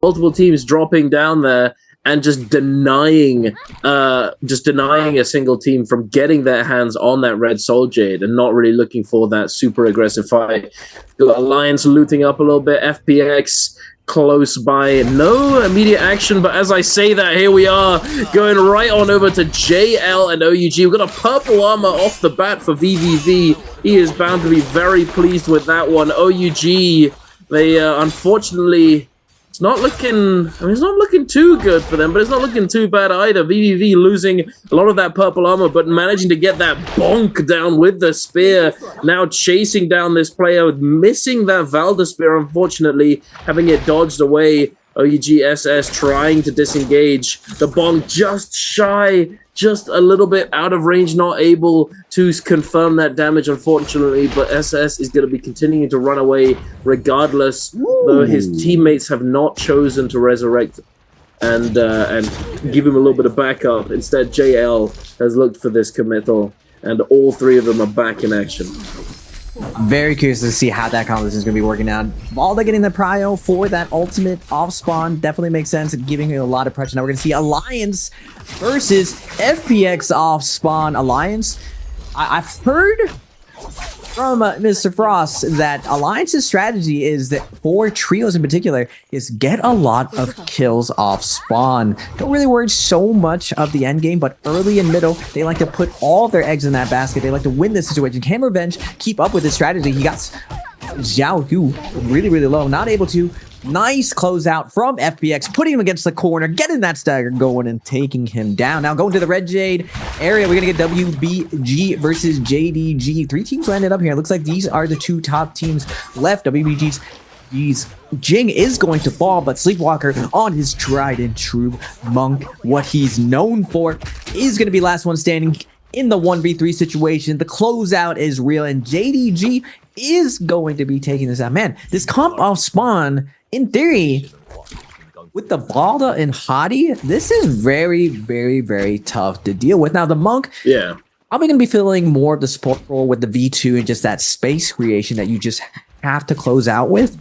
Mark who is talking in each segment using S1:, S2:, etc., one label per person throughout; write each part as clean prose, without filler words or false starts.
S1: multiple teams dropping down there and just denying a single team from getting their hands on that red Soul Jade and not really looking for that super aggressive fight. Alliance looting up a little bit, FPX close by, no immediate action, but as I say that, here we are going right on over to JL and OUG. We've got a purple armor off the bat for VVV. He is bound to be very pleased with that one. OUG, they unfortunately, it's not looking too good for them, but it's not looking too bad either. VVV losing a lot of that purple armor, but managing to get that bonk down with the spear. Now chasing down this player, missing that Valda spear, unfortunately, having it dodged away. OUG SS trying to disengage. The bonk just shy, just a little bit out of range, not able to confirm that damage, unfortunately, but SS is going to be continuing to run away regardless, though his teammates have not chosen to resurrect and give him a little bit of backup. Instead, JL has looked for this committal, and all three of them are back in action.
S2: Very curious to see how that composition is going to be working out. Valda getting the prio for that ultimate off spawn definitely makes sense, giving you a lot of pressure. Now we're going to see Alliance versus FPX off spawn. Alliance, I've heard from Mr. Frost that Alliance's strategy is that for trios in particular is get a lot of kills off spawn. Don't really worry so much of the end game, but early and middle, they like to put all of their eggs in that basket. They like to win this situation. Can Revenge keep up with this strategy? He got Xiao Yu really, really low, not able to. Nice closeout from FPX, putting him against the corner, getting that stagger going and taking him down. Now going to the Red Jade area, we're going to get WBG versus JDG. Three teams landed up here. It looks like these are the two top teams left. WBG's Jing is going to fall, but Sleepwalker on his tried and true monk, what he's known for, is going to be last one standing in the 1v3 situation. The closeout is real, and JDG is going to be taking this out. Man, this comp off spawn, in theory, with the Valda and Hadi, this is very, very, very tough to deal with. Now, the Monk, probably going to be filling more of the support role with the V2 and just that space creation that you just have to close out with.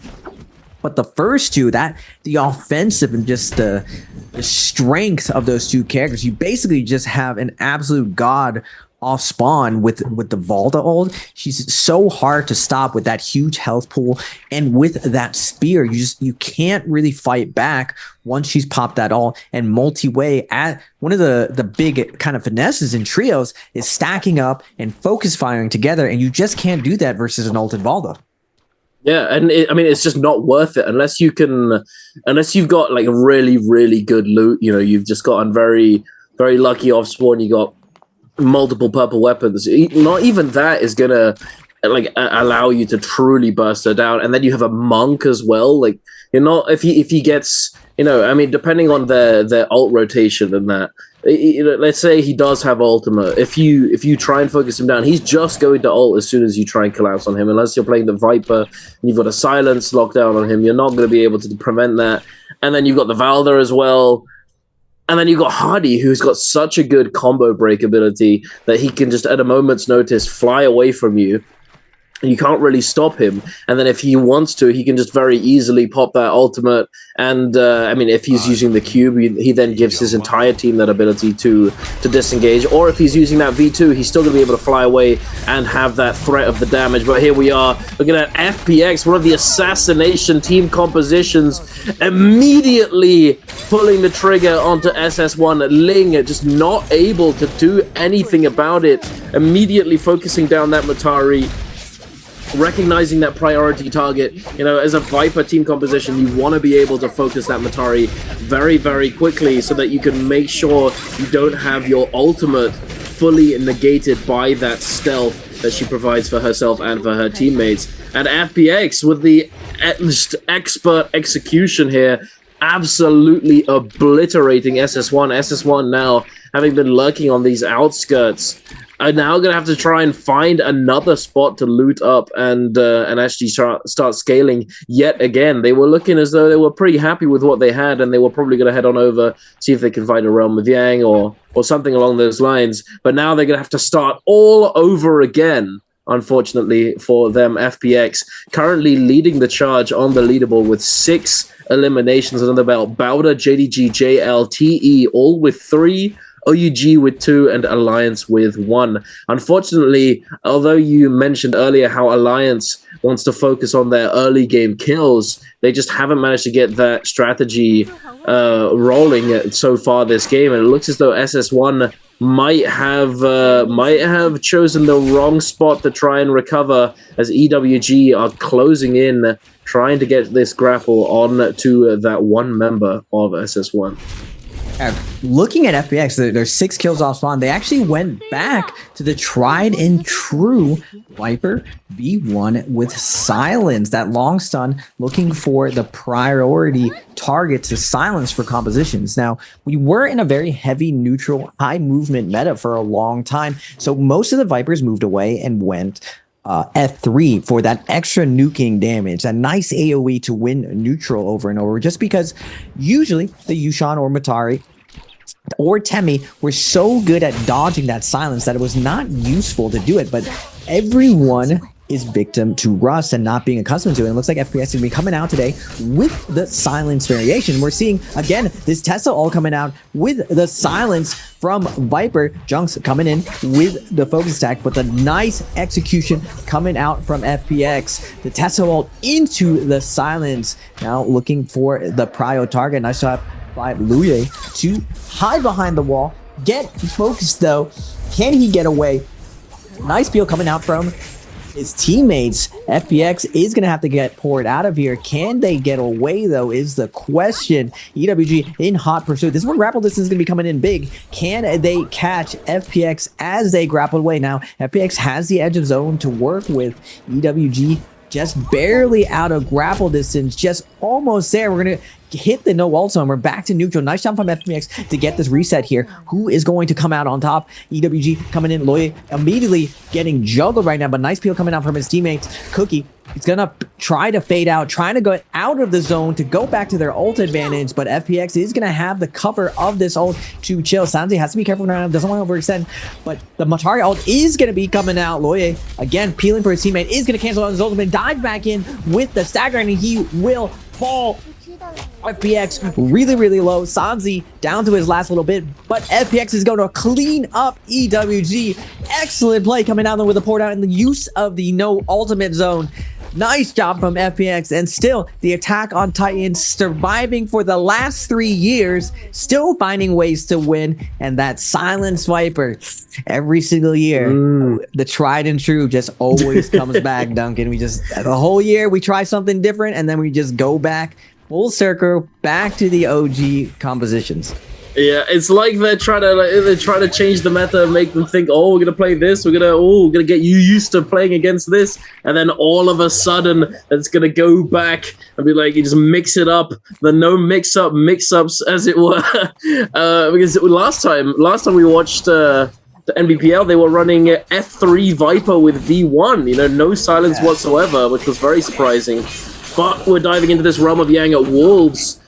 S2: But the first two, the offensive and just the strength of those two characters, you basically just have an absolute god off spawn with the Valda ult. She's so hard to stop with that huge health pool, and with that spear, you can't really fight back once she's popped that ult. And multi-way, at one of the big kind of finesses in trios is stacking up and focus firing together, and you just can't do that versus an ulted Valda.
S1: Yeah, and I mean, it's just not worth it unless you've got like really, really good loot. You know, you've just gotten very, very lucky off spawn. You got multiple purple weapons. Not even that is gonna like allow you to truly burst her down. And then you have a monk as well. Like, you're not, if he gets, you know, I mean, depending on their ult rotation and that, you know, let's say he does have ultimate. If you try and focus him down, he's just going to ult as soon as you try and collapse on him. Unless you're playing the Viper and you've got a silence lockdown on him, you're not going to be able to prevent that. And then you've got the Valda as well. And then you've got Hardy, who's got such a good combo break ability that he can just, at a moment's notice, fly away from you. You can't really stop him. And then if he wants to, he can just very easily pop that ultimate. And, I mean, if he's using the cube, he then gives his entire team that ability to disengage. Or if he's using that V2, he's still going to be able to fly away and have that threat of the damage. But here we are, looking at FPX, one of the assassination team compositions, immediately pulling the trigger onto SS1. Ling just not able to do anything about it. Immediately focusing down that Matari, recognizing that priority target. You know, as a Viper team composition, you want to be able to focus that Matari very, very quickly so that you can make sure you don't have your ultimate fully negated by that stealth that she provides for herself and for her teammates. And FPX, with the expert execution here, absolutely obliterating SS1. SS1 now, having been lurking on these outskirts, are now going to have to try and find another spot to loot up and actually start scaling yet again. They were looking as though they were pretty happy with what they had, and they were probably going to head on over, see if they can find a Realm of Yang or something along those lines. But now they're going to have to start all over again unfortunately for them. FPX currently leading the charge on the leaderboard with 6 eliminations under the belt. Bowder, JDG, JL, TE, all with 3. OUG with 2 and Alliance with 1. Unfortunately, although you mentioned earlier how Alliance wants to focus on their early game kills, they just haven't managed to get that strategy rolling so far this game, and it looks as though SS1 might have chosen the wrong spot to try and recover, as EWG are closing in, trying to get this grapple on to that one member of SS1.
S2: Looking at FPX, there's 6 kills off spawn. They actually went back to the tried and true Viper B1 with silence. That long stun, looking for the priority target to silence for compositions. Now, we were in a very heavy neutral, high movement meta for a long time, so most of the Vipers moved away and went F3 for that extra nuking damage, a nice AoE to win neutral over and over, just because usually the Yushan or Matari or Temi were so good at dodging that silence that it was not useful to do it, but everyone is victim to Rust and not being accustomed to it. It looks like FPS is going to be coming out today with the silence variation. We're seeing, again, this Tesla all coming out with the silence from Viper. Junks coming in with the focus attack, but the nice execution coming out from FPX. The Tesla ult into the silence. Now looking for the prio target. Nice shot by Luye to hide behind the wall. Get focused though. Can he get away? Nice peel coming out from his teammates. FPX is going to have to get poured out of here. Can they get away, though, is the question. EWG in hot pursuit. This is where grapple distance is going to be coming in big. Can they catch FPX as they grapple away? Now, FPX has the edge of zone to work with. EWG just barely out of grapple distance, just almost there. We're going to hit the no ult zone. We're back to neutral. Nice job from FPX to get this reset here. Who is going to come out on top? EWG coming in. Loye immediately getting juggled right now, but nice peel coming out from his teammates. Cookie, he's gonna try to fade out, trying to go out of the zone to go back to their ult advantage, but FPX is gonna have the cover of this ult to chill. Sanzi has to be careful now, doesn't want to overextend, but the Matari ult is gonna be coming out. Loye, again, peeling for his teammate, is gonna cancel out his ultimate, dive back in with the stagger, and he will fall. FPX really low. Sanzi down to his last little bit, but FPX is going to clean up EWG. Excellent play coming out with a port out in the use of the no ultimate zone. Nice job from FPX, and still the attack on Titan surviving for the last 3 years, still finding ways to win. And that silence Viper every single year, the tried and true just always comes back. Duncan, we just the whole year we try something different, and then we just go back full circle back to the OG compositions.
S1: Yeah, it's like they're trying to change the meta and make them think, oh, we're gonna play this, we're gonna get you used to playing against this, and then all of a sudden it's gonna go back and be like, you just mix it up, the no mix-ups as it were. Because last time we watched the NBPL, they were running F3 Viper with V1, you know, no silence whatsoever, which was very surprising. But we're diving into this realm of Yang at Wolves.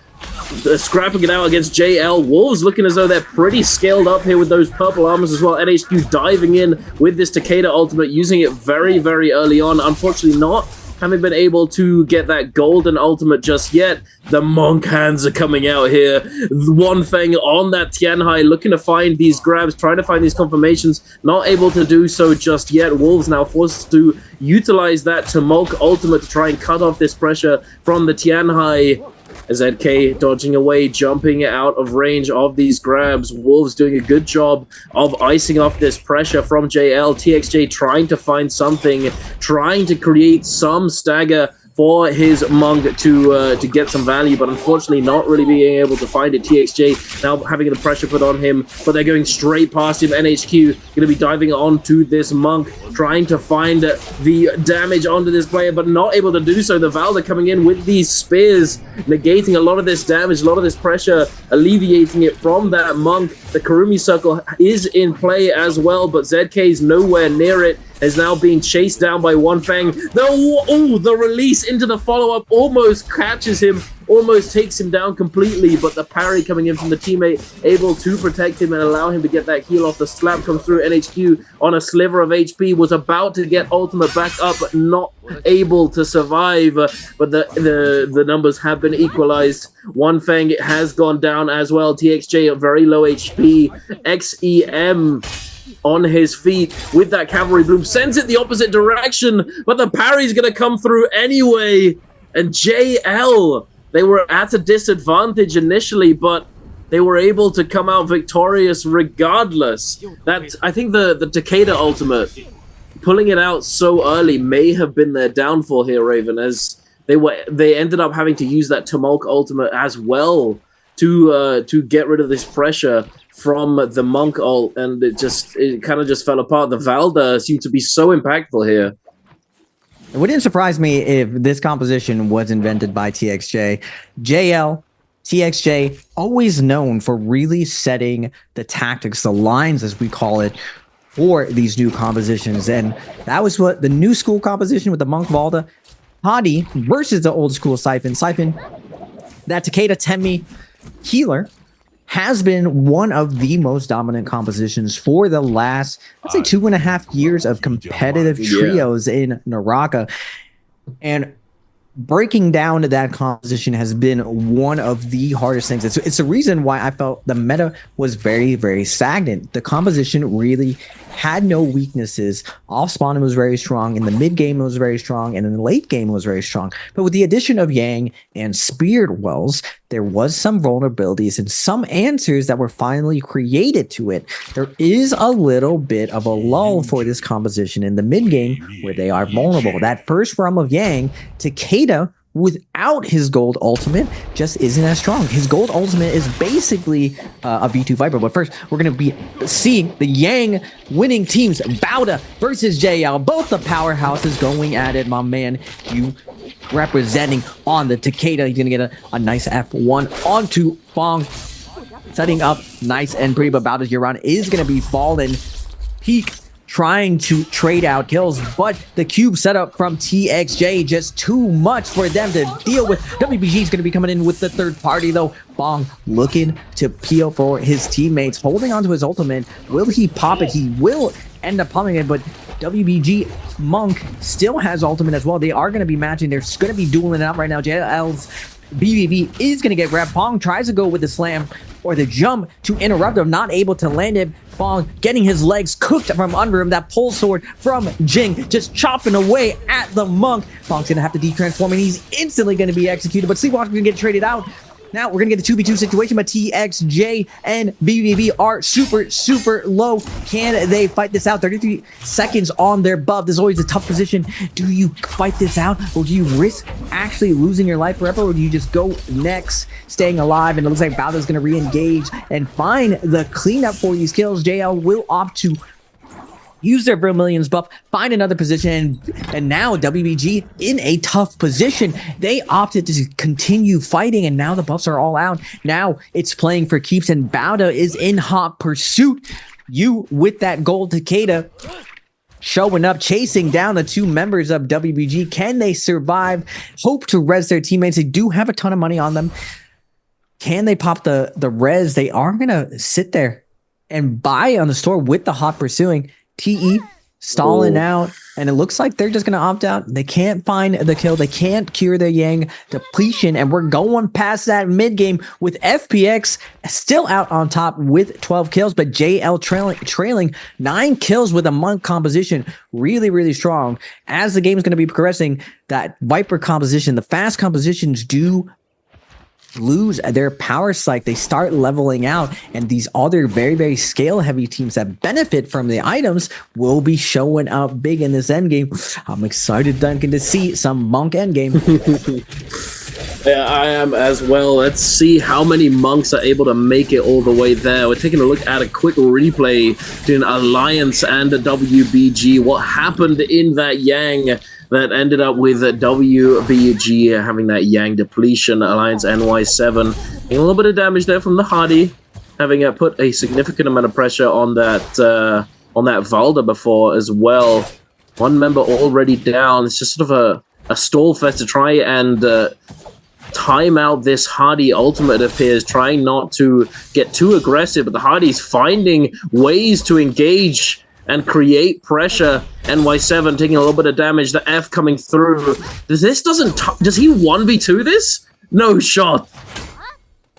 S1: Scrapping it out against JL. Wolves looking as though they're pretty scaled up here with those purple armors as well. NHQ diving in with this Takeda ultimate, using it very early on. Unfortunately not having been able to get that golden ultimate just yet. The monk hands are coming out here. One thing on that Tianhai, looking to find these grabs, trying to find these confirmations, not able to do so just yet. Wolves now forced to utilize that Tumulk ultimate to try and cut off this pressure from the Tianhai. ZK dodging away, jumping out of range of these grabs. Wolves doing a good job of icing off this pressure from JL. TXJ trying to find something, trying to create some stagger for his monk to get some value, but unfortunately not really being able to find it. TXJ now having the pressure put on him, but they're going straight past him. NHQ going to be diving onto this monk, trying to find the damage onto this player, but not able to do so. The Valda coming in with these spears, negating a lot of this damage, a lot of this pressure, alleviating it from that monk. The Karumi circle is in play as well, but ZK is nowhere near it. is now being chased down by One Fang. The release into the follow-up almost catches him, almost takes him down completely, but the parry coming in from the teammate, able to protect him and allow him to get that heal off. The slap comes through. NHQ on a sliver of HP, was about to get ultimate back up, but not able to survive. But the numbers have been equalized. One Fang has gone down as well. TXJ at very low HP. XEM on his feet with that cavalry bloom, sends it the opposite direction, but the parry's gonna come through anyway. And JL, they were at a disadvantage initially, but they were able to come out victorious regardless. That, I think the Takeda ultimate, pulling it out so early may have been their downfall here, Raven, as they ended up having to use that Tumulk ultimate as well to get rid of this pressure from the Monk ult, and it kind of just fell apart. The Valda seemed to be so impactful here.
S2: It wouldn't surprise me if this composition was invented by TXJ. JL, TXJ, always known for really setting the tactics, the lines as we call it, for these new compositions. And that was what the new school composition with the Monk Valda, Hadi versus the old school Siphon. Siphon, that Takeda Tenmi healer, has been one of the most dominant compositions for the last, let's say, 2.5 years of competitive trios in Naraka. And breaking down that composition has been one of the hardest things. It's the reason why I felt the meta was very, very stagnant. The composition really had no weaknesses. Off spawn it was very strong. In the mid game it was very strong. And in the late game it was very strong. But with the addition of Yang and Spirit Wells, there was some vulnerabilities and some answers that were finally created to it. There is a little bit of a lull for this composition in the mid game where they are vulnerable. That first realm of Yang, Takeda, without his gold ultimate, just isn't as strong. His gold ultimate is basically a V2 Viper. But first, we're going to be seeing the Yang winning teams, Bauda versus JL. Both the powerhouses going at it, my man. You representing on the Takeda. He's going to get a nice F1 onto Fong. Setting up nice and pretty, but Bauda's Euron is going to be fallen. Peak trying to trade out kills, but the cube setup from TXJ just too much for them to deal with. WBG is going to be coming in with the third party though. Bong looking to peel for his teammates, holding onto his ultimate. Will he pop it? He will end up pumping it, but WBG Monk still has ultimate as well. They are going to be matching. They're going to be dueling it out right now. JL's BBB is going to get grabbed. Pong tries to go with the slam or the jump to interrupt him, not able to land it. Pong getting his legs cooked from under him. That pole sword from Jing just chopping away at the Monk. Pong's going to have to de-transform and he's instantly going to be executed, but Sleepwalker's going to get traded out. Now we're going to get the 2v2 situation, but TXJ and BBB are super, super low. Can they fight this out? 33 seconds on their buff. This is always a tough position. Do you fight this out, or do you risk actually losing your life forever, or do you just go next, staying alive? And it looks like Bowder's going to re-engage and find the cleanup for these kills. JL will opt to use their Vermilion's buff, find another position, and now WBG in a tough position. They opted to continue fighting, and now the buffs are all out. Now it's playing for keeps, and Bauda is in hot pursuit. You with that gold Takeda showing up, chasing down the two members of WBG. Can they survive? Hope to res their teammates. They do have a ton of money on them. Can they pop the res? They are going to sit there and buy on the store with the hot pursuing. TE stalling out, and it looks like they're just going to opt out. They can't find the kill. They can't cure their Yang depletion, and we're going past that mid game with FPX still out on top with 12 kills, but JL trailing 9 kills with a Monk composition. Really, really strong. As the game is going to be progressing, that Viper composition, the fast compositions do lose their power spike. They start leveling out, and these other very, very scale heavy teams that benefit from the items will be showing up big in this end game. I'm excited, Duncan, to see some Monk end game.
S1: Yeah, I am as well. Let's see how many Monks are able to make it all the way there. We're taking a look at a quick replay between Alliance and WBG. What happened in that Yang that ended up with WBG having that Yang depletion. Alliance NY7 getting a little bit of damage there from the Hardy, having put a significant amount of pressure on that Valda before as well. One member already down. It's just sort of a stall fest to try and time out this Hardy ultimate, it appears, trying not to get too aggressive, but the Hardy's finding ways to engage and create pressure. NY7 taking a little bit of damage, the F coming through. Does he 1v2 this? No shot.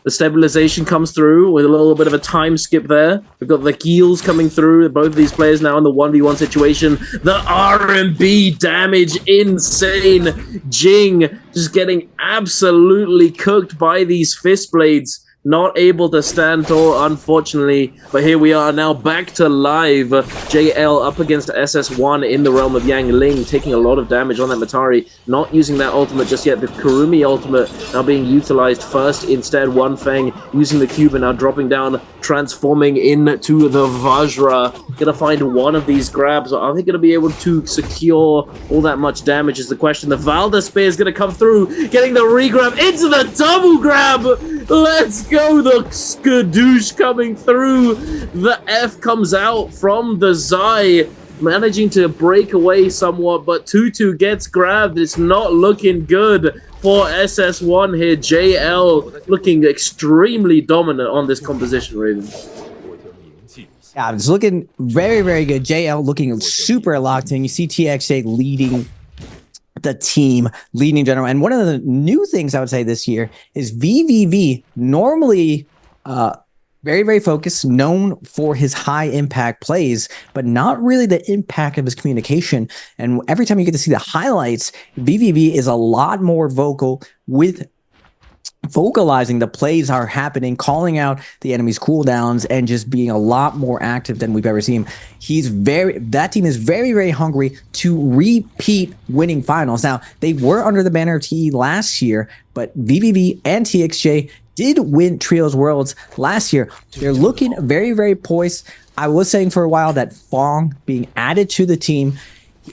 S1: The stabilization comes through with a little bit of a time skip there. We've got the heals coming through. Both of these players now in the 1v1 situation. The R&B damage, insane. Jing just getting absolutely cooked by these fist blades. Not able to stand tall, unfortunately. But here we are now back to live. JL up against SS1 in the realm of Yang Ling, taking a lot of damage on that Matari. Not using that ultimate just yet. The Kurumi ultimate now being utilized first. Instead, One Feng using the cube and now dropping down, transforming into the Vajra. Gonna find one of these grabs. Are they gonna be able to secure all that much damage is the question. The Valda Spear is gonna come through, getting the regrab into the double grab. Let's go, the skadoosh coming through. The F comes out from the Zai, managing to break away somewhat, but Tutu gets grabbed. It's not looking good for SS1 here. JL looking extremely dominant on this composition, Raven.
S2: Yeah, it's looking very, very good. JL looking super locked in. You see TXA leading the team, leading in general. And one of the new things I would say this year is VVV, normally very, very focused, known for his high impact plays, but not really the impact of his communication. And every time you get to see the highlights, VVV is a lot more vocal with vocalizing the plays are happening, calling out the enemy's cooldowns, and just being a lot more active than we've ever seen. That team is very, very hungry to repeat winning finals. Now, they were under the banner of TE last year, but VVV and TXJ did win Trios Worlds last year. They're looking very, very poised. I was saying for a while that Fong being added to the team,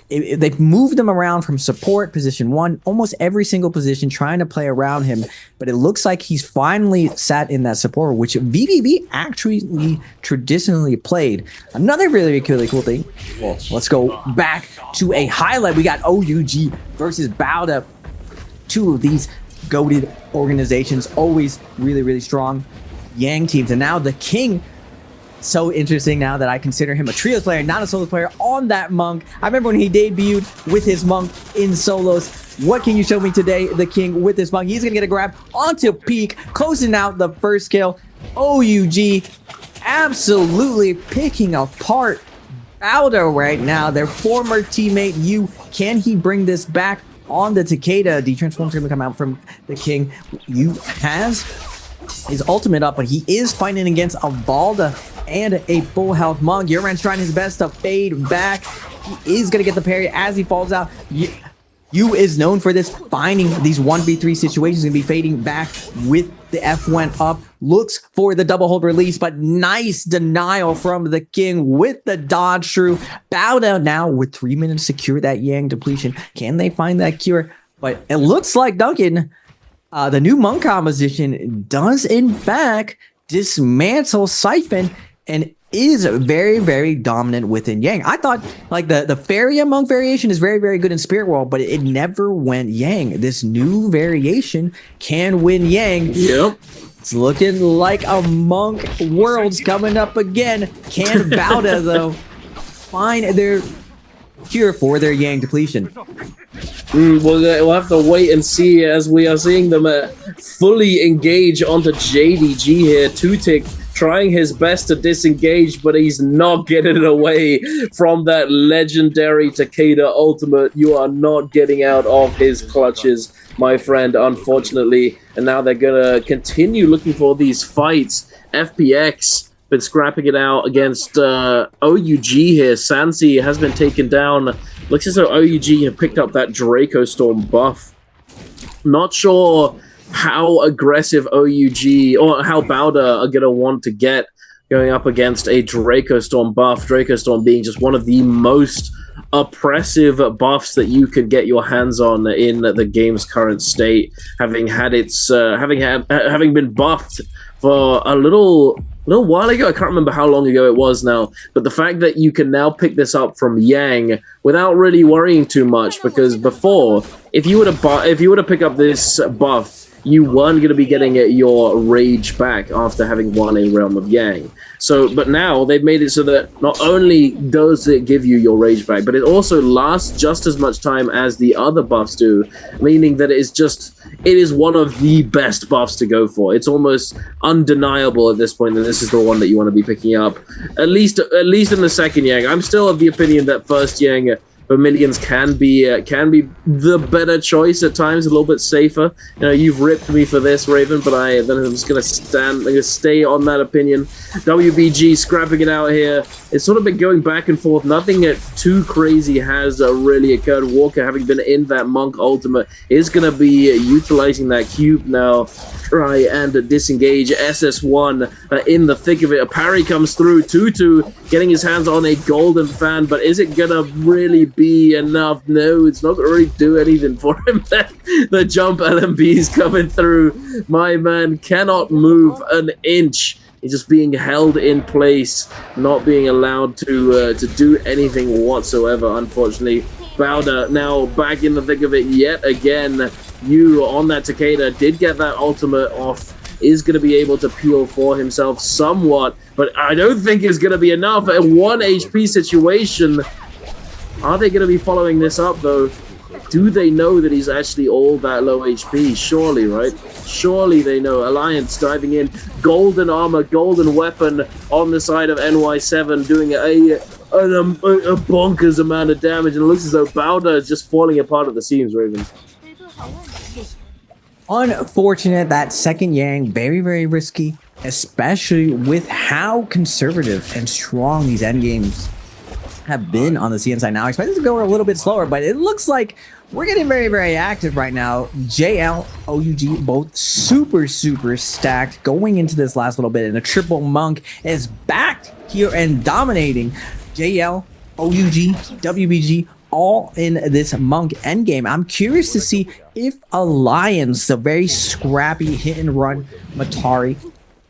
S2: they've moved him around from support, position 1, almost every single position, trying to play around him. But it looks like he's finally sat in that support, which VVV actually traditionally played. Another really, really cool thing. Well, let's go back to a highlight. We got OUG versus Bauda. Two of these goated organizations, always really, really strong Yang teams. And now the King, so interesting now that I consider him a trios player, not a solos player, on that Monk. I remember when he debuted with his Monk in solos. What can you show me today, the King, with this Monk? He's going to get a grab onto Peak, closing out the first kill. OUG absolutely picking apart Bauda right now, their former teammate. Can he bring this back on the Takeda? The transform's going to come out from the King. Has his ultimate up, but he is fighting against a Valda and a full health Monk. Yoran's trying his best to fade back. He is going to get the parry as he falls out. Yu is known for this, finding these 1v3 situations and be fading back with the F went up. Looks for the double hold release, but nice denial from the King with the dodge shrew. Bauda now with 3 minutes to cure that Yang depletion. Can they find that cure? But it looks like Duncan, the new Monk composition, does in fact dismantle Siphon and is very, very dominant within Yang. I thought like the Faria Monk variation is very, very good in Spirit World, but it never went Yang. This new variation can win Yang.
S1: Yep.
S2: It's looking like a Monk Worlds coming up again. Can Bauda, though, find their cure for their Yang depletion?
S1: We'll have to wait and see, as we are seeing them fully engage onto JDG here. Tutik trying his best to disengage, but he's not getting away from that legendary Takeda ultimate. You are not getting out of his clutches, my friend, unfortunately. And now they're gonna continue looking for these fights. FPX been scrapping it out against OUG here. Sansi has been taken down. Looks as though OUG have picked up that Draco Storm buff. Not sure how aggressive OUG or how Bauda are going to want to get going up against a Draco Storm buff. Draco Storm being just one of the most oppressive buffs that you could get your hands on in the game's current state, having had its having been buffed for a little a little while ago. I can't remember how long ago it was now, but the fact that you can now pick this up from Yang without really worrying too much, because before, if you were to pick up this buff, you weren't going to be getting your rage back after having won a Realm of Yang. So, but now they've made it so that not only does it give you your rage back, but it also lasts just as much time as the other buffs do, meaning that it is one of the best buffs to go for. It's almost undeniable at this point that this is the one that you want to be picking up, at least in the second Yang. I'm still of the opinion that first Yang Vermilions can be the better choice at times, a little bit safer. You know, you've ripped me for this, Raven, but I'm just gonna stay on that opinion. WBG scrapping it out here. It's sort of been going back and forth. Nothing too crazy has really occurred. Walker, having been in that Monk ultimate, is gonna be utilizing that cube now. Try and disengage. SS1 in the thick of it. A parry comes through. Tutu getting his hands on a golden fan, but is it gonna really be enough? No, it's not gonna really do anything for him. The jump LMBs coming through. My man cannot move an inch. He's just being held in place, not being allowed to do anything whatsoever, unfortunately. Bowder now back in the thick of it yet again. You on that Takeda did get that ultimate off, is going to be able to peel for himself somewhat, but I don't think it's going to be enough. A 1 HP situation. Are they going to be following this up though? Do they know that he's actually all that low HP? Surely, right? Surely they know. Alliance diving in. Golden armor, golden weapon on the side of NY7, doing a bonkers amount of damage, and it looks as though Bowder is just falling apart at the seams, Raven.
S2: Unfortunate, that second Yang, very, very risky, especially with how conservative and strong these endgames have been on the CN side. Now I expect this to go a little bit slower, but it looks like we're getting very, very active right now. JL, OUG, both super, super stacked going into this last little bit, and a triple Monk is back here and dominating. JL, OUG, WBG, all in this Monk endgame. I'm curious to see if Alliance, the very scrappy hit and run Matari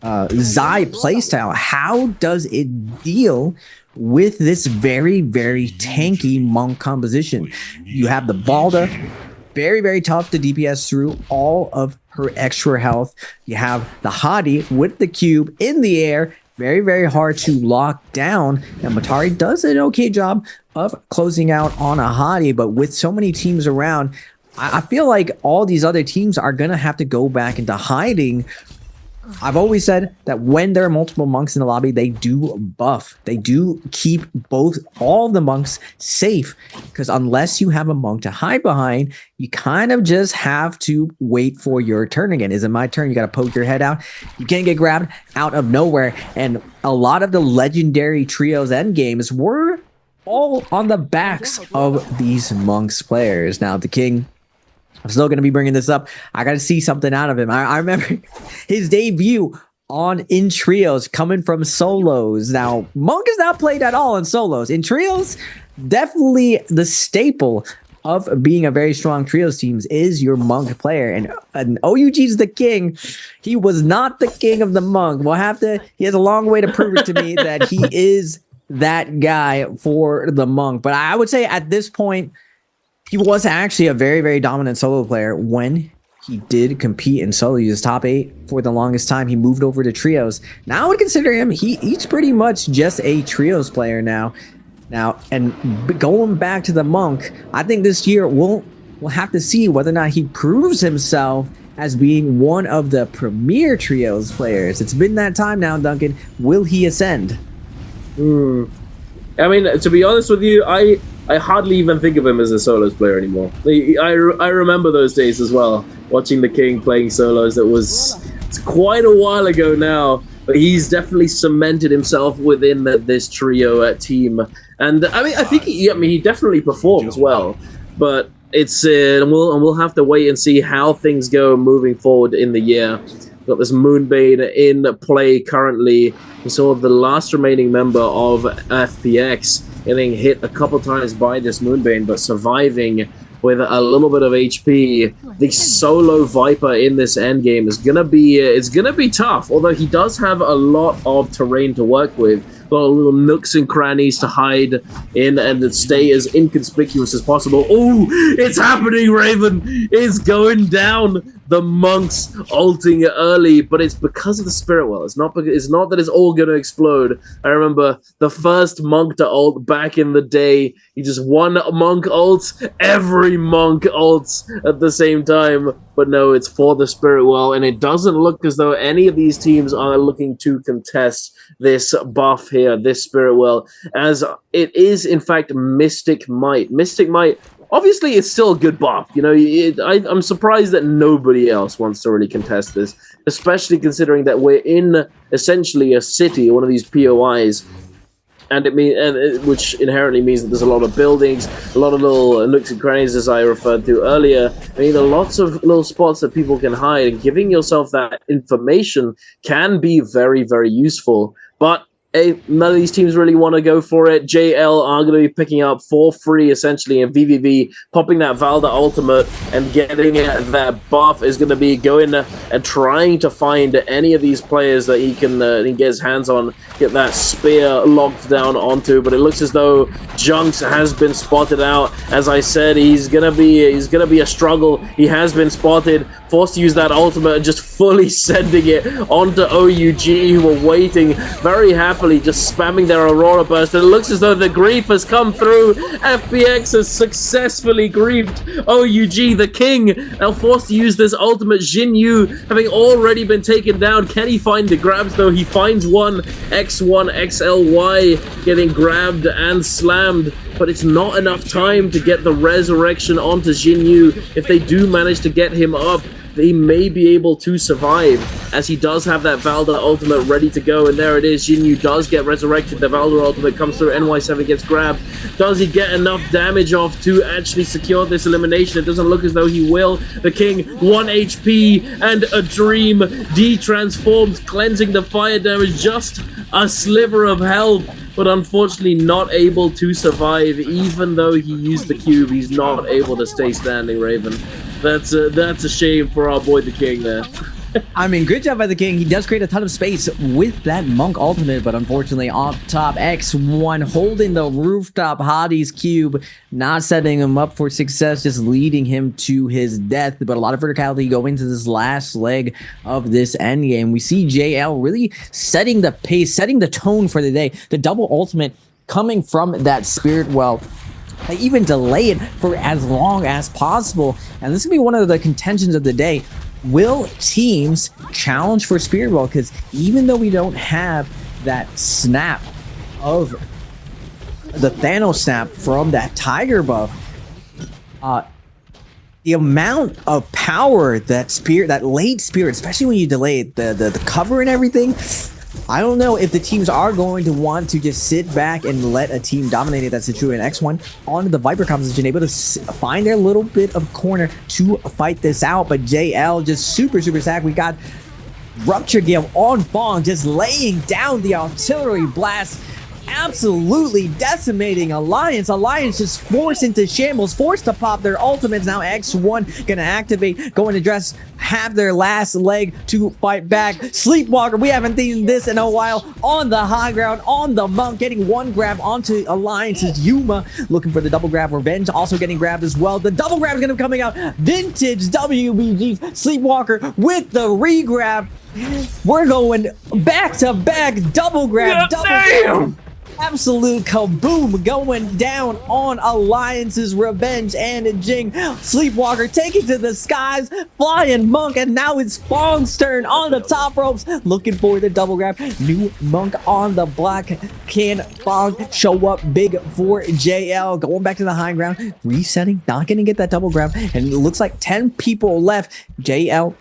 S2: Zai playstyle, how does it deal with this very, very tanky Monk composition? You have the Balda, very, very tough to DPS through all of her extra health. You have the Hadi with the cube in the air, very, very hard to lock down. And Matari does an okay job of closing out on a Hadi, but with so many teams around, I feel like all these other teams are going to have to go back into hiding. I've always said that when there are multiple monks in the lobby, they do buff. They do keep all of the monks safe, because unless you have a monk to hide behind, you kind of just have to wait for your turn again. Is it my turn? You got to poke your head out. You can't get grabbed out of nowhere. And a lot of the legendary trios end games were all on the backs of these monks players. Now, the king, I'm still going to be bringing this up. I got to see something out of him. I remember his debut in trios coming from solos. Now, Monk is not played at all in solos. In trios, definitely the staple of being a very strong trios teams is your Monk player. And OUG's the king. He was not the king of the Monk. He has a long way to prove it to me that he is that guy for the Monk. But I would say at this point, he was actually a very, very dominant solo player when he did compete in solo. He was top 8 for the longest time. He moved over to trios. Now I would consider him, he's pretty much just a trios player now. And going back to the Monk, I think this year we'll have to see whether or not he proves himself as being one of the premier trios players. It's been that time now, Duncan. Will he ascend?
S1: I mean, to be honest with you, I hardly even think of him as a solos player anymore. I remember those days as well, watching the King playing solos. It's quite a while ago now, but he's definitely cemented himself within this trio team. And I mean, I think he definitely performs well, but it's and we'll have to wait and see how things go moving forward in the year. Got this Moonbane in play currently. We saw the last remaining member of FPX getting hit a couple times by this Moonbane, but surviving with a little bit of HP. The solo Viper in this endgame is gonna be it's gonna be tough. Although he does have a lot of terrain to work with. Got little nooks and crannies to hide in and stay as inconspicuous as possible. Oh, it's happening, Raven! It's going down! The monks ulting early, but it's because of the spirit well. It's not that it's all going to explode. I remember the first monk to ult back in the day. You just one monk ults, every monk ults at the same time. But no, it's for the spirit well, and it doesn't look as though any of these teams are looking to contest this buff here, this spirit well, as it is in fact Mystic Might. Mystic Might, obviously, it's still a good buff. You know, I'm surprised that nobody else wants to really contest this, especially considering that we're in essentially a city, one of these POIs, and which inherently means that there's a lot of buildings, a lot of little nooks and crannies, as I referred to earlier. I mean, there are lots of little spots that people can hide, and giving yourself that information can be very, very useful. But none of these teams really want to go for it. JL are going to be picking up for free, essentially, in VVV, popping that Valda ultimate and getting that buff is going to be going and trying to find any of these players that he can get his hands on, get that spear locked down onto. But it looks as though Junks has been spotted out. As I said, he's gonna be a struggle. He has been spotted, forced to use that ultimate and just fully sending it onto OUG, who were waiting very happily, just spamming their Aurora Burst. And it looks as though the grief has come through. FPX has successfully griefed OUG, the king, now forced to use this ultimate. Jinyu, having already been taken down, can he find the grabs though? He finds one, X1 XLY getting grabbed and slammed, but it's not enough time to get the resurrection onto Jinyu. If they do manage to get him up, they may be able to survive, as he does have that Valda ultimate ready to go, and there it is. Jinyu does get resurrected. The Valda ultimate comes through. NY7 gets grabbed. Does he get enough damage off to actually secure this elimination? It doesn't look as though he will. The king, 1 HP and a dream. D-transforms, cleansing the fire damage. Just a sliver of health, but unfortunately not able to survive. Even though he used the cube, he's not able to stay standing, Raven. That's a shame for our boy the king there.
S2: I mean, good job by the king. He does create a ton of space with that monk ultimate, but unfortunately off top, X1 holding the rooftop Hadi's cube, not setting him up for success, just leading him to his death. But a lot of verticality go into this last leg of this endgame. We see JL really setting the pace, setting the tone for the day. The double ultimate coming from that spirit well. They even delay it for as long as possible. And this is going to be one of the contentions of the day. Will teams challenge for Spirit Well? Because even though we don't have that snap of the Thanos snap from that Tiger buff, the amount of power that late Spirit, especially when you delay the cover and everything, I don't know if the teams are going to want to just sit back and let a team dominate that situation. X1 onto the Viper composition, able to find their little bit of corner to fight this out. But JL just super sack. We got Rupture Gale on Fong, just laying down the artillery blast, absolutely decimating Alliance. Alliance just forced into shambles, forced to pop their ultimates. Now X1 gonna activate, going to dress, have their last leg to fight back. Sleepwalker, we haven't seen this in a while, on the high ground, on the monk, getting one grab onto Alliance's Yuma, looking for the double grab. Revenge also getting grabbed as well. The double grab is gonna be coming out. Vintage WBG Sleepwalker with the re-grab. We're going back-to-back double grab, grab. Absolute kaboom going down on Alliance's Revenge and Jing. Sleepwalker taking to the skies, flying monk, and now it's Fong's turn on the top ropes, looking for the double grab. New monk on the block. Can Fong show up big for JL? Going back to the high ground, resetting, not gonna get that double grab, and it looks like 10 people left. JL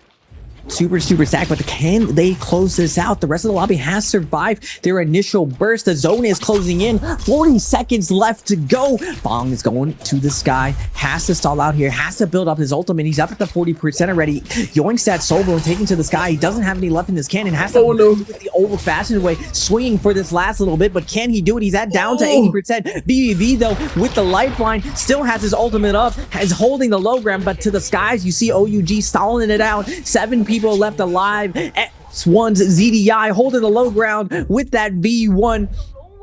S2: super stacked, but can they close this out? The rest of the lobby has survived their initial burst. The zone is closing in, 40 seconds left to go. Fong is going to the sky, has to stall out here, has to build up his ultimate. He's up at the 40% already. Yoink's that solo and taking to the sky. He doesn't have any left in his cannon, has to the old-fashioned way, swinging for this last little bit, but can he do it? He's at down to 80%. BBB, though, with the lifeline, still has his ultimate up, is holding the low ground, but to the skies, you see OUG stalling it out. 7 people left alive. X1's ZDI holding the low ground with that V1.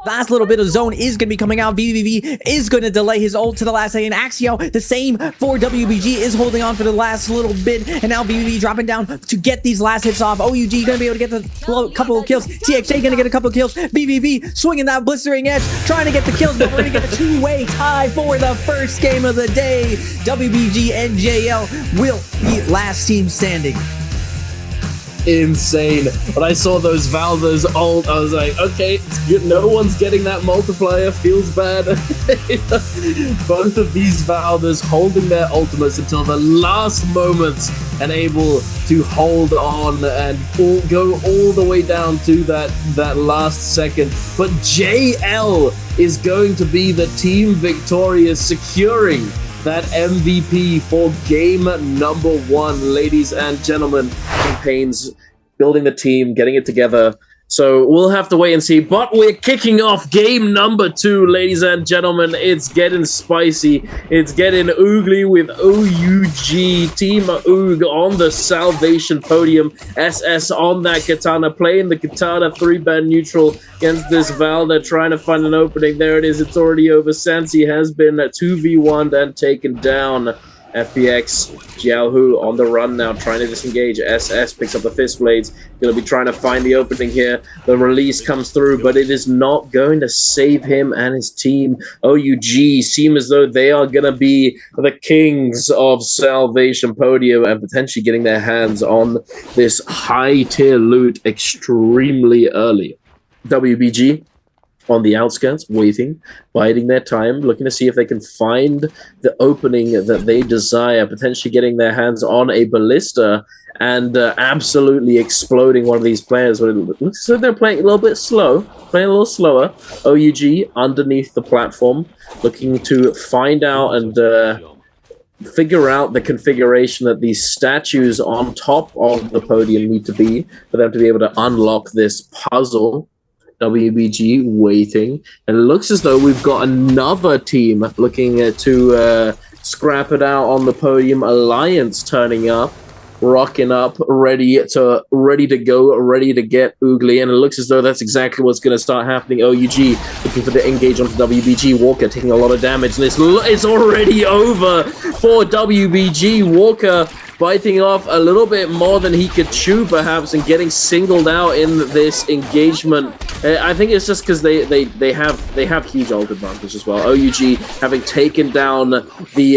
S2: Last little bit of zone is going to be coming out. VVV is going to delay his ult to the last second. Axio, the same for WBG, is holding on for the last little bit. And now VVV dropping down to get these last hits off. OUG going to be able to get the couple of kills. TXJ going to get a couple of kills. BVV swinging that blistering edge, trying to get the kills, but we're going to get a two-way tie for the first game of the day. WBG and JL will be last team standing.
S1: Insane. When I saw those Valdas ult, I was like, okay, it's good. No one's getting that multiplier. Feels bad. Both of these Valdas holding their ultimates until the last moments and able to hold on and go all the way down to that last second. But JL is going to be the team victorious, securing that MVP for game number 1, ladies and gentlemen. Campaigns, building the team, getting it together. So we'll have to wait and see. But we're kicking off game number 2, ladies and gentlemen. It's getting spicy. It's getting oogly with OUG. Team Oog on the Salvation podium. SS on that Katana, playing the Katana 3-band neutral against this Valda, trying to find an opening. There it is. It's already over. Sansi has been 2v1'd and taken down. FPX, Jiaohu on the run now, trying to disengage. SS picks up the fist blades, going to be trying to find the opening here. The release comes through, but it is not going to save him and his team. OUG seem as though they are going to be the kings of Salvation podium and potentially getting their hands on this high-tier loot extremely early. WBG on the outskirts, waiting, biding their time, looking to see if they can find the opening that they desire, potentially getting their hands on a ballista and absolutely exploding one of these players. But it looks as though they're playing a little bit slow, playing a little slower. OUG underneath the platform, looking to find out and figure out the configuration that these statues on top of the podium need to be for them to be able to unlock this puzzle. WBG waiting, and it looks as though we've got another team looking to scrap it out on the podium. Alliance turning up, rocking up, ready to go, ready to get oogly, and it looks as though that's exactly what's going to start happening. OUG looking for the engage onto WBG. Walker taking a lot of damage, and it's already over for WBG. Walker biting off a little bit more than he could chew, perhaps, and getting singled out in this engagement. I think it's just because they have huge ult advantage as well. OUG having taken down the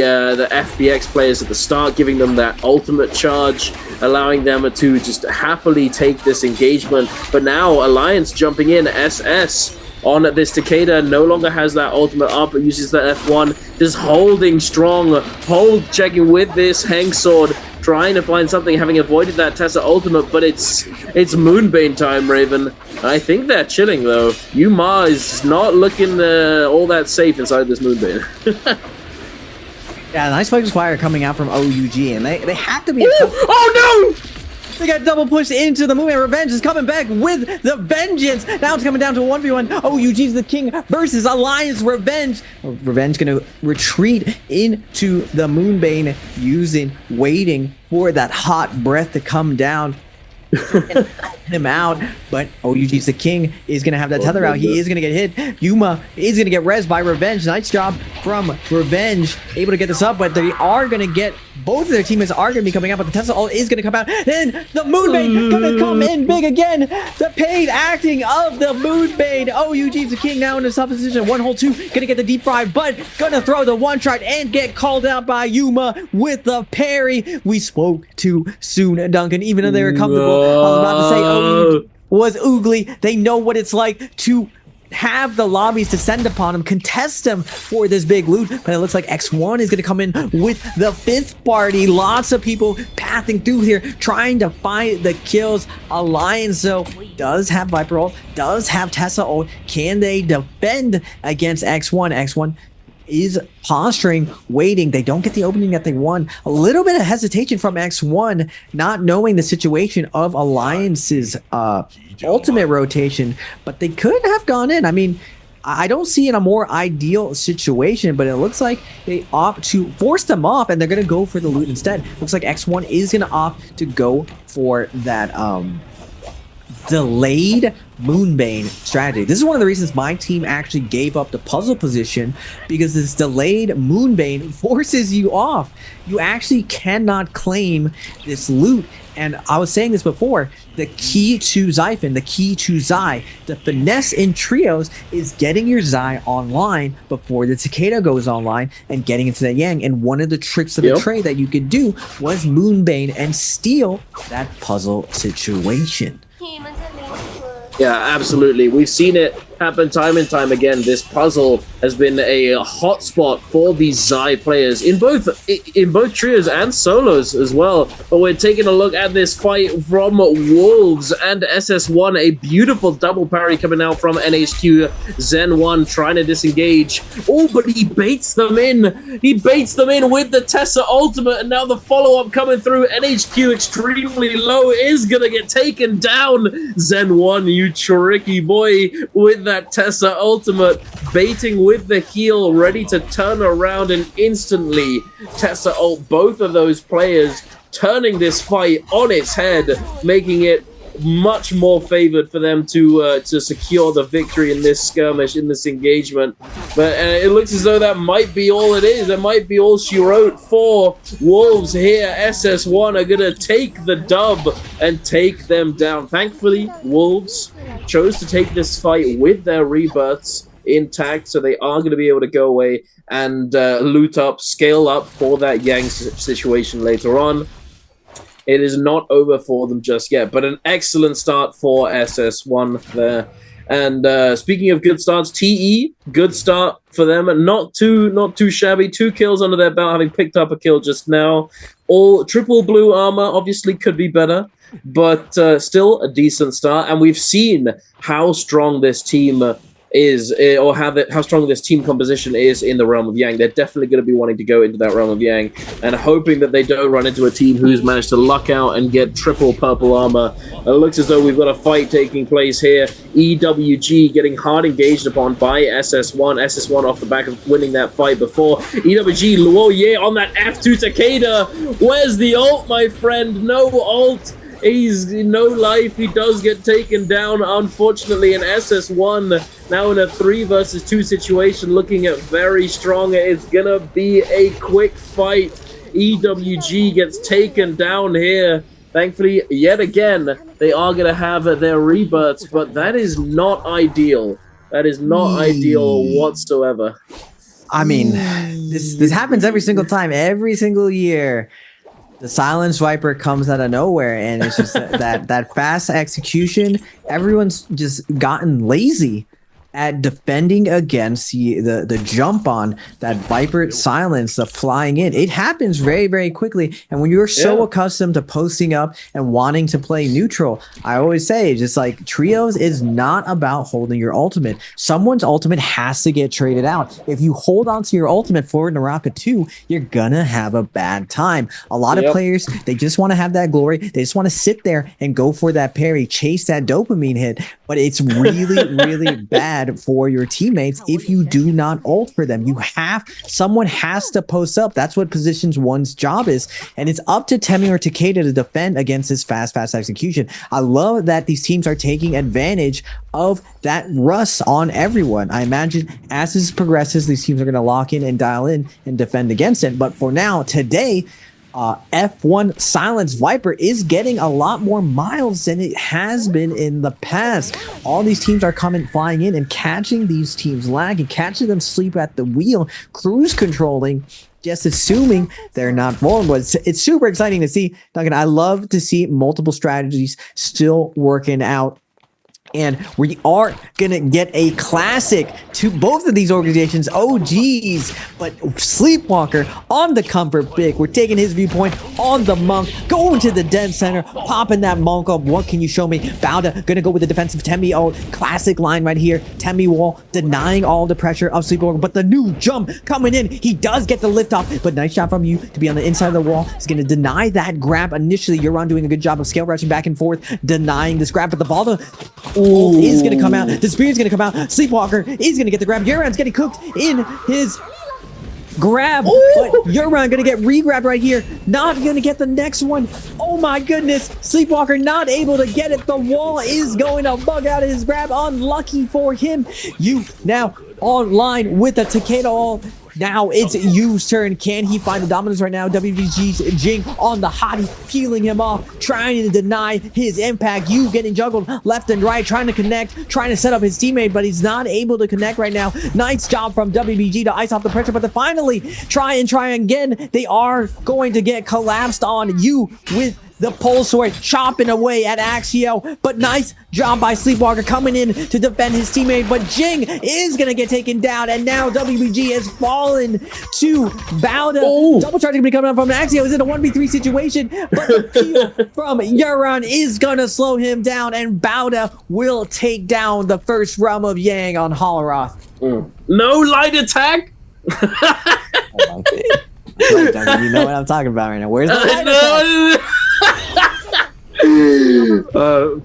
S1: FBX players at the start, giving them that ultimate charge, allowing them to just happily take this engagement. But now Alliance jumping in. SS on this Takeda no longer has that ultimate up, but uses the F1, just holding strong, checking with this Hang Sword, trying to find something, having avoided that Tessa ultimate, but it's Moonbane time, Raven. I think they're chilling though. Yuma is not looking all that safe inside this Moonbane.
S2: Yeah, nice focus fire coming out from OUG, and they have to be.
S1: Oh no!
S2: They got double pushed into the movement. Revenge is coming back with the vengeance. Now it's coming down to a 1v1. OUG's the king versus Alliance. Revenge. Revenge going to retreat into the Moonbane, waiting for that hot breath to come down and help him out. But OUG's the king is going to have that tether out. He is going to get hit. Yuma is going to get rezzed by Revenge. Nice job from Revenge, able to get this up, but they are going to get, both of their teammates are going to be coming out, but the Tesla ult is going to come out. Then the Moonbane going to come in big again. The paid acting of the Moonbane. OUG's the king now in the subposition. 1-2, going to get the deep fry, but going to throw the one shot and get called out by Yuma with the parry. We spoke too soon, Duncan, even though they were comfortable. I was about to say OUG was oogly. They know what it's like to have the lobbies descend upon him, contest him for this big loot, but it looks like X1 is going to come in with the 5th party. Lots of people pathing through here, trying to find the kills. Alliance, though, does have Viper ult, does have Tessa ult. Can they defend against X1? X1 is posturing, waiting. They don't get the opening that they want. A little bit of hesitation from X1, not knowing the situation of Alliance's ultimate rotation, but they could have gone in. I mean, I don't see in a more ideal situation, but it looks like they opt to force them off, and they're going to go for the loot instead. Looks like X1 is going to opt to go for that delayed Moonbane strategy. This is one of the reasons my team actually gave up the puzzle position, because this delayed Moonbane forces you off. You actually cannot claim this loot. And I was saying this before, the key to Xiphon, the key to Zai, the finesse in trios is getting your Zai online before the Takeda goes online and getting into that Yang. And one of the tricks of the trade that you could do was Moonbane and steal that puzzle situation.
S1: Yeah, absolutely. We've seen it happen time and time again. This puzzle has been a hotspot for these Zai players in both trios and solos as well. But we're taking a look at this fight from Wolves and SS1. A beautiful double parry coming out from NHQ. Zen1 trying to disengage. Oh, but he baits them in. He baits them in with the Tessa ultimate, and now the follow-up coming through. NHQ extremely low is gonna get taken down. Zen1, you tricky boy, with that Tessa ultimate, baiting with the heel, ready to turn around, and instantly Tessa ult both of those players, turning this fight on its head, making it much more favored for them to secure the victory in this skirmish, in this engagement. But it looks as though that might be all it is. That might be all she wrote for Wolves here. SS1 are gonna take the dub and take them down. Thankfully, Wolves chose to take this fight with their rebirths intact, so they are going to be able to go away and loot up, scale up for that Yang situation later on. It is not over for them just yet, but an excellent start for SS1 there. And speaking of good starts, TE, good start for them. Not too shabby. 2 kills under their belt, having picked up a kill just now. All triple blue armor, obviously could be better, but still a decent start. And we've seen how strong this team is, or how strong this team composition is in the realm of Yang. They're definitely going to be wanting to go into that realm of Yang and hoping that they don't run into a team who's managed to luck out and get triple purple armor. It looks as though we've got a fight taking place here. EWG getting hard engaged upon by SS1. SS1 off the back of winning that fight before. EWG, Luoye on that F2 Takeda. Where's the ult, my friend? No ult. He's no life. He does get taken down, unfortunately, and SS1 now in a 3 versus 2 situation, looking at very strong. It's gonna be a quick fight. EWG gets taken down here. Thankfully, yet again, they are gonna have their rebirths, but that is not ideal. That is not ideal whatsoever.
S2: I mean, this happens every single time, every single year. The Silence Viper comes out of nowhere, and it's just that fast execution. Everyone's just gotten lazy at defending against the jump on that Viper silence, the flying in. It happens very, very quickly. And when you're so accustomed to posting up and wanting to play neutral, I always say, just like trios is not about holding your ultimate. Someone's ultimate has to get traded out. If you hold on to your ultimate for Naraka 2, you're gonna have a bad time. A lot of players, they just want to have that glory. They just want to sit there and go for that parry, chase that dopamine hit. But it's really, really bad for your teammates if you do not ult for them. Someone has to post up. That's what positions one's job is. And it's up to Temi or Takeda to defend against this fast execution. I love that these teams are taking advantage of that rust on everyone. I imagine as this progresses, these teams are going to lock in and dial in and defend against it. But for now, today, F1 Silence Viper is getting a lot more miles than it has been in the past. All these teams are flying in and catching these teams lagging, catching them sleep at the wheel, cruise controlling, just assuming they're not vulnerable. It's super exciting to see. Duncan, I love to see multiple strategies still working out And we are gonna get a classic to both of these organizations. Oh geez, but Sleepwalker on the comfort pick. We're taking his viewpoint on the monk, going to the dead center, popping that monk up. What can you show me? Bauda gonna go with the defensive Tembi ult. Classic line right here. Tembi wall denying all the pressure of Sleepwalker, but the new jump coming in. He does get the lift off, but nice shot from you to be on the inside of the wall. He's gonna deny that grab initially. Euron doing a good job of scale rushing back and forth, denying this grab, but the Balda is going to come out. The spear is going to come out. Sleepwalker is going to get the grab. Euron's getting cooked in his grab, but Euron going to get re-grabbed right here. Not going to get the next one. Oh my goodness. Sleepwalker not able to get it. The wall is going to bug out of his grab. Unlucky for him. You now online with the Takeda ult. Now it's Yu's turn. Can he find the dominance right now? WBG's Jing on the hottie, peeling him off, trying to deny his impact. Yu getting juggled left and right, trying to connect, trying to set up his teammate, but he's not able to connect right now. Nice job from WBG to ice off the pressure, but they finally try again. They are going to get collapsed on. Yu with the pole sword chopping away at Axio, but nice job by Sleepwalker coming in to defend his teammate, but Jing is gonna get taken down, and now WBG has fallen to Bauda. Double charge gonna be coming up from Axio. Is it a 1v3 situation? But the peel from Euron is gonna slow him down, and Bauda will take down the first realm of Yang on Holoroth.
S1: No light attack.
S2: You know what I'm talking about right now. Where's the light attack?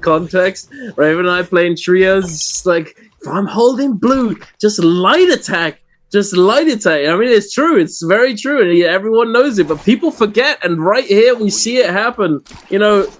S1: Context. Raven and I playing trios. Like, if I'm holding blue, just light attack. Just light attack. I mean, it's true. It's very true, and everyone knows it. But people forget, and right here we see it happen. You know,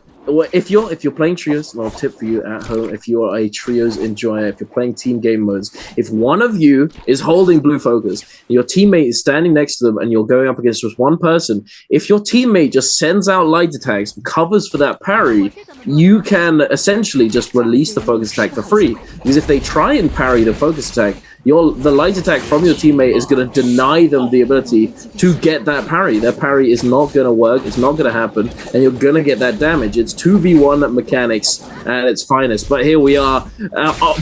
S1: if you're playing trios, well, tip for you at home, if you are a trios enjoyer, if you're playing team game modes, if one of you is holding blue focus, your teammate is standing next to them, and you're going up against just one person, if your teammate just sends out light attacks, covers for that parry, you can essentially just release the focus attack for free. Because if they try and parry the focus attack, the light attack from your teammate is going to deny them the ability to get that parry. Their parry is not going to work. It's not going to happen, and you're going to get that damage. It's 2v1 mechanics at its finest. But here we are,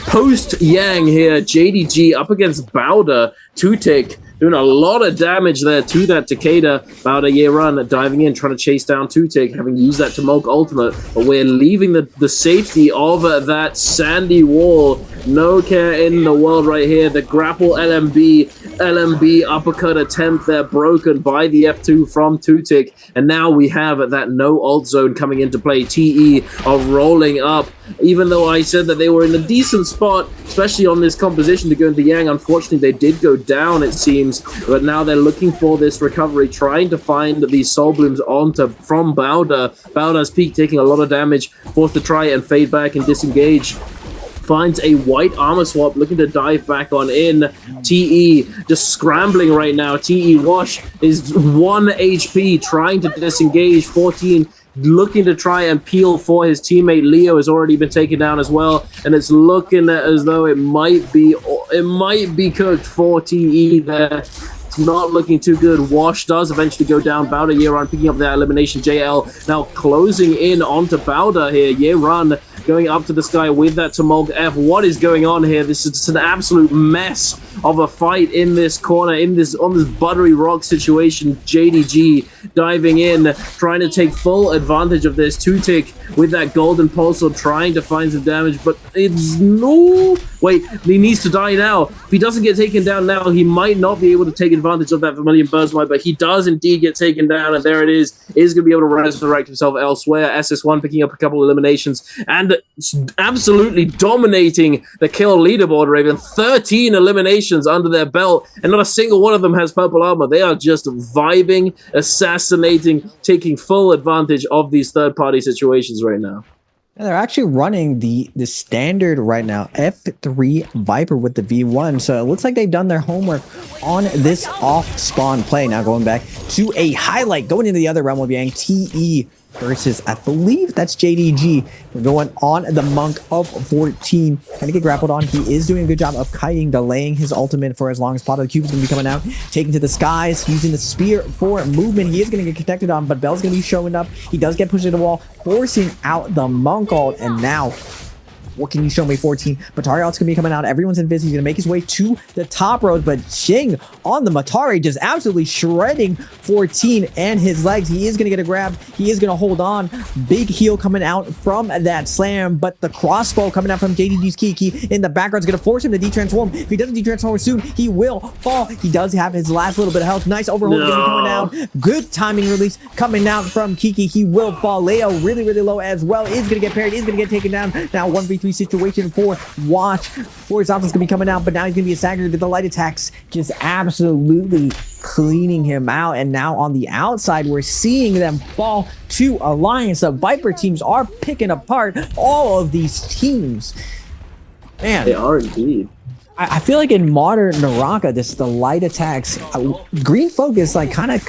S1: post Yang here, JDG up against Bauda, 2-tick, doing a lot of damage there to that Takeda. Bauda Yeran diving in, trying to chase down 2-tick, having used that Tomok ultimate, but we're leaving the safety of that sandy wall. No care in the world right here. The grapple LMB uppercut attempt there broken by the F2 from 2-tick, and now we have that no ult zone coming into play. TE are rolling up, even though I said that they were in a decent spot, especially on this composition to go into Yang. Unfortunately, they did go down, it seems, but now they're looking for this recovery, trying to find these soul blooms from Bauda. Bauda's peak taking a lot of damage, forced to try and fade back and disengage. Finds a white armor swap, looking to dive back on in. TE just scrambling right now. TE Wash is 1 HP, trying to disengage. 14 looking to try and peel for his teammate. Leo has already been taken down as well, and it's looking as though it might be cooked for TE there. It's not looking too good. Wash does eventually go down. Bauda Yeran picking up that elimination. JL now closing in onto Bauda here. Yeran going up to the sky with that Tumult F. What is going on here? This is just an absolute mess of a fight in this corner, on this buttery rock situation. JDG diving in, trying to take full advantage of this. 2-tick with that golden pulse, trying to find some damage, but it's no. Wait, he needs to die now. If he doesn't get taken down now, he might not be able to take advantage of that Vermilion Burzmite, but he does indeed get taken down, and there it is. He's going to be able to resurrect himself elsewhere. SS1 picking up a couple of eliminations, and absolutely dominating the kill leaderboard, Raven. 13 eliminations under their belt, and not a single one of them has purple armor. They are just vibing, assassinating, taking full advantage of these third-party situations right now.
S2: And they're actually running the standard right now, F3 Viper with the V1. So it looks like they've done their homework on this off-spawn play. Now going back to a highlight, going into the other realm of Yang, TE versus, I believe that's JDG. We're going on the Monk of 14. Trying to get grappled on. He is doing a good job of kiting, delaying his ultimate for as long as possible. The cube is going to be coming out, taking to the skies, using the spear for movement. He is going to get connected on, but Bell's going to be showing up. He does get pushed to the wall, forcing out the Monk ult, and now What can you show me? 14. Matari ult's gonna be coming out. Everyone's in He's gonna make his way to the top road, but Shing on the Matari just absolutely shredding 14 and his legs. He is gonna get a grab. He is gonna hold on. Big heal coming out from that slam, but the crossbow coming out from JDG's Kiki in the background is gonna force him to detransform. If he doesn't detransform soon, he will fall. He does have his last little bit of health. Nice overhold coming out. Good timing release coming out from Kiki. He will fall. Leo really, really low as well. Is gonna get parried. Is gonna get taken down. Now 1v3 situation for Watch. Horizontal's gonna be coming out, but now he's gonna be a staggered to the light attacks, just absolutely cleaning him out. And now on the outside, we're seeing them fall to Alliance. The Viper teams are picking apart all of these teams. Man,
S1: they are indeed.
S2: I feel like in modern Naraka, the light attacks, green focus like kind of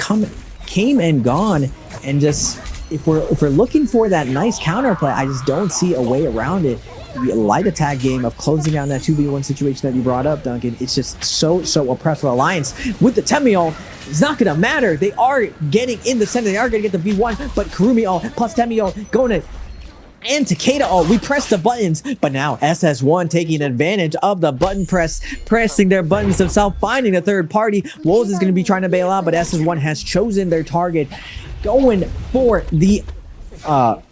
S2: came and gone, and just if we're looking for that nice counterplay, I just don't see a way around it. The light attack game of closing down that 2v1 situation that you brought up, Duncan, it's just so oppressive. Alliance with the Temiol, it's not gonna matter. They are getting in the center. They are gonna get the V1, but Kurumi ult plus Temiol going to and Takeda ult. We press the buttons, but now SS1 taking advantage of the button pressing their buttons themselves, finding a third party. Wolves is gonna be trying to bail out, but SS1 has chosen their target, going for the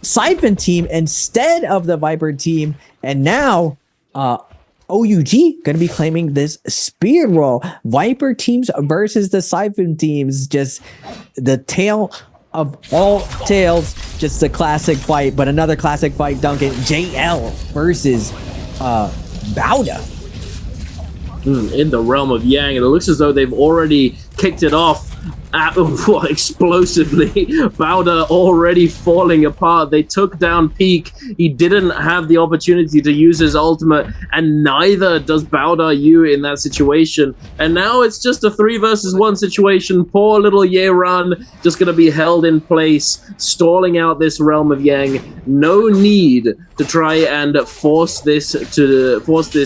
S2: Siphon team instead of the Viper team. And now OUG gonna be claiming this spear roll. Viper teams versus the Siphon teams, just the tale of all tales, just a classic fight. But another classic fight, Duncan. JL versus Bauda.
S1: In the realm of Yang, and it looks as though they've already kicked it off explosively. Bauda already falling apart. They took down Peak. He didn't have the opportunity to use his ultimate, and neither does Bauda Yu in that situation. And now it's just a 3 versus 1 situation. Poor little Yeran just going to be held in place, stalling out this realm of Yang. No need to try and force this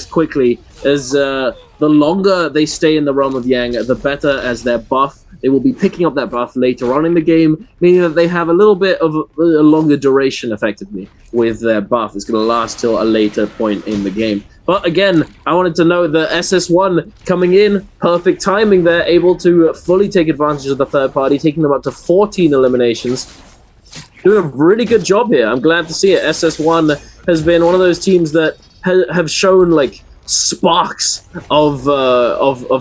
S1: quickly, as the longer they stay in the realm of Yang, the better as their buff. They will be picking up that buff later on in the game, meaning that they have a little bit of a longer duration, effectively, with their buff. It's going to last till a later point in the game. But again, I wanted to note that SS1 coming in, perfect timing. They're able to fully take advantage of the third party, taking them up to 14 eliminations. Doing a really good job here. I'm glad to see it. SS1 has been one of those teams that have shown like sparks of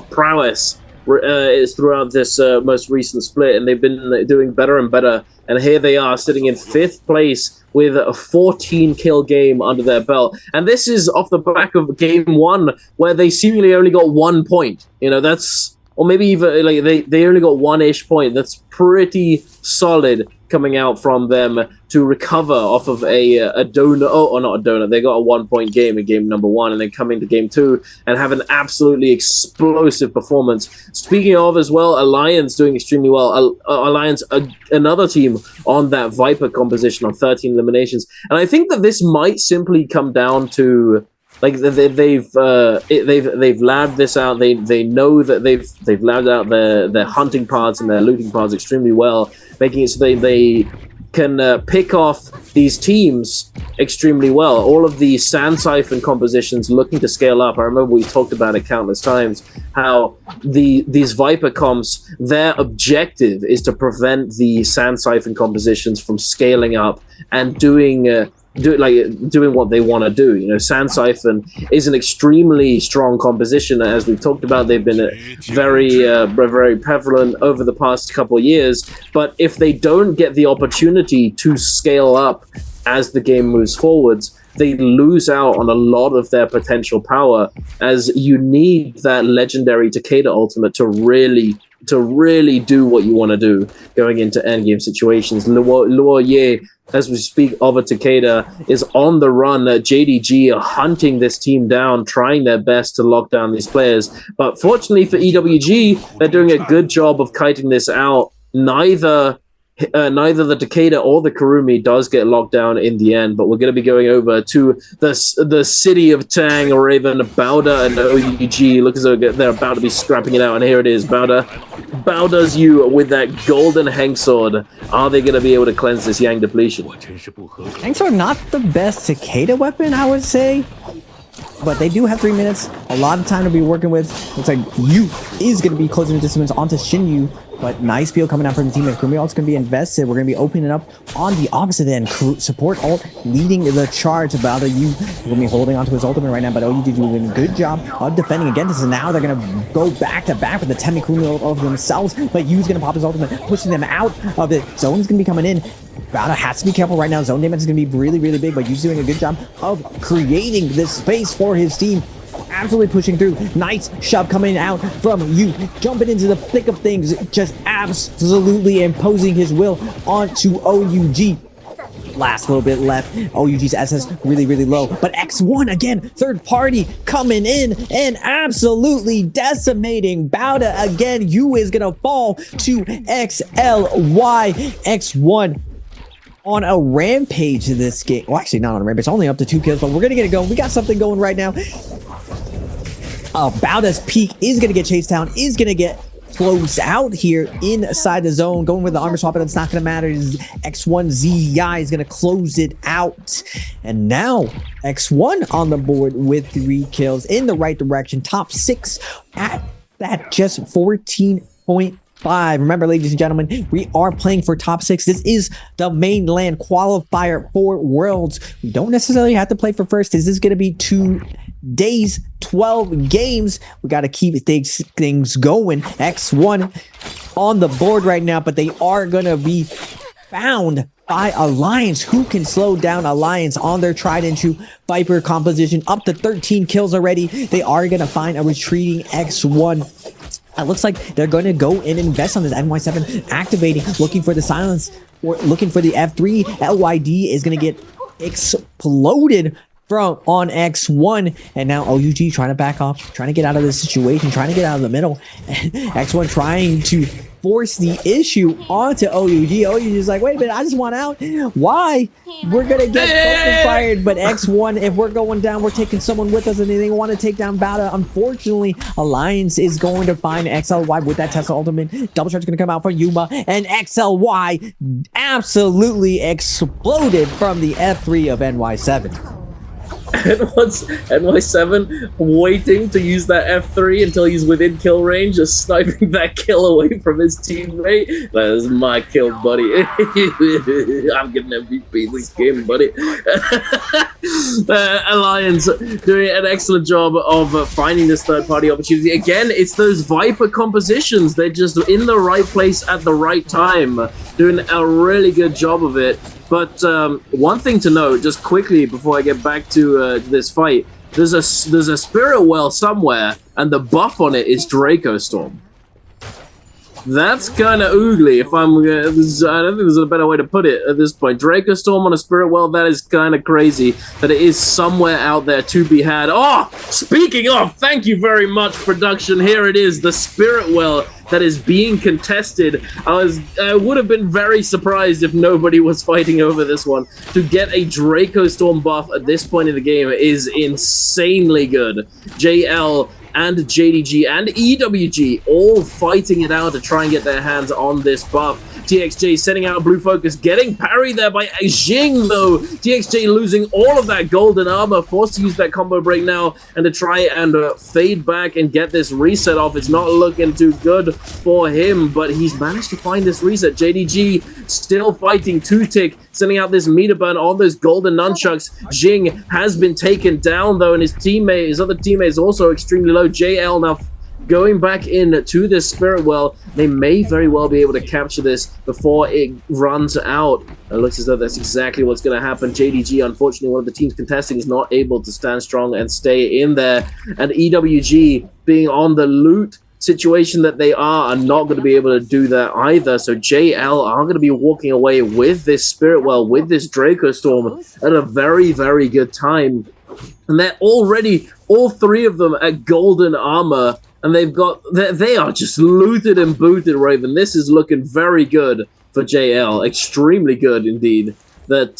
S1: prowess is throughout this most recent split, and they've been doing better and better. And here they are sitting in 5th place with a 14 kill game under their belt. And this is off the back of game 1, where they seemingly only got 1 point. You know, that's, or maybe even like they only got 1-ish point. That's pretty solid coming out from them to recover off of a donut, or not a donut. They got a 1-point game in game number 1, and then come into game 2 and have an absolutely explosive performance. Speaking of as well, Alliance doing extremely well. Alliance, another team on that Viper composition on 13 eliminations. And I think that this might simply come down to, like, they've labbed this out. They know that they've labbed out their hunting parts and their looting parts extremely well, making it so they can pick off these teams extremely well. All of the Sand Siphon compositions looking to scale up. I remember we talked about it countless times, how these Viper comps, their objective is to prevent the Sand Siphon compositions from scaling up and doing what they want to do. You know, Sand Siphon is an extremely strong composition, as we've talked about. They've been very prevalent over the past couple of years, but if they don't get the opportunity to scale up as the game moves forwards, they lose out on a lot of their potential power, as you need that legendary Takeda ultimate to really do what you want to do going into endgame situations. Luo Ye, as we speak of a Takeda, is on the run. JDG are hunting this team down, trying their best to lock down these players. But fortunately for EWG, they're doing a good job of kiting this out. Neither the Takeda or the Kurumi does get locked down in the end, but we're going to be going over to the city of Tang, or even Bauda and OUG. Look as though they're about to be scrapping it out, and here it is. Bauda Bowders you with that golden Hank Sword. Are they going to be able to cleanse this Yang depletion?
S2: Hank Sword, not the best cicada weapon, I would say. But they do have 3 minutes, a lot of time to be working with. Looks like Yu is going to be closing the distance onto Shinyu. But nice peel coming out from the team. And Kurumi ult's going to be invested. We're going to be opening up on the opposite end. Support ult leading the charge. About Yu will be holding onto his ultimate right now. But OU doing a good job of defending against this. And now they're going to go back to back with the Temi Kurumi ult of themselves. But Yu's going to pop his ultimate, pushing them out of it. Zone's going to be coming in. Bowder has to be careful right now. Zone damage is going to be really, really big. But Yu's doing a good job of creating this space for his team. Absolutely pushing through. Nice shove coming out from Yu, jumping into the thick of things, just absolutely imposing his will onto OUG. Last little bit left. OUG's SS really, really low. But X1 again, third party coming in and absolutely decimating Bowder again. Yu is gonna fall to XLY. X1 on a rampage in this game. Well, actually not on a rampage. It's only up to 2 kills, but we're gonna get it going. We got something going right now. Bowder's peak is gonna get chased down, is gonna get closed out here inside the zone. Going with the armor swap, but it's not gonna matter. X1 ZI is gonna close it out. And now X1 on the board with 3 kills in the right direction. Top 6 at that just 14.5. Remember, ladies and gentlemen, we are playing for top 6. This is the mainland qualifier for Worlds. We don't necessarily have to play for first. This is going to be 2 days, 12 games. We got to keep things going. X1 on the board right now, but they are going to be found by Alliance. Who can slow down Alliance on their tried and true Viper composition? Up to 13 kills already. They are going to find a retreating X1. It looks like they're going to go and invest on this. NY7 activating, looking for the silence, or looking for the F3. LYD is going to get exploded from on X1. And now OUG trying to back off, trying to get out of this situation, trying to get out of the middle. X1 trying to force the issue onto OUG. OUG is like, wait a minute, I just want out. Why? We're going to get fired. But X1, if we're going down, we're taking someone with us, and they want to take down Bowder. Unfortunately, Alliance is going to find XLY with that Tesla ultimate. Double charge is going to come out for Yuma, and XLY absolutely exploded from the F3 of NY7.
S1: And once NY7 waiting to use that F3 until he's within kill range, just sniping that kill away from his teammate. That is my kill, buddy. I'm getting MVP this game, buddy. Alliance doing an excellent job of finding this third-party opportunity. Again, it's those Viper compositions. They're just in the right place at the right time, doing a really good job of it. But one thing to note, just quickly before I get back to this fight, there's a Spirit Well somewhere, and the buff on it is Draco Storm. That's kind of oogly. If I don't think there's a better way to put it at this point. Draco Storm on a Spirit Well, that is kind of crazy that it is somewhere out there to be had. Oh, speaking of, thank you very much, production. Here it is, the Spirit Well that is being contested. I would have been very surprised if nobody was fighting over this one. To get a Draco Storm buff at this point in the game is insanely good. JL and JDG and EWG all fighting it out to try and get their hands on this buff. TXJ setting out a blue focus, getting parried there by Jing though. TXJ losing all of that golden armor, forced to use that combo break now and to try and fade back and get this reset off. It's not looking too good for him, but he's managed to find this reset. JDG still fighting 2-tick, sending out this meter burn on those golden nunchucks. Jing has been taken down though, and his other teammate is also extremely low. JL now going back in to this Spirit Well. They may very well be able to capture this before it runs out. It looks as though that's exactly what's going to happen. JDG, unfortunately, one of the teams contesting, is not able to stand strong and stay in there. And EWG, being on the loot situation that they are not going to be able to do that either. So JL are going to be walking away with this Spirit Well, with this Draco Storm at a very, very good time. And they're already, all 3 of them, at golden armor. And they are just looted and booted, Raven. This is looking very good for JL. Extremely good indeed. That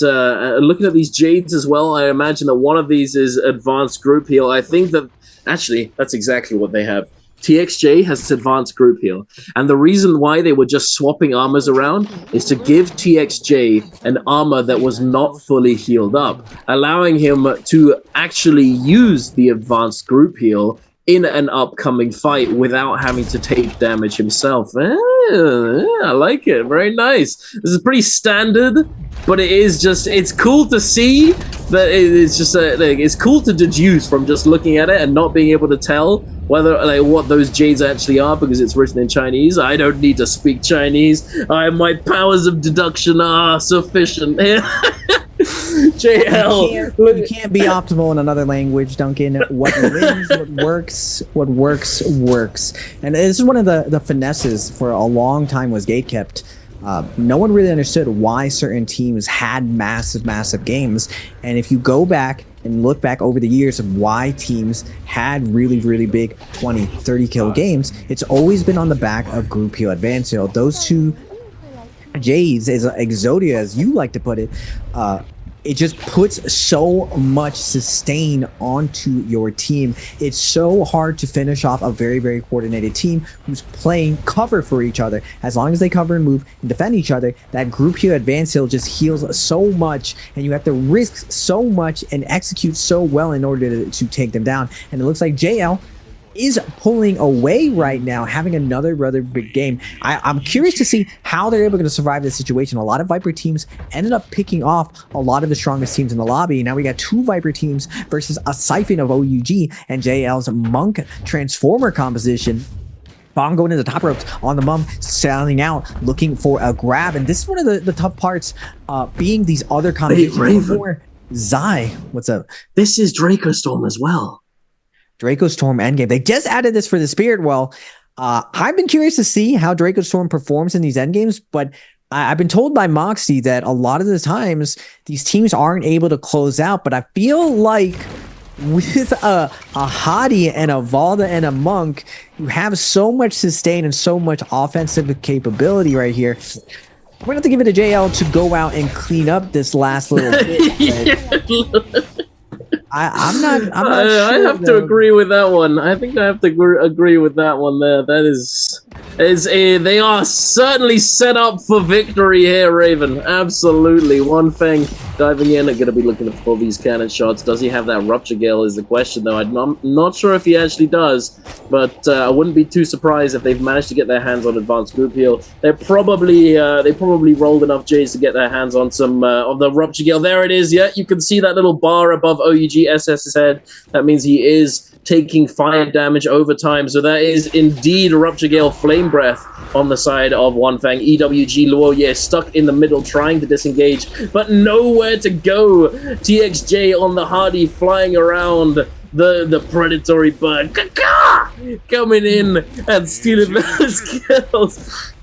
S1: looking at these Jades as well, I imagine that one of these is advanced group heal. I think that, actually, that's exactly what they have. TXJ has advanced group heal, and the reason why they were just swapping armors around is to give TXJ an armor that was not fully healed up, allowing him to actually use the advanced group heal in an upcoming fight without having to take damage himself. I like it. Very nice. This is pretty standard, but it is just, it's cool to see that it's just it's cool to deduce from just looking at it and not being able to tell whether what those jades actually are because it's written in Chinese. I don't need to speak Chinese. My powers of deduction are sufficient. JL,
S2: you can't be optimal in another language, Duncan. What wins, what works, works. And this is one of the finesses for a long time was gatekept. No one really understood why certain teams had massive games. And if you go back and look back over the years of why teams had really big 20, 30 kill games, it's always been on the back of group heal, advance heal. Those two J's, as Exodia, as you like to put it, it just puts so much sustain onto your team. It's so hard to finish off a very coordinated team who's playing cover for each other. As long as they cover and move and defend each other, that group heal, advance heal just heals so much, and you have to risk so much and execute so well in order to take them down. And it looks like JL is pulling away right now, having another rather big game. I'm curious to see how they're able to survive this situation. A lot of Viper teams ended up picking off a lot of the strongest teams in the lobby. Now we got two Viper teams versus a siphon of OUG and JL's Monk Transformer composition. Bomb going to the top ropes on the Mum, sailing out, looking for a grab. And this is one of the tough parts, being these other combinations. Before Zai, what's up?
S1: This is Draco Storm as well.
S2: Draco Storm endgame. They just added this for the Spirit Well. I've been curious to see how Draco Storm performs in these endgames, but I've been told by Moxie that a lot of the times these teams aren't able to close out, but I feel like with a Hadi and a Valda and a Monk, you have so much sustain and so much offensive capability right here. We're going to have to give it to JL to go out and clean up this last little bit. I'm not sure,
S1: I have to agree with that one. I think I have to agree with that one there. That is they are certainly set up for victory here, Raven. Absolutely. One Fang diving in and going to be looking for these cannon shots. Does he have that Rupture Gale is the question, though. I'm not sure if he actually does, but I wouldn't be too surprised if they've managed to get their hands on advanced group heal. They probably rolled enough J's to get their hands on some of the Rupture Gale. There it is. Yeah, you can see that little bar above OUG SS's head. That means he is taking fire damage over time. So that is indeed a Rupture Gale Flame Breath on the side of One Fang. EWG Luoye stuck in the middle trying to disengage, but nowhere to go. TXJ on the Hardy flying around the predatory bird. Coming in and stealing those kills.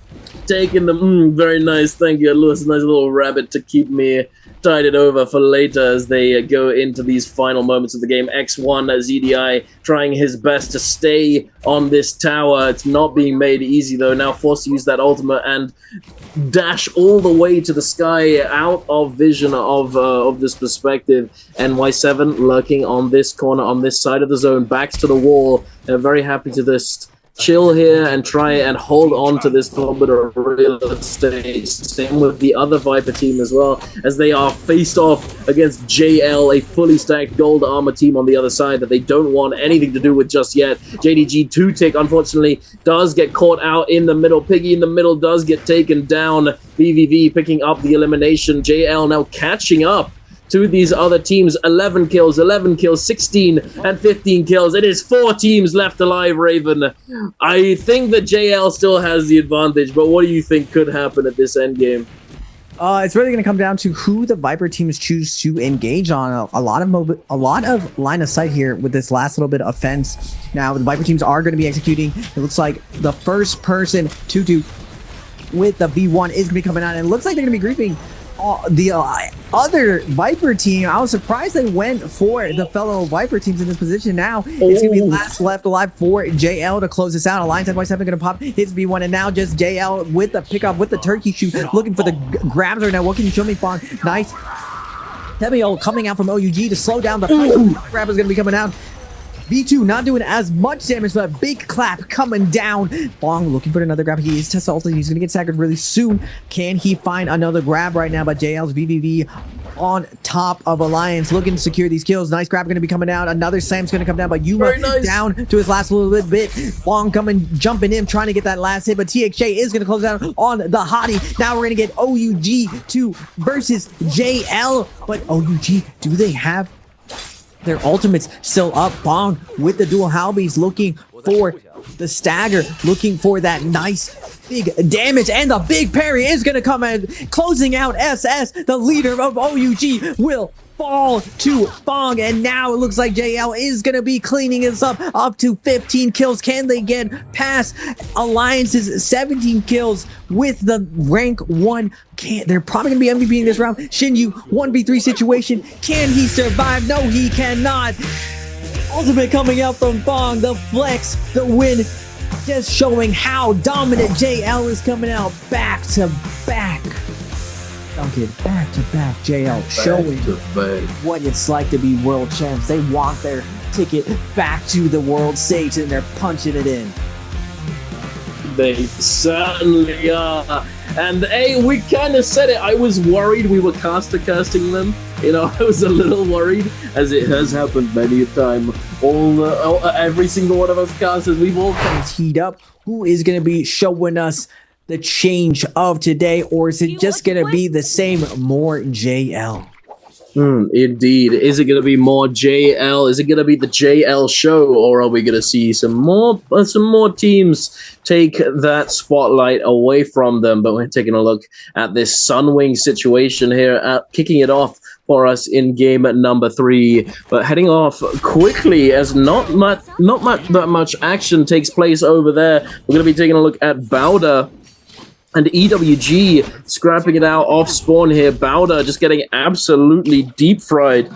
S1: Taking them. Very nice. Thank you, Lewis. Nice little rabbit to keep me tied over for later as they go into these final moments of the game. X1 ZDI trying his best to stay on this tower. It's not being made easy, though. Now forced to use that ultimate and dash all the way to the sky, out of vision of this perspective. NY7 lurking on this corner, on this side of the zone, backs to the wall. They're very happy to this chill here and try and hold on to this little bit of real estate. Same with the other Viper team as well, as they are faced off against JL, a fully stacked gold armor team on the other side that they don't want anything to do with just yet. JDG 2-tick, unfortunately, does get caught out in the middle. Piggy in the middle does get taken down. VVV picking up the elimination. JL now catching up to these other teams. 11 kills, 16 and 15 kills. It is 4 teams left alive, Raven. I think that JL still has the advantage, but what do you think could happen at this endgame?
S2: It's really going to come down to who the Viper teams choose to engage on. A lot of line of sight here with this last little bit of fence. Now, the Viper teams are going to be executing. It looks like the first person to do with the V1 is going to be coming out, and it looks like they're going to be griefing the other Viper team. I was surprised they went for the fellow Viper teams in this position. Now it's gonna be last left alive for JL to close this out. Alliance NY7 gonna pop his V1, and now just JL with the pickup with the turkey shoot, looking for the grabs right now. What can you show me, Fawn? Nice. Tebio coming out from OUG to slow down the fight. Grab is gonna be coming out. V2 not doing as much damage, but a big clap coming down. Fong looking for another grab. He is Tesla ulted. He's going to get staggered really soon. Can he find another grab right now? But JL's VVV on top of Alliance, looking to secure these kills. Nice grab going to be coming out. Another slam's going to come down, but Yuma down to his last little bit. Fong jumping in, trying to get that last hit, but TXJ is going to close down on the hottie. Now we're going to get OUG2 versus JL, but OUG, do they have their ultimates still up? Fong with the dual Halbies looking for the stagger, looking for that nice big damage, and the big parry is going to come in, closing out SS. The leader of OUG will fall to Fong, and now it looks like JL is going to be cleaning this up to 15 kills. Can they get past Alliance's 17 kills with the rank 1? They're probably going to be MVPing this round. Shinju 1v3 situation. Can he survive? No, he cannot. Ultimate coming out from Fong, the flex, the win, just showing how dominant JL is coming out back to back. Okay, back to back JL showing what it's like to be world champs. They want their ticket back to the world stage and they're punching it in.
S1: They certainly are. And hey, we kind of said it. I was worried we were casting them. You know, I was a little worried, as it has happened many a time. Every single one of us casters, we've all
S2: kind of teed up. Who is going to be showing us the change of today, or is it just going to be the same, more JL?
S1: Indeed. Is it going to be more JL? Is it going to be the JL show, or are we going to see some more teams take that spotlight away from them? But we're taking a look at this Sunwing situation here, kicking it off for us in game number 3, but heading off quickly as not that much action takes place over there. We're going to be taking a look at Bowder and EWG scrapping it out off spawn here. Bowder just getting absolutely deep fried.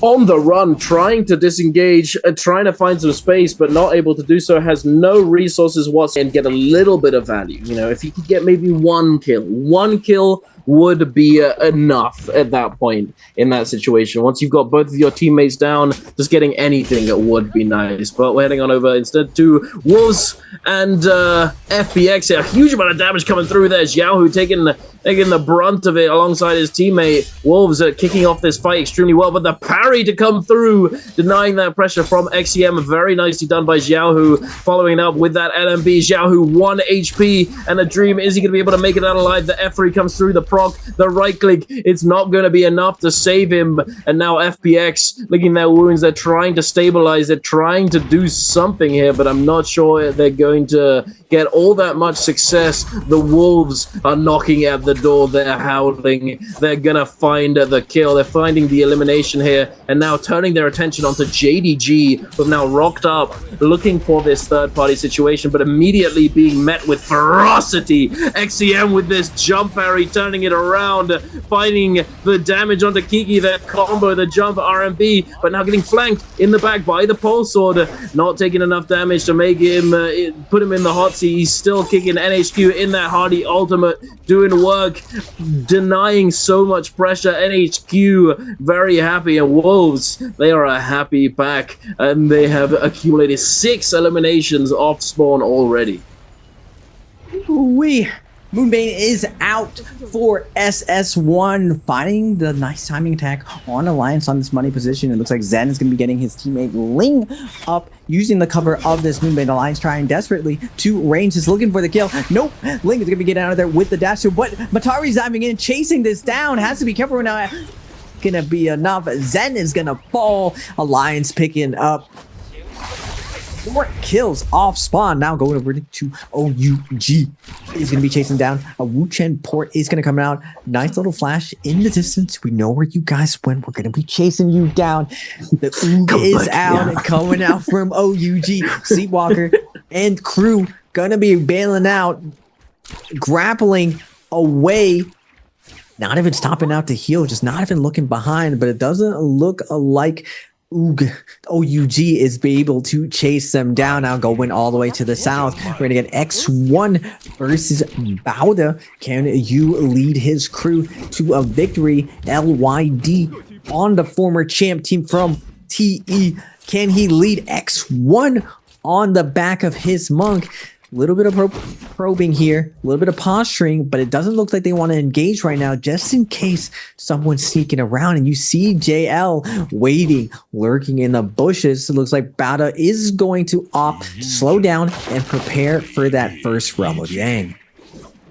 S1: On the run, trying to disengage, trying to find some space, but not able to do so. Has no resources whatsoever and get a little bit of value. You know, if he could get maybe one kill would be enough at that point in that situation. Once you've got both of your teammates down, just getting anything would be nice. But we're heading on over instead to Wolves and FBX. A huge amount of damage coming through there. Xiaohu taking the brunt of it alongside his teammate. Wolves are kicking off this fight extremely well, but the parry to come through, denying that pressure from XEM. Very nicely done by Xiaohu, following up with that LMB. Xiaohu 1 HP and a dream. Is he going to be able to make it out alive? The F3 comes through, the proc, the right click. It's not going to be enough to save him. And now FPX licking their wounds. They're trying to stabilize. They're trying to do something here, but I'm not sure they're going to get all that much success. The Wolves are knocking at the door. They're howling. They're gonna find the kill. They're finding the elimination here, and now turning their attention onto JDG, who've now rocked up looking for this third-party situation, but immediately being met with ferocity. XCM with this jump parry, turning it around, finding the damage onto Kiki, that combo, the jump RMB, but now getting flanked in the back by the pole sword, not taking enough damage to make him put him in the hot seat. He's still kicking NHQ in that Hardy ultimate, doing work, denying so much pressure. NHQ very happy, and Wolves, they are a happy pack, and they have accumulated 6 eliminations off spawn already.
S2: Moonbane is out for SS1, finding the nice timing attack on Alliance on this money position. It looks like Zen is going to be getting his teammate Ling up, using the cover of this Moonbane. Alliance trying desperately to range, is looking for the kill. Nope, Ling is going to be getting out of there with the dash, but Matari's diving in, chasing this down. Has to be careful now. Gonna be enough. Zen is going to fall. Alliance picking up 4 kills off spawn. Now going over to OUG. He's going to be chasing down. A Wu Chen port is going to come out. Nice little flash in the distance. We know where you guys went. We're going to be chasing you down. The Oog is out and coming out from OUG. Sleepwalker and crew going to be bailing out, grappling away. Not even stopping out to heal, just not even looking behind, but it doesn't look like OUG is be able to chase them down. Now going all the way to the south. We're going to get X1 versus Bowda. Can you lead his crew to a victory? LYD on the former champ team from TE. Can he lead X1 on the back of his monk? A little bit of probing here, a little bit of posturing, but it doesn't look like they want to engage right now, just in case someone's sneaking around. And you see JL waiting, lurking in the bushes. It looks like Bada is going to opt to slow down and prepare for that first realm of Yang.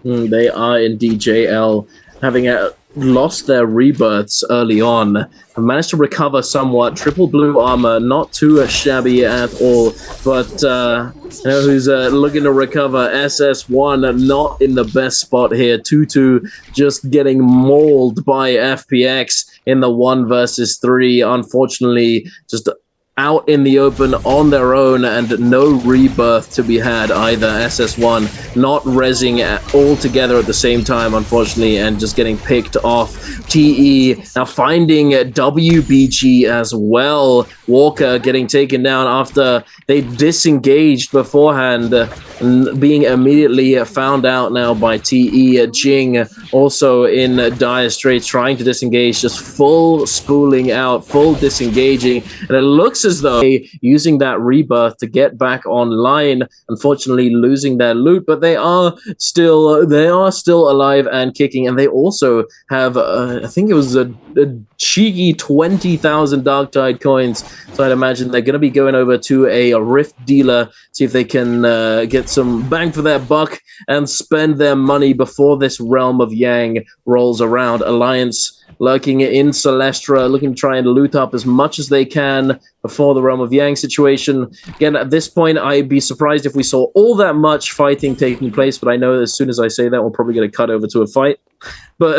S1: They are indeed. JL, having lost their rebirths early on, have managed to recover somewhat. Triple blue armor, not too shabby at all, but you know who's looking to recover? SS1 not in the best spot here. Tutu just getting mauled by FPX in the 1 versus 3. Unfortunately, just out in the open on their own, and no rebirth to be had either. SS1 not rezzing all together at the same time, unfortunately, and just getting picked off. TE now finding WBG as well. Walker getting taken down after they disengaged beforehand, and being immediately found out now by TE. Jing also in dire straits, trying to disengage, just full spooling out, full disengaging, and it looks as though using that rebirth to get back online, unfortunately losing their loot, but they are still alive and kicking, and they also have I think it was a cheeky 20,000 Darktide coins, so I'd imagine they're going to be going over to a Rift dealer, see if they can get some bang for their buck and spend their money before this Realm of Yang rolls around. Alliance lurking in Celestra, looking to try and loot up as much as they can before the Realm of Yang situation. Again, at this point, I'd be surprised if we saw all that much fighting taking place, but I know as soon as I say that, we'll probably get a cut over to a fight, but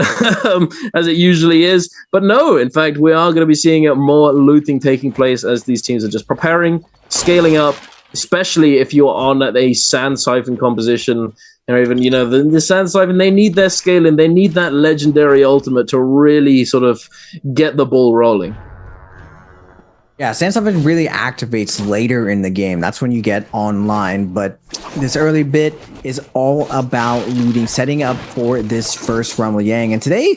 S1: as it usually is. But no, in fact, we are going to be seeing more looting taking place as these teams are just preparing, scaling up, especially if you're on a Sand Siphon composition, or even, you know, the Sand Siphon, they need their scaling, they need that legendary ultimate to really sort of get the ball rolling.
S2: Yeah, Sand Siphon really activates later in the game. That's when you get online, but this early bit is all about looting, setting up for this first Realm of Yang. And today,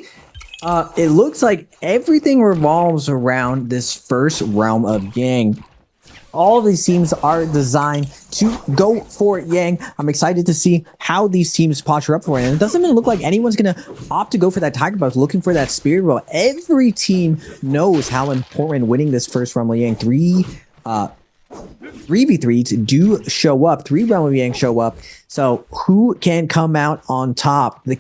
S2: it looks like everything revolves around this first Realm of Yang. All of these teams are designed to go for Yang. I'm excited to see how these teams posture up for it. And it doesn't even look like anyone's going to opt to go for that Tiger Buff, looking for that Spirit Roll. Every team knows how important winning this first Realm of Yang. 3v3s do show up. 3 Realm of Yang show up. So who can come out on top? The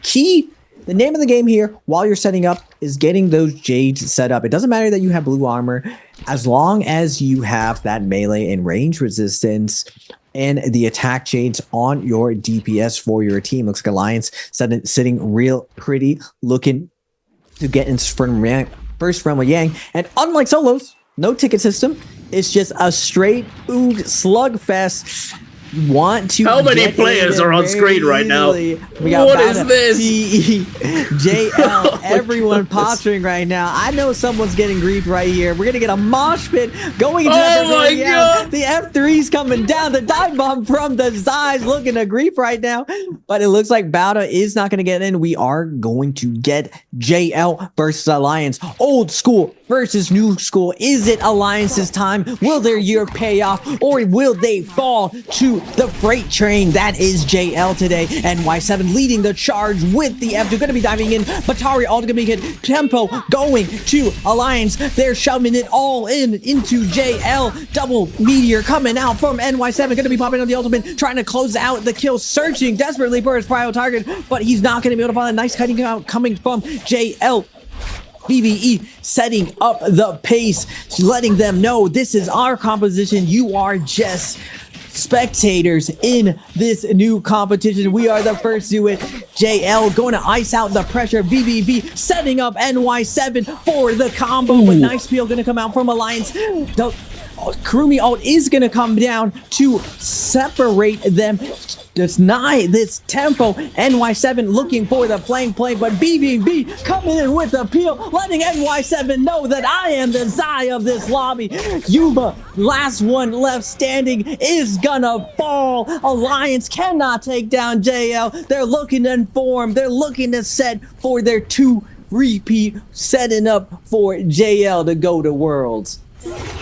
S2: name of the game here, while you're setting up, is getting those Jades set up. It doesn't matter that you have blue armor, as long as you have that melee and range resistance and the attack Jades on your DPS for your team. Looks like Alliance sitting real pretty, looking to get in first Realm of Yang. And unlike solos, no ticket system. It's just a straight oog slugfest. Want to
S1: How many players are on screen right now?
S2: We got
S1: what is this?
S2: TE, JL, everyone posturing right now. I know someone's getting griefed right here. We're gonna get a mosh pit going into
S1: God.
S2: The F3's coming down. The dive bomb from the Zai's looking to grief right now. But it looks like Bauda is not gonna get in. We are going to get JL versus Alliance. Old school versus new school. Is it Alliance's time? Will their year pay off, or will they fall to the freight train? That is JL today. NY7 leading the charge with the F2. Going to be diving in. Batari all going to be hit. Tempo going to Alliance. They're shoving it all into JL. Double meteor coming out from NY7. Going to be popping on the ultimate, trying to close out the kill, searching desperately for his prio target, but he's not going to be able to find a nice cutting out coming from JL. BBE setting up the pace, letting them know this is our composition. You are just spectators in this new competition. We are the first to it. JL going to ice out the pressure. BBB setting up NY7 for the combo. With nice peel going to come out from Alliance. The Kurumi ult is going to come down to separate them. This tempo. NY7 looking for the flank play, but BBB coming in with the peel, letting NY7 know that I am the Zai of this lobby. Yuba, last one left standing, is gonna fall. Alliance cannot take down JL. They're looking to inform. They're looking to set for their 2 repeat, setting up for JL to go to Worlds.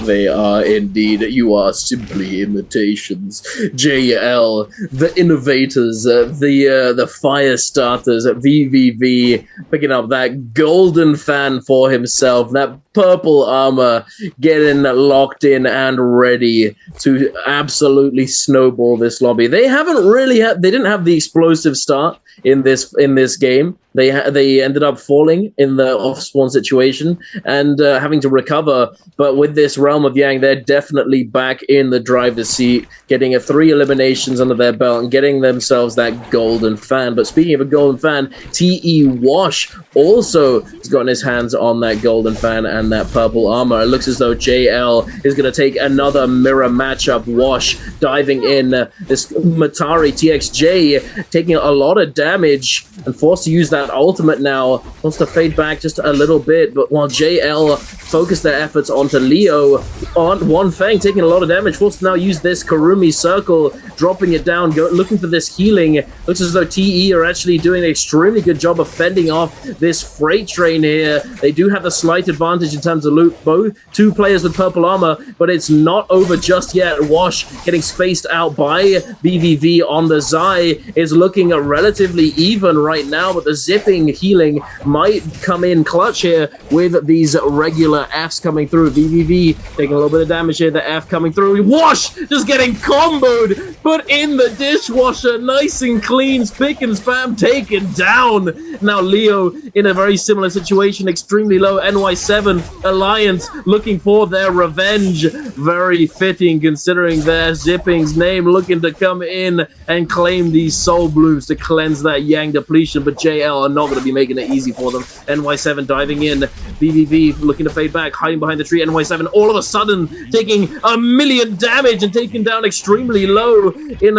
S1: They are indeed. You are simply imitations. JL, the innovators, the fire starters, VVV, picking up that golden fan for himself, that purple armor, getting locked in and ready to absolutely snowball this lobby. They haven't really they didn't have the explosive start in this game. They ended up falling in the off-spawn situation and having to recover. But with this Realm of Yang, they're definitely back in the driver's seat, getting 3 eliminations under their belt and getting themselves that golden fan. But speaking of a golden fan, TE Wash also has gotten his hands on that golden fan and that purple armor. It looks as though JL is going to take another mirror matchup. Wash diving in. This Matari TXJ taking a lot of damage and forced to use that ultimate now. Wants to fade back just a little bit, but while JL focus their efforts onto Leo, on One Fang taking a lot of damage, forced to now use this Kurumi circle, dropping it down, looking for this healing. Looks as though TE are actually doing an extremely good job of fending off this freight train here. They do have a slight advantage in terms of loot, both 2 players with purple armor, but it's not over just yet. Wash getting spaced out by BVV on the Zai is looking relatively even right now, but the zipping healing might come in clutch here with these regular Fs coming through. VVV taking a little bit of damage here, the F coming through. Wash just getting comboed, put in the dishwasher, nice and clean, spick and spam taken down. Now Leo in a very similar situation, extremely low. NY7 Alliance looking for their revenge. Very fitting considering their Zipping's name, looking to come in and claim these soul blooms to cleanse that Yang depletion, but JL are not going to be making it easy for them. NY7 diving in, BVV looking to fade back, hiding behind the tree. NY7 all of a sudden taking 1,000,000 damage and taken down extremely low in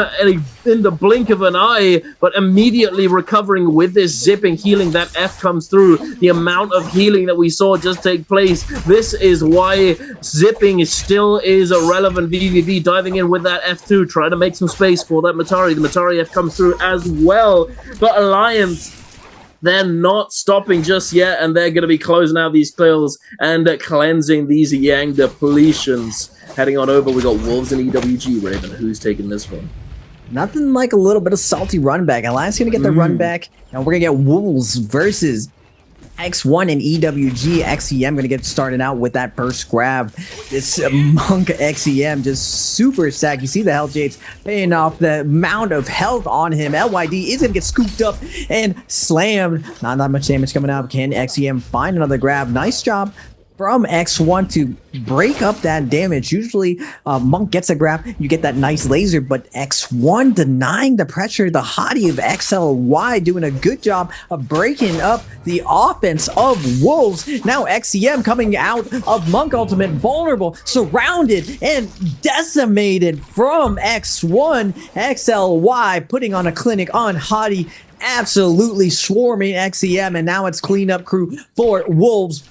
S1: the blink of an eye, but immediately recovering with this zipping healing. That F comes through. The amount of healing that we saw just take place, this is why zipping still is irrelevant. VVV diving in with that F2, trying to make some space for that Matari. The Matari F comes through as well, but Alliance, they're not stopping just yet, and they're going to be closing out these kills and cleansing these Yang depletions. Heading on over, we got Wolves and EWG. Raven, who's taking this one?
S2: Nothing like a little bit of salty run back. Alliance going to get the run back, and we're going to get Wolves versus X1 and EWG. XEM going to get started out with that first grab. This Monk XEM just super stacked. You see the health jades paying off, the amount of health on him. LYD is going to get scooped up and slammed. Not that much damage coming out. Can XEM find another grab? Nice job from X1 to break up that damage. Usually Monk gets a grab, you get that nice laser, but X1 denying the pressure. The hottie of XLY doing a good job of breaking up the offense of Wolves. Now XEM coming out of Monk ultimate, vulnerable, surrounded and decimated from X1. XLY putting on a clinic on hottie, absolutely swarming XEM, and now it's cleanup crew for Wolves.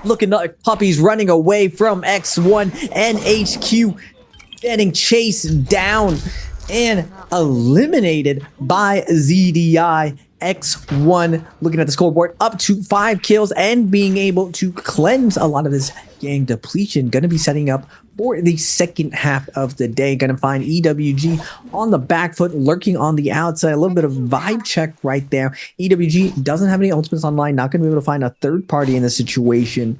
S2: Looking like puppies running away from X1 and HQ, getting chased down and eliminated by ZDI. X1 looking at the scoreboard, up to 5 kills and being able to cleanse a lot of this Yang depletion. Going to be setting up for the second half of the day. Going to find EWG on the back foot, lurking on the outside. A little bit of vibe check right there. EWG doesn't have any ultimates online. Not going to be able to find a third party in this situation.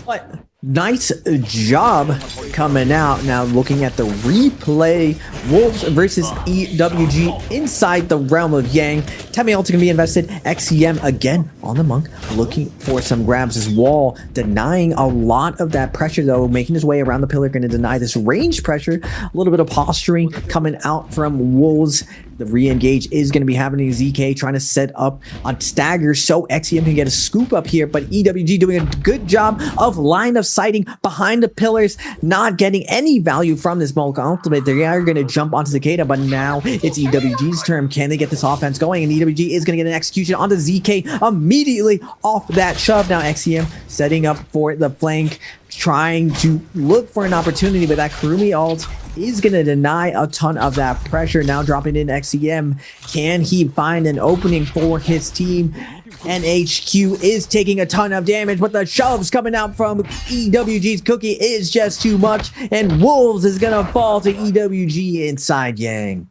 S2: But nice job coming out. Now looking at the replay, Wolves versus EWG inside the realm of Yang. Temi ult can be invested. XEM again on the Monk, looking for some grabs. His wall denying a lot of that pressure though, making his way around the pillar, going to deny this range pressure. A little bit of posturing coming out from Wolves. The re-engage is going to be happening. ZK trying to set up on stagger so XEM can get a scoop up here, but EWG doing a good job of line of sighting behind the pillars, not getting any value from this Monk ultimate. They are going to jump onto Cicada, but now it's EWG's turn. Can they get this offense going? And EWG is going to get an execution onto ZK immediately off that shove. Now XEM setting up for the flank, trying to look for an opportunity, but that Kurumi ult is going to deny a ton of that pressure. Now dropping in XEM. Can he find an opening for his team? NHQ is taking a ton of damage, but the shoves coming out from EWG's Cookie is just too much, and Wolves is gonna fall to EWG inside Yang.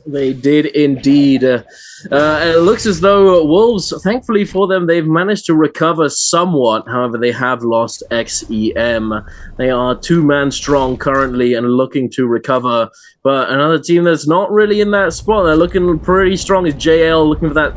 S1: They did indeed. And it looks as though Wolves, thankfully for them, they've managed to recover somewhat. However, they have lost XEM. They are 2-man strong currently and looking to recover. But another team that's not really in that spot, they're looking pretty strong, is JL, looking for that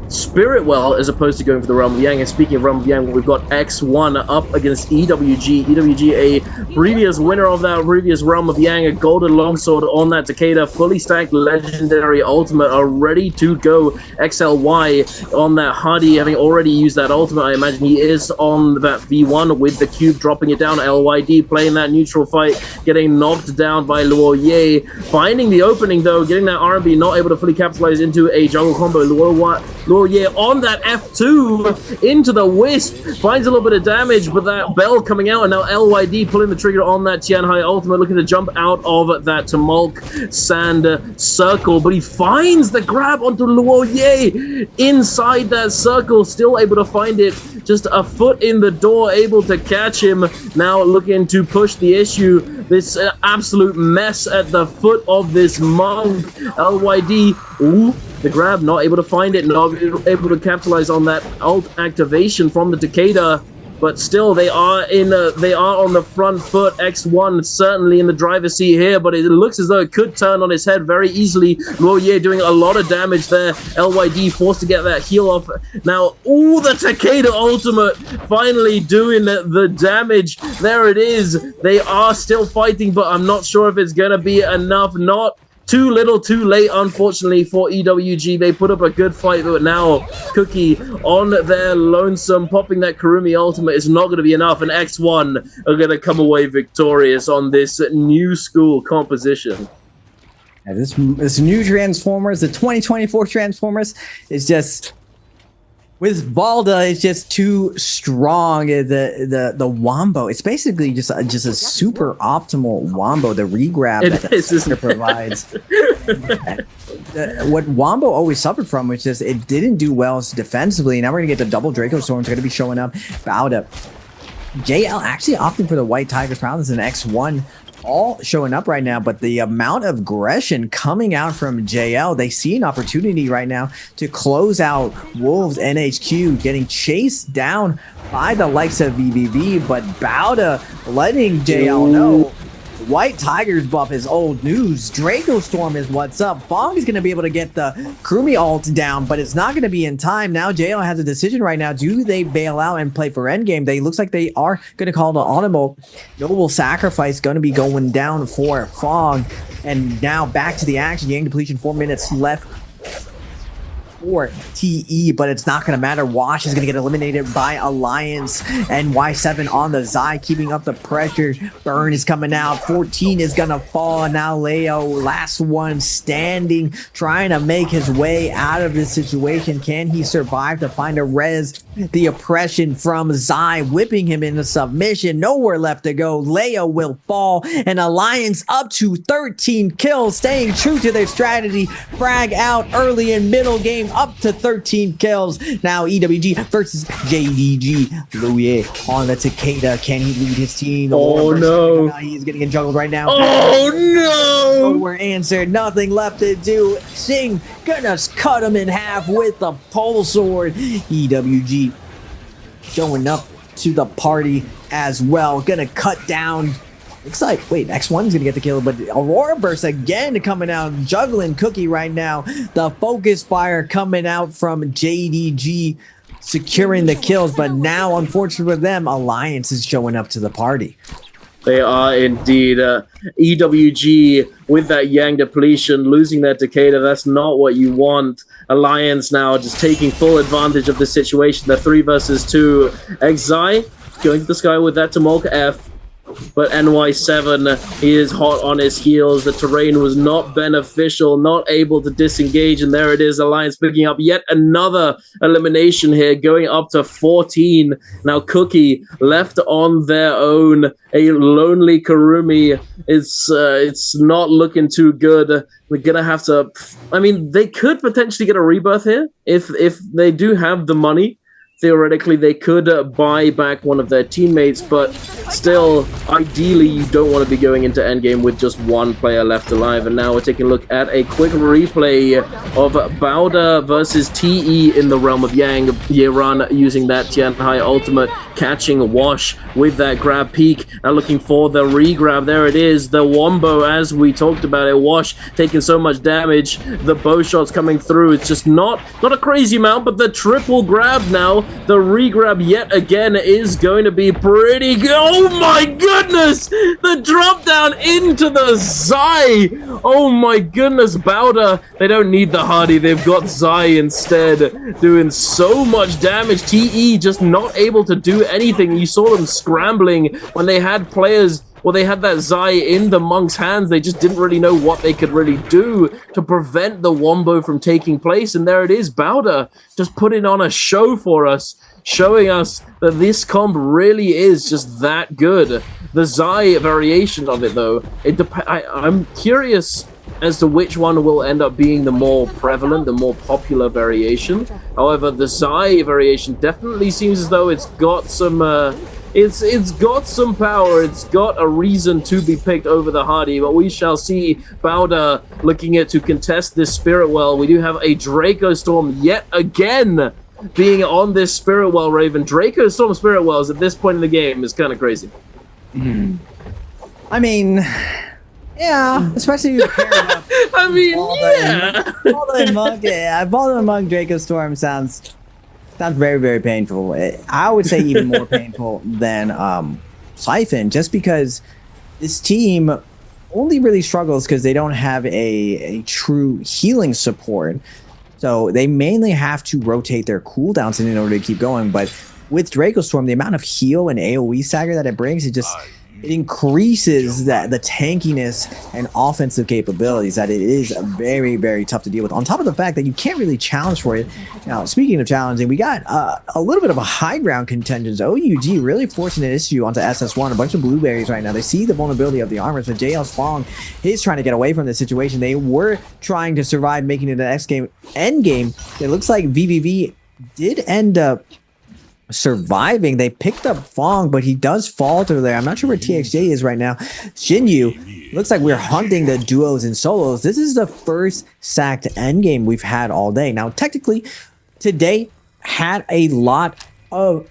S1: Spirit Well as opposed to going for the Realm of Yang. And speaking of Realm of Yang, we've got X1 up against EWG. EWG, a previous winner of that previous Realm of Yang, a golden longsword on that Takeda, fully stacked legendary ultimate, are ready to go. XLY on that Hardy, having already used that ultimate. I imagine he is on that V1 with the cube, dropping it down. LYD playing that neutral fight, getting knocked down by Luo Ye. Finding the opening though, getting that R&B, not able to fully capitalize into a jungle combo. Luo Ye on that F2 into the Wisp, finds a little bit of damage, but that Bell coming out, and now LYD pulling the trigger on that Tianhai ultimate, looking to jump out of that Tumulk sand circle, but he finds the grab onto Luo Ye inside that circle, still able to find it, just a foot in the door, able to catch him. Now looking to push the issue, this absolute mess at the foot of this monk. LYD, ooh, the grab, not able to find it, not able to capitalize on that ult activation from the Takeda, but still they are on the front foot. X1 certainly in the driver's seat here, but it looks as though it could turn on his head very easily. Luo Ye doing a lot of damage there. LYD forced to get that heal off. Now, ooh, the Takeda ultimate finally doing the damage. There it is. They are still fighting, but I'm not sure if it's gonna be enough. Not too little, too late, unfortunately, for EWG. They put up a good fight, but now Cookie on their lonesome, popping that Kurumi ultimate is not going to be enough, and X1 are going to come away victorious on this new school composition.
S2: Yeah, this new Transformers, the 2024 Transformers, is just... with Valda, it's just too strong. The Wombo, it's basically just a super optimal Wombo. The regrab that the sister provides. What Wombo always suffered from was just it didn't do well defensively. Now we're gonna get the double Draco Storms going to be showing up. Valda, JL actually opting for the White Tiger's Prowess and X1. All showing up right now, but the amount of aggression coming out from JL, they see an opportunity right now to close out Wolves. NHQ getting chased down by the likes of VVV, but Bauda letting JL know White Tiger's buff is old news. Draco Storm is what's up. Fong is going to be able to get the Kurumi ult down, but it's not going to be in time. Now JL has a decision right now. Do they bail out and play for endgame? They looks like they are going to call the audible. Noble sacrifice going to be going down for Fong. And now back to the action. Yang depletion, 4 minutes left for TE, but it's not going to matter. Wash is going to get eliminated by Alliance, and Y7 on the Zai keeping up the pressure. Burn is coming out. 14 is going to fall. Now Leo, last one standing, trying to make his way out of this situation. Can he survive to find a res? The oppression from Zai whipping him into submission. Nowhere left to go. Leo will fall, and Alliance up to 13 kills, staying true to their strategy. Frag out early and middle game, up to 13 kills. Now EWG versus JDG. Louis on the Takeda. Can he lead his team?
S1: Oh no.
S2: He's getting juggled right now.
S1: Oh no.
S2: Nowhere answered. Nothing left to do. Sing gonna cut him in half with the pole sword. EWG showing up to the party as well. Gonna cut down. Looks like, wait, X1's gonna get the kill, but Aurora Burst again coming out, juggling Cookie right now. The focus fire coming out from JDG, securing the kills, but now, unfortunately for them, Alliance is showing up to the party.
S1: They are indeed. EWG with that Yang depletion, losing their Takeda, that's not what you want. Alliance now just taking full advantage of the situation. The 3 versus 2. Xai going to the sky with that Tumulk F. But NY7, he is hot on his heels. The terrain was not beneficial, not able to disengage. And there it is, Alliance picking up yet another elimination here, going up to 14. Now Cookie left on their own. A lonely Karumi. It's not looking too good. We're gonna have to... I mean, they could potentially get a rebirth here if they do have the money. Theoretically, they could buy back one of their teammates, but still, ideally, you don't want to be going into endgame with just one player left alive. And now we're taking a look at a quick replay of Bowder versus TE in the realm of Yang. Yeran using that Tianhai ultimate, catching Wash with that grab peak. Now looking for the re-grab. There it is, the Wombo, as we talked about it. Wash taking so much damage. The bow shots coming through. It's just not a crazy amount, but the triple grab now. The re-grab yet again is going to be pretty good. Oh my goodness! The drop down into the Zai! Oh my goodness, Bowder. They don't need the Hardy. They've got Zai instead, doing so much damage. TE just not able to do anything. You saw them scrambling when they had players... Well, they had that Zai in the Monk's hands. They just didn't really know what they could really do to prevent the Wombo from taking place. And there it is, Bowder just putting on a show for us, showing us that this comp really is just that good. The Zai variation of it, though, I'm curious as to which one will end up being the more prevalent, the more popular variation. However, the Zai variation definitely seems as though it's got some... It's got some power. It's got a reason to be picked over the Hardy, but we shall see. Bowder looking to contest this Spirit Well. We do have a Draco Storm yet again being on this Spirit Well, Raven. Draco Storm Spirit Wells at this point in the game is kind of crazy.
S2: I mean, yeah, especially if you pair it up.
S1: I mean, yeah.
S2: Balder and Monk Draco Storm sounds very, very painful. I would say even more painful than Siphon, just because this team only really struggles because they don't have a true healing support. So they mainly have to rotate their cooldowns in order to keep going. But with Draco Storm, the amount of heal and AoE stagger that it brings, it increases the tankiness and offensive capabilities that it is very, very tough to deal with. On top of the fact that you can't really challenge for it. Now, speaking of challenging, we got a little bit of a high ground contention. OUG really forcing an issue onto SS1. A bunch of blueberries right now. They see the vulnerability of the armors, but JL's Fong is trying to get away from this situation. They were trying to survive, making it the next game. End game, it looks like VVV did end up surviving. They picked up Fong, but he does falter there. I'm not sure where TXJ is right now. Shinyu, looks like we're hunting the duos and solos. This is the first sacked endgame we've had all day. Now, technically, today had a lot of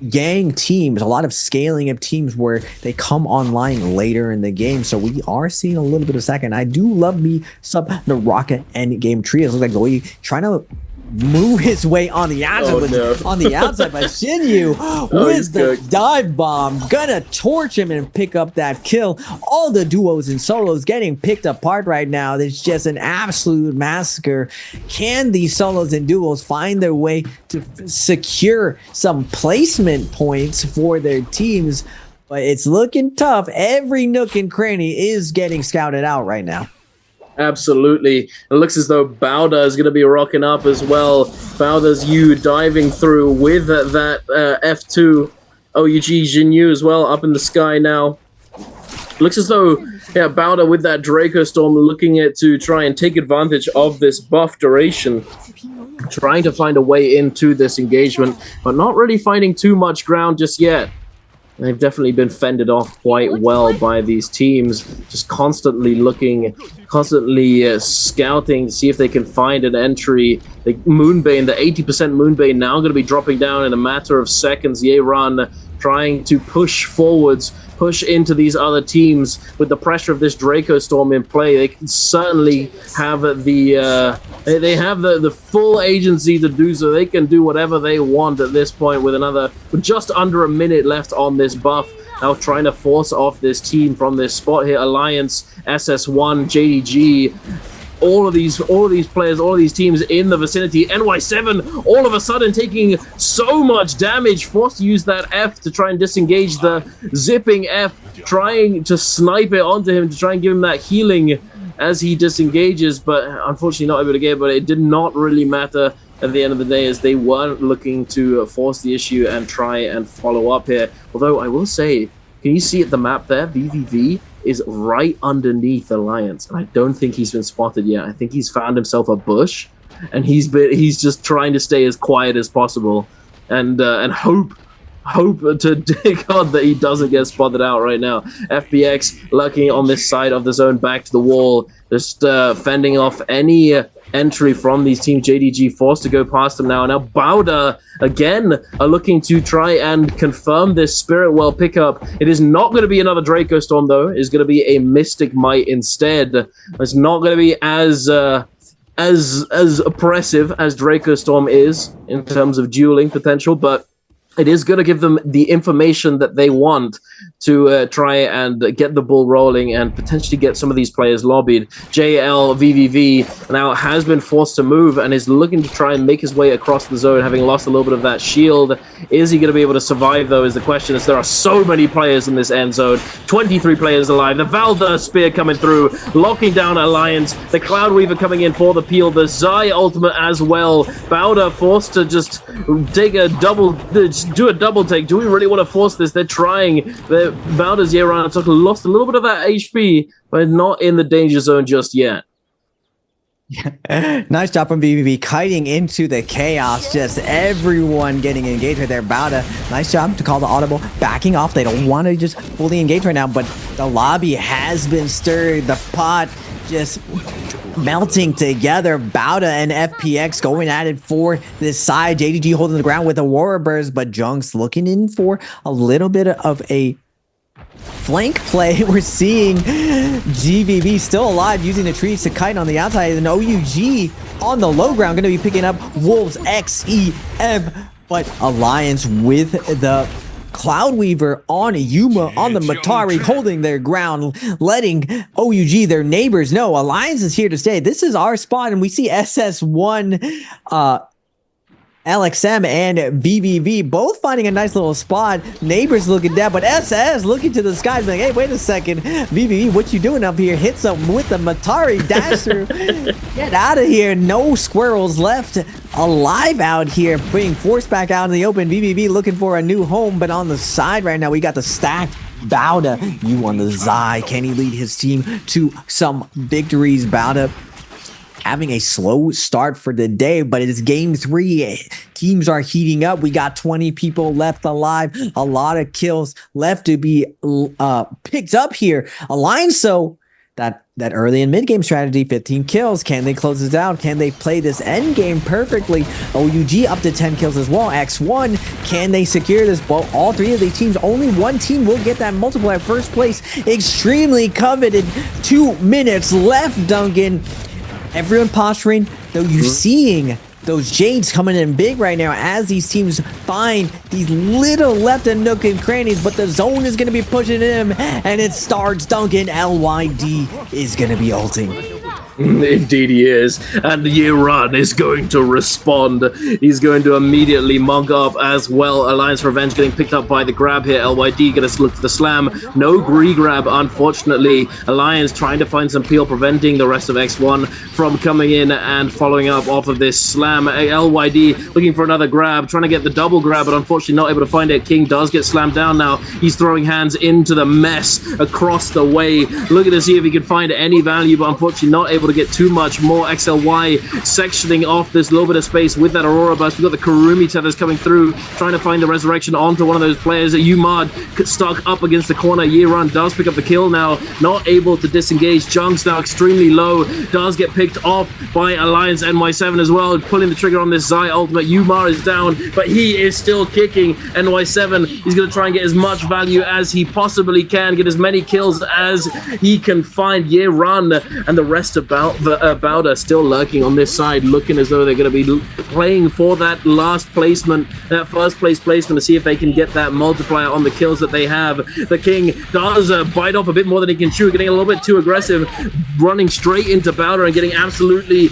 S2: Yang teams, a lot of scaling of teams where they come online later in the game. So we are seeing a little bit of second. I do love me some Naraka endgame trios. Looks like Goyi trying to move his way on the outside, on the outside, but Shinyu with the dive bomb gonna torch him and pick up that kill. All the duos and solos getting picked apart right now. It's just an absolute massacre. Can these solos and duos find their way to secure some placement points for their teams? But it's looking tough. Every nook and cranny is getting scouted out right now.
S1: Absolutely. It looks as though Bowder is going to be rocking up as well. Bowder's you diving through with that F2. OUG Jinyu as well up in the sky now. Looks as though, yeah, Bowder with that Draco Storm looking to try and take advantage of this buff duration. Trying to find a way into this engagement, but not really finding too much ground just yet. They've definitely been fended off quite well by these teams, just constantly looking, constantly scouting to see if they can find an entry. The Moonbane, the 80% Moonbane now going to be dropping down in a matter of seconds. Yeran trying to push forwards, push into these other teams with the pressure of this Draco Storm in play. They can certainly have they have the full agency to do so. They can do whatever they want at this point with just under a minute left on this buff. Now trying to force off this team from this spot here. Alliance, SS1, JDG. all of these players, all of these teams in the vicinity. NY7 all of a sudden taking so much damage, forced to use that F to try and disengage the zipping F, trying to snipe it onto him to try and give him that healing as he disengages, but unfortunately not able to get it. But it did not really matter at the end of the day, as they weren't looking to force the issue and try and follow up here. Although I will say, can you see at the map there, VVV is right underneath Alliance, and I don't think he's been spotted yet. I think he's found himself a bush, and he's just trying to stay as quiet as possible, and hope to God that he doesn't get spotted out right now. FPX lucky on this side of the zone, back to the wall, just fending off any entry from these teams. JDG forced to go past them now. Now Bowder again are looking to try and confirm this Spirit Well pickup. It is not going to be another Draco Storm though. It's going to be a Mystic Might instead. It's not going to be as oppressive as Draco Storm is in terms of dueling potential, but it is going to give them the information that they want to try and get the ball rolling and potentially get some of these players lobbied. JLVVV now has been forced to move and is looking to try and make his way across the zone, having lost a little bit of that shield. Is he going to be able to survive, though, is the question, as there are so many players in this end zone. 23 players alive. The Valda Spear coming through, locking down Alliance. The Cloud Weaver coming in for the peel. The Zai ultimate as well. Bowder forced to just take a double... do a double take. Do we really want to force this? They're trying. Bowder's Yeran lost a little bit of that HP, but not in the danger zone just yet.
S2: Nice job from VVV, kiting into the chaos. Just everyone getting engaged right there. Bowder, nice job to call the audible. Backing off. They don't want to just fully engage right now, but the lobby has been stirred. The pot just melting together. Bowder and FPX going at it for this side. JDG holding the ground with a Aurora Burst, but Junks looking in for a little bit of a flank play. We're seeing GVV still alive, using the trees to kite on the outside, and OUG on the low ground going to be picking up Wolves XEM, but Alliance with the Cloud Weaver on Yuma, on the Matari, holding their ground, letting OUG, their neighbors, know Alliance is here to stay. This is our spot, and we see SS1, LXM and VVV both finding a nice little spot. Neighbors looking down, but SS looking to the skies like, hey, wait a second, VVV, what you doing up here? Hits them with the Matari dash through. Get out of here. No squirrels left alive out here, being forced back out in the open. VVV looking for a new home, but on the side right now, we got the stacked Bowder. You on the Zai. Can he lead his team to some victories? Bowder having a slow start for the day, but it's game 3. Teams are heating up. We got 20 people left alive. A lot of kills left to be picked up here. Alliance, so that early and mid game strategy, 15 kills. Can they close this out? Can they play this end game perfectly? OUG up to 10 kills as well. X1, can they secure this? Well, all 3 of the teams, only one team will get that multiplier. First place, extremely coveted. 2 minutes left, Duncan. Everyone posturing, though you're seeing those Jades coming in big right now as these teams find these little left and nook and crannies, but the zone is going to be pushing him, and it starts. Duncan LYD is going to be ulting.
S1: Indeed he is, and Yeran is going to respond. He's going to immediately monk up as well. Alliance Revenge getting picked up by the grab here. LYD gonna look for the slam. No grab, unfortunately. Alliance trying to find some peel, preventing the rest of X1 from coming in and following up off of this slam. LYD looking for another grab, trying to get the double grab, but unfortunately not able to find it. King does get slammed down now. He's throwing hands into the mess across the way, looking to see if he can find any value, but unfortunately not able to get too much more. XLY sectioning off this little bit of space with that Aurora Burst. We've got the Kurumi tethers coming through, trying to find the resurrection onto one of those players. Umad stuck up against the corner. Yeran does pick up the kill now, not able to disengage. Junks now extremely low, does get picked off by Alliance NY7 as well, pulling the trigger on this Zai ultimate. Umar is down, but he is still kicking. NY7, he's going to try and get as much value as he possibly can, get as many kills as he can find. Yeran and the rest of Bowder still lurking on this side, looking as though they're going to be playing for that last placement, that first place placement, to see if they can get that multiplier on the kills that they have. The King does bite off a bit more than he can chew, getting a little bit too aggressive, running straight into Bowder and getting absolutely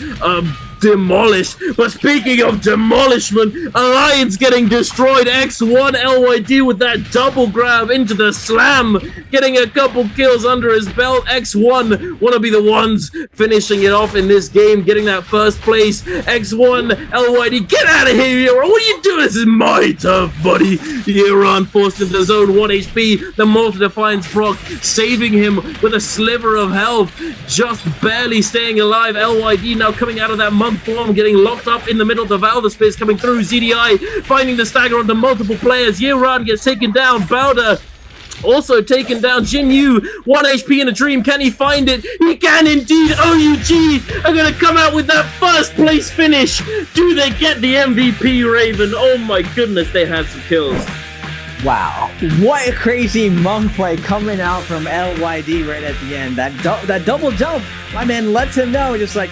S1: demolished. But speaking of demolishment, Alliance getting destroyed. X1 LYD with that double grab into the slam, getting a couple kills under his belt. X1 want to be the ones finishing it off in this game, getting that first place. X1 LYD, get out of here, Euron. What are you doing? This is my turf, buddy. Euron forced into zone, 1 HP. The multi-defiance proc saving him with a sliver of health, just barely staying alive. LYD now coming out of that form, getting locked up in the middle. The Valder Spears coming through. ZDI finding the stagger onto multiple players. Yiran gets taken down. Bowder also taken down. Jinyu, 1 HP in a dream. Can he find it? He can indeed. OUG are going to come out with that first place finish. Do they get the MVP, Raven? Oh my goodness, they had some kills.
S2: Wow, what a crazy monk play coming out from LYD right at the end. That double jump, my man lets him know, just like,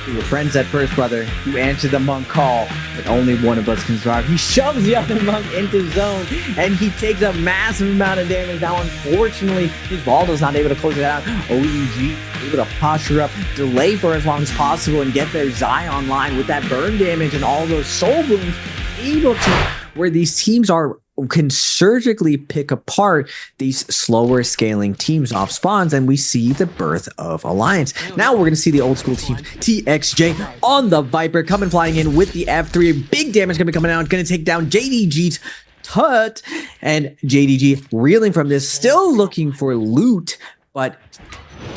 S2: we were friends at first, brother. You answered the monk call, but only one of us can survive. He shoves the other monk into zone, and he takes a massive amount of damage. Now, unfortunately, his Baldo's not able to close it out. OUG able to posture up, delay for as long as possible, and get their Zai online with that burn damage and all those soul blooms, able to, where these teams can surgically pick apart these slower scaling teams off spawns, and we see the birth of Alliance. Now we're going to see the old school team TXJ on the Viper coming flying in with the F3. Big damage going to be coming out, going to take down JDG's Tut, and JDG reeling from this, still looking for loot, but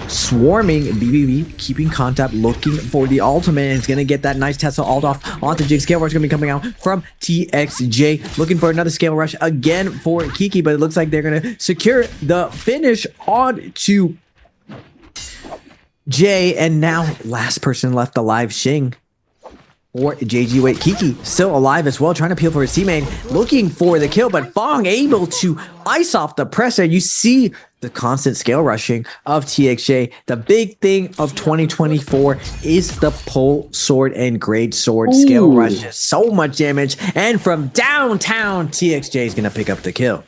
S2: swarming BBB, keeping contact, looking for the ultimate, and it's going to get that nice Tesla ult off onto Jig. Scale Rush going to be coming out from TXJ, looking for another Scale Rush again for Kiki, but it looks like they're going to secure the finish on to Jay, and now last person left alive, Xing. Or JG, wait, Kiki still alive as well, trying to peel for his teammate, looking for the kill, but Fong able to ice off the pressure. You see the constant scale rushing of TXJ. The big thing of 2024 is the pole sword and great sword scale rushes. So much damage, and from downtown, TXJ is gonna pick up the kill.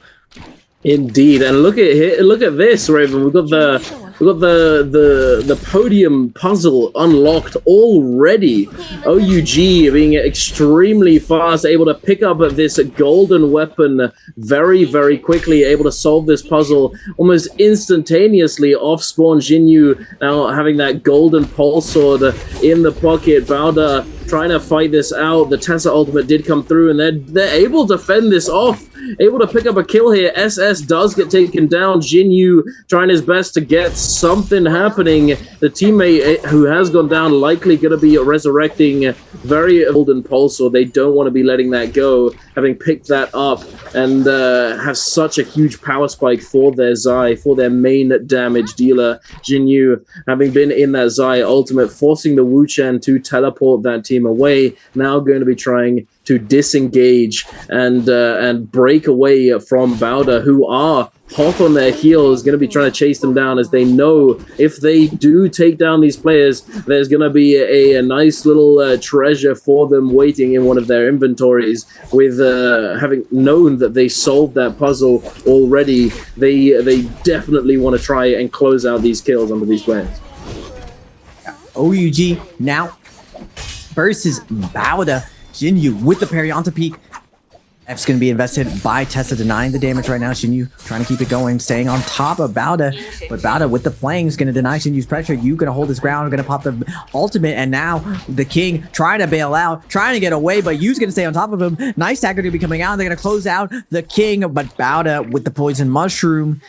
S1: Indeed, and look at this, Raven. We've got the podium puzzle unlocked already. OUG being extremely fast, able to pick up this golden weapon very, very quickly, able to solve this puzzle almost instantaneously. Off spawn Jinyu now having that golden pulse sword in the pocket. Bowder trying to fight this out. The Tessa ultimate did come through, and they're able to fend this off. Able to pick up a kill here. SS does get taken down. Jinyu trying his best to get something happening. The teammate who has gone down likely going to be resurrecting very golden pulse, or they don't want to be letting that go, having picked that up and have such a huge power spike for their Zai, for their main damage dealer. Jinyu having been in that Zai ultimate, forcing the Wuchen to teleport that team away, now going to be trying to disengage and break away from Bowder, who are hot on their heels, going to be trying to chase them down, as they know if they do take down these players, there's going to be a nice little treasure for them waiting in one of their inventories. With having known that they solved that puzzle already, they definitely want to try and close out these kills under these players.
S2: OUG now versus Bowder. Jinyu with the parry onto peak. F's going to be invested by Tessa, denying the damage right now. Jinyu trying to keep it going, staying on top of Bowder. But Bowder with the flanks going to deny Jinyu's pressure. You going to hold his ground, going to pop the ultimate. And now the King trying to bail out, trying to get away, but Yu's going to stay on top of him. Nice dagger to be coming out. They're going to close out the King, but Bowder with the poison mushroom,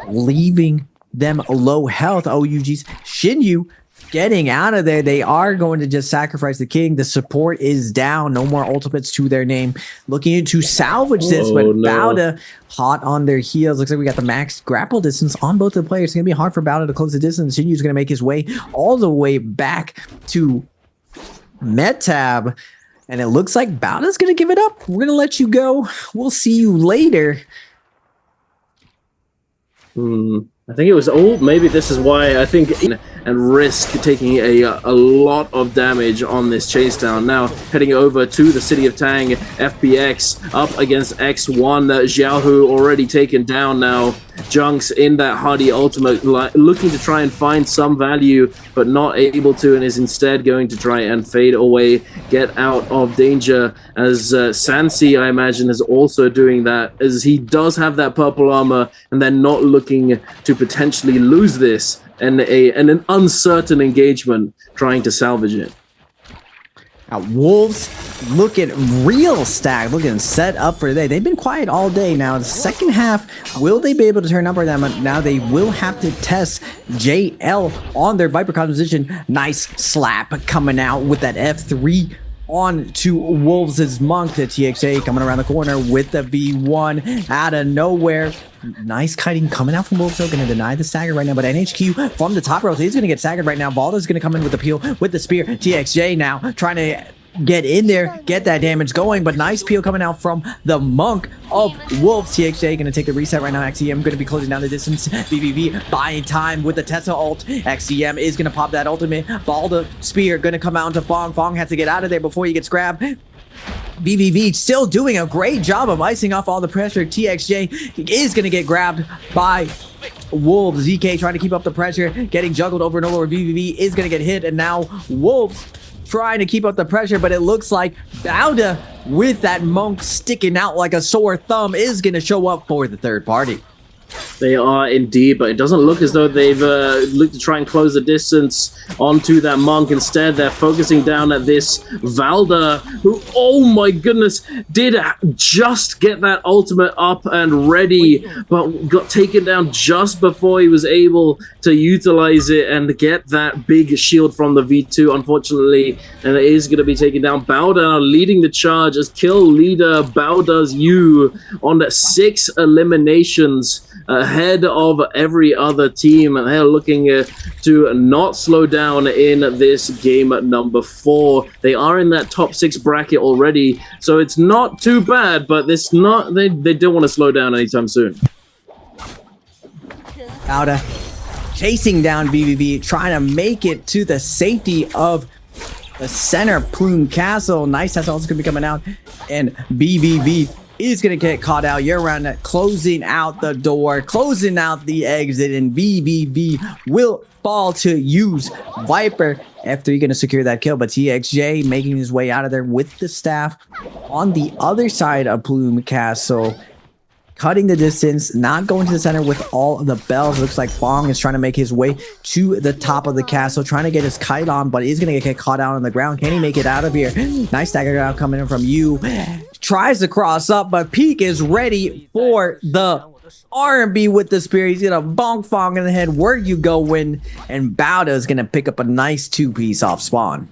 S2: leaving them low health. OUG's Shinyu getting out of there. They are going to just sacrifice the King. The support is down. No more ultimates to their name. Looking to salvage this, but Bowder hot on their heels. Looks like we got the max grapple distance on both the players. It's going to be hard for Bowder to close the distance. Shinyu's going to make his way all the way back to Metab. And it looks like Bowder's going to give it up. We're going to let you go. We'll see you later.
S1: I think it was, oh, maybe this is why I think, and risk taking a lot of damage on this chase down. Now heading over to the city of Tang, FPX up against X1, Xiaohu already taken down now. Junks in that Hardy ultimate, looking to try and find some value, but not able to, and is instead going to try and fade away, get out of danger, as Sansi, I imagine, is also doing that, as he does have that purple armor, and they're not looking to potentially lose this, and an uncertain engagement trying to salvage it.
S2: Now, Wolves looking real stacked, looking set up for today. They've been quiet all day. Now, the second half, will they be able to turn up for them? Now, they will have to test JL on their Viper composition. Nice slap coming out with that F3 on to Wolves' Monk. The TXA coming around the corner with the V1 out of nowhere. Nice kiting coming out from Wolves. Going to deny the stagger right now, but NHQ from the top rows is going to get staggered right now. Valda's going to come in with the peel with the spear. TXJ now trying to get in there, get that damage going, but nice peel coming out from the Monk of Wolves. TXJ going to take the reset right now. XCM going to be closing down the distance. BBV buying time with the Tesla ult. XCM is going to pop that ultimate. Valda spear going to come out into Fong. Fong has to get out of there before he gets grabbed. BBV still doing a great job of icing off all the pressure. TXJ is going to get grabbed by Wolves. ZK trying to keep up the pressure, getting juggled over and over. BBV is going to get hit, and now Wolves trying to keep up the pressure, but it looks like Bauda, with that Monk sticking out like a sore thumb, is going to show up for the third party.
S1: They are indeed, but it doesn't look as though they've looked to try and close the distance onto that Monk. Instead, they're focusing down at this Valda, who, oh my goodness, did just get that ultimate up and ready, but got taken down just before he was able to utilize it and get that big shield from the V2, unfortunately, and it is going to be taken down. Bauda leading the charge as kill leader. Bauda's you on 6 eliminations, ahead of every other team, and they're looking to not slow down in this game number 4. They are in that top 6 bracket already, so it's not too bad, but it's not, they don't want to slow down anytime soon.
S2: Bauda chasing down BBB, trying to make it to the safety of the center Plume Castle. Nice, that's also going to be coming out, and BBB is going to get caught out. You're around that, closing out the door, closing out the exit, and BBB will fall to use Viper after you're going to secure that kill. But TXJ making his way out of there with the staff on the other side of Plume Castle, cutting the distance, not going to the center with all of the bells. Looks like Fong is trying to make his way to the top of the castle, trying to get his kite on, but he's going to get caught out on the ground. Can he make it out of here? Nice stagger out coming in from you. Tries to cross up, but Peak is ready for the R&B with the spear. He's going to bonk Fong in the head. Where you going? And Bauda is going to pick up a nice 2-piece off spawn.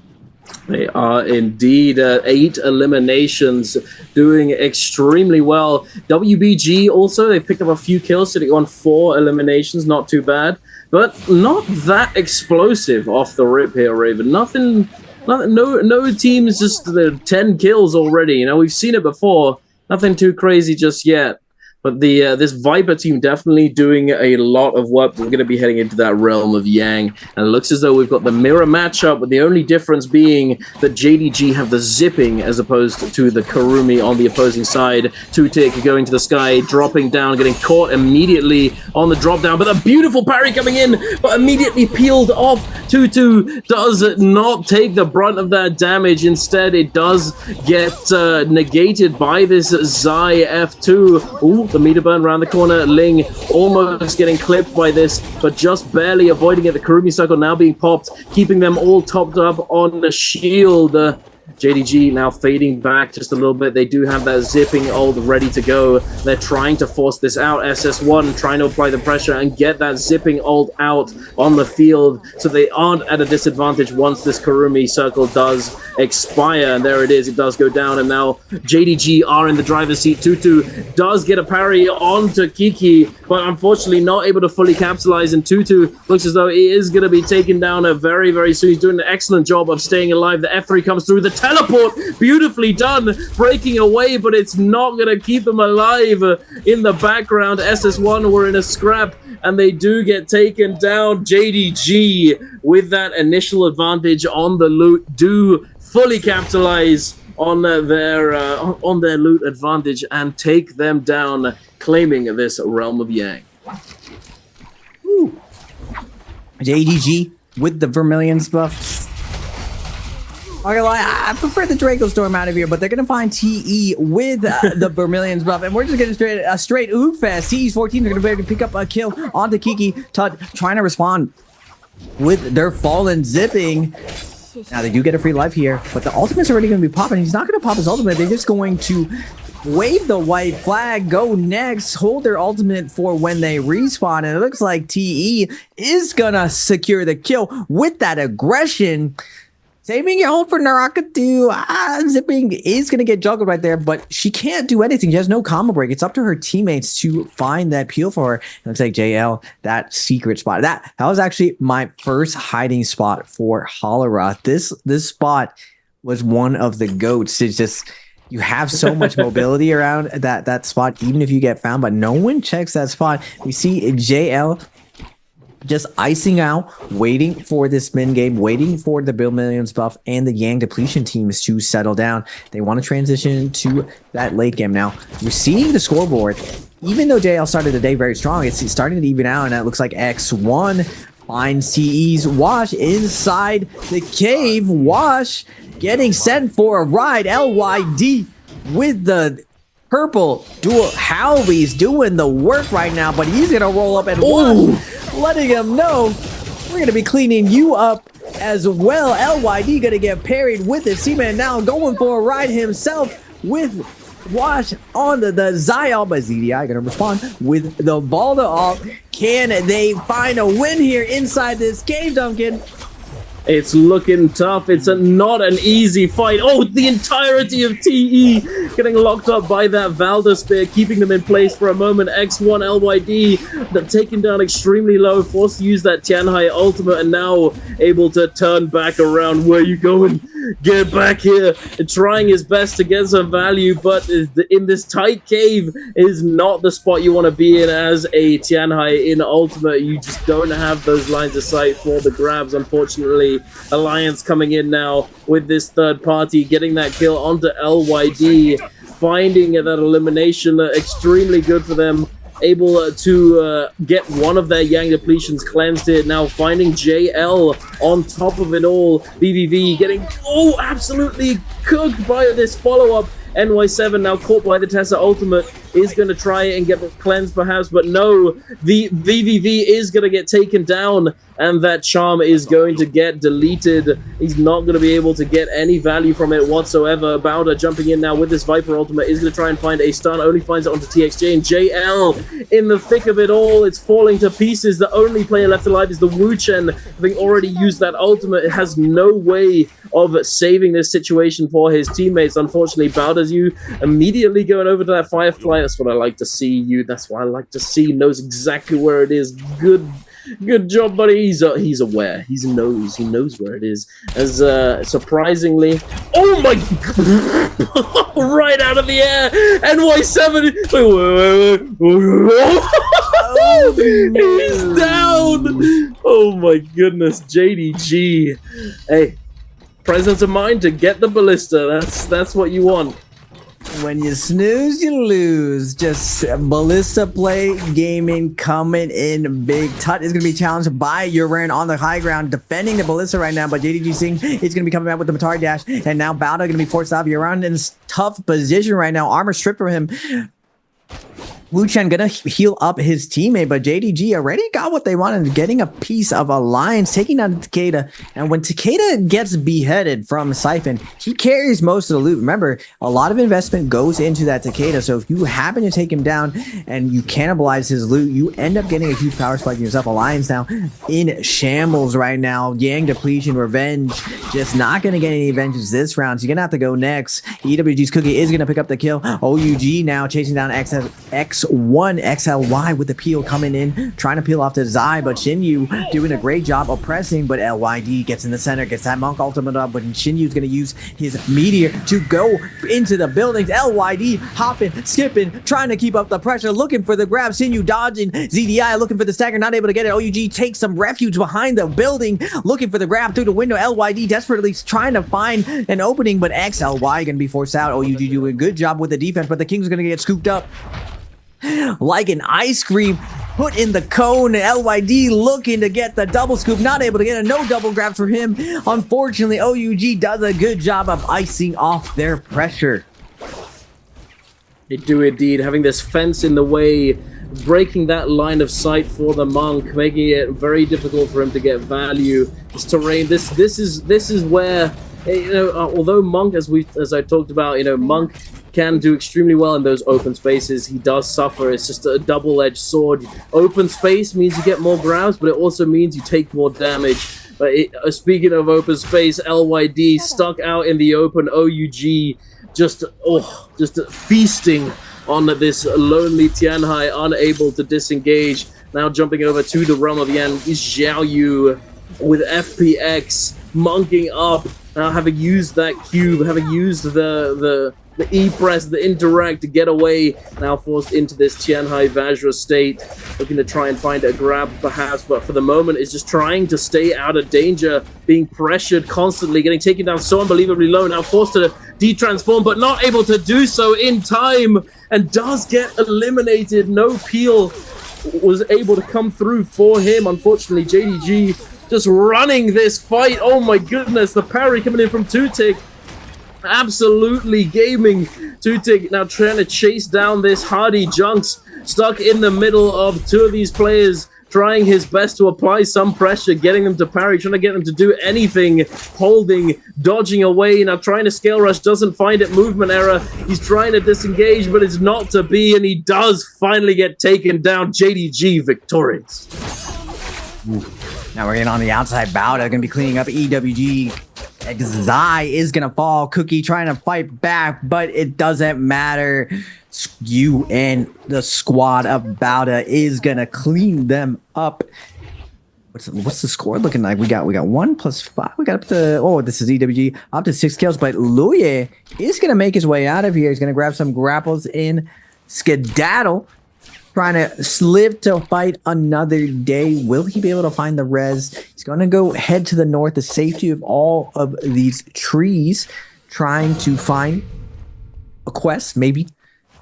S1: They are indeed 8 eliminations, doing extremely well. WBG also, they picked up a few kills, sitting on 4 eliminations, not too bad, but not that explosive off the rip here, Raven. Nothing, no teams just 10 kills already. You know, we've seen it before. Nothing too crazy just yet. But the this Viper team definitely doing a lot of work. We're going to be heading into that realm of Yang. And it looks as though we've got the mirror matchup, with the only difference being that JDG have the zipping as opposed to the Karumi on the opposing side. Two-tick going to the sky, dropping down, getting caught immediately on the drop down. But a beautiful parry coming in, but immediately peeled off. Tutu does not take the brunt of that damage. Instead, it does get negated by this Zai F2. Ooh, the meter burn around the corner. Ling almost getting clipped by this, but just barely avoiding it. The Karumi circle now being popped, keeping them all topped up on the shield. JDG now fading back just a little bit. They do have that zipping ult ready to go. They're trying to force this out. SS1 trying to apply the pressure and get that zipping ult out on the field, so they aren't at a disadvantage once this Karumi circle does expire. And there it is. It does go down, and now JDG are in the driver's seat. Tutu does get a parry onto Kiki, but unfortunately not able to fully capitalize, and Tutu looks as though he is going to be taken down very, very soon. He's doing an excellent job of staying alive. The F3 comes through. The teleport, beautifully done, breaking away, but it's not going to keep them alive. In the background, SS1 were in a scrap, and they do get taken down. JDG, with that initial advantage on the loot, do fully capitalize on their loot advantage and take them down, claiming this Realm of Yang.
S2: Ooh. JDG with the Vermilion's buff. Not gonna lie, I prefer the Draco Storm out of here, but they're gonna find TE with the Vermilion's buff, and we're just gonna a straight Ook Fest. TE's 14 are gonna be able to pick up a kill onto Kiki. Tut trying to respond with their fallen zipping. Now they do get a free life here, but the ultimate's already gonna be popping. He's not gonna pop his ultimate. They're just going to wave the white flag, go next, hold their ultimate for when they respawn, and it looks like TE is gonna secure the kill with that aggression. Saving your hold for Naraka too. Zipping is going to get juggled right there, but she can't do anything. She has no combo break. It's up to her teammates to find that peel for her. It looks like JL, that secret spot. That was actually my first hiding spot for Hallara. This spot was one of the goats. It's just, you have so much mobility around that spot, even if you get found, but no one checks that spot. We see JL just icing out, waiting for this min game, waiting for the Bill Millions buff and the Yang depletion teams to settle down. They want to transition to that late game now. You're seeing the scoreboard. Even though JL started the day very strong, it's starting to even out, and it looks like X1 finds TE's Wash inside the cave. Wash getting sent for a ride. LYD with the purple dual Howley's doing the work right now, but he's gonna roll up and letting him know we're gonna be cleaning you up as well. LYD gonna get parried with his Seaman now, going for a ride himself with Wash on the Zyal, but ZDI gonna respond with the Balda off. Can they find a win here inside this cave, Duncan?
S1: It's looking tough. It's not an easy fight. Oh, the entirety of TE getting locked up by that Valda Spear, keeping them in place for a moment. X1 LYD, they're taken down extremely low, forced to use that Tianhai ultimate, and now able to turn back around. Where you going? Get back here. And trying his best to get some value, but in this tight cave is not the spot you want to be in as a Tianhai in ultimate. You just don't have those lines of sight for the grabs, unfortunately. Alliance coming in now with this third party, getting that kill onto LYD, finding that elimination extremely good for them, able to get one of their Yang depletions cleansed here. Now finding JL on top of it all. BVV getting absolutely cooked by this follow-up. NY7 now caught by the Tessa ultimate, is going to try and get the cleanse perhaps, but no, the VVV is going to get taken down, and that charm is going to get deleted. He's not going to be able to get any value from it whatsoever. Bowder jumping in now with this Viper ultimate is going to try and find a stun, only finds it onto TXJ, and JL in the thick of it all. It's falling to pieces. The only player left alive is the Wu Chen, having already used that ultimate. It has no way of saving this situation for his teammates. Unfortunately, Bowder's you immediately going over to that Firefly. That's what I like to see. You. That's what I like to see. Knows exactly where it is. Good job, buddy. He's aware. He knows where it is. As surprisingly, oh my god, right out of the air, NY7. He's down. Oh my goodness, JDG. Hey, presence of mind to get the ballista. That's what you want.
S2: When you snooze, you lose. Just Ballista Play Gaming coming in big. Tut is going to be challenged by Uran on the high ground, defending the Ballista right now, but JDG Singh is going to be coming out with the Matari Dash, and now Bowda going to be forced off. Uran in a tough position right now. Armor stripped from him. Wu Chen gonna heal up his teammate, but JDG already got what they wanted, getting a piece of Alliance, taking down Takeda. And when Takeda gets beheaded from Siphon, he carries most of the loot. Remember, a lot of investment goes into that Takeda, so if you happen to take him down and you cannibalize his loot, you end up getting a huge power spike yourself. Alliance now in shambles right now. Yang depletion, revenge, just not gonna get any vengeance this round. So you're gonna have to go next. EWG's Cookie is gonna pick up the kill. OUG now chasing down X 6-1. XLY with the peel coming in, trying to peel off to Zai, but Shinyu doing a great job oppressing, but LYD gets in the center, gets that Monk ultimate up, but Shinyu's going to use his Meteor to go into the buildings. LYD hopping, skipping, trying to keep up the pressure, looking for the grab. Shinyu dodging, ZDI looking for the stagger, not able to get it. OUG takes some refuge behind the building, looking for the grab through the window. LYD desperately trying to find an opening, but XLY going to be forced out. OUG doing a good job with the defense, but the Kings are going to get scooped up like an ice cream put in the cone. LYD looking to get the double scoop, not able to get a no double grab for him. Unfortunately, OUG does a good job of icing off their pressure.
S1: They do indeed, having this fence in the way, breaking that line of sight for the Monk, making it very difficult for him to get value. This terrain, this is where, you know, although Monk, as I talked about, you know, Monk can do extremely well in those open spaces. He does suffer. It's just a double-edged sword. Open space means you get more grabs, but it also means you take more damage. But speaking of open space, LYD stuck out in the open. OUG just feasting on this lonely Tianhai, unable to disengage. Now jumping over to the realm of Yan is Xiaoyu with FPX monking up. Now having used that cube, having used the E-press, the indirect to get away, now forced into this Tianhai Vajra state, looking to try and find a grab perhaps, but for the moment is just trying to stay out of danger, being pressured constantly, getting taken down so unbelievably low, now forced to de-transform, but not able to do so in time, and does get eliminated. No peel was able to come through for him. Unfortunately, JDG just running this fight. Oh my goodness, the parry coming in from Tutik. Absolutely gaming. Tutik now trying to chase down this Hardy Junks, stuck in the middle of two of these players, trying his best to apply some pressure, getting them to parry, trying to get them to do anything, holding, dodging away. Now trying to scale rush, doesn't find it, movement error. He's trying to disengage, but it's not to be, and he does finally get taken down. JDG victorious.
S2: Ooh. Now we're getting on the outside. Bowda going to be cleaning up EWG. Zai is going to fall. Cookie trying to fight back, but it doesn't matter. You and the squad of Bowda is going to clean them up. What's the score looking like? We got 1 + 5. We got up to, oh, this is EWG, up to 6 kills, but Luye is going to make his way out of here. He's going to grab some grapples in skedaddle. Trying to live to fight another day. Will he be able to find the res? He's going to go head to the north, the safety of all of these trees, trying to find a quest, maybe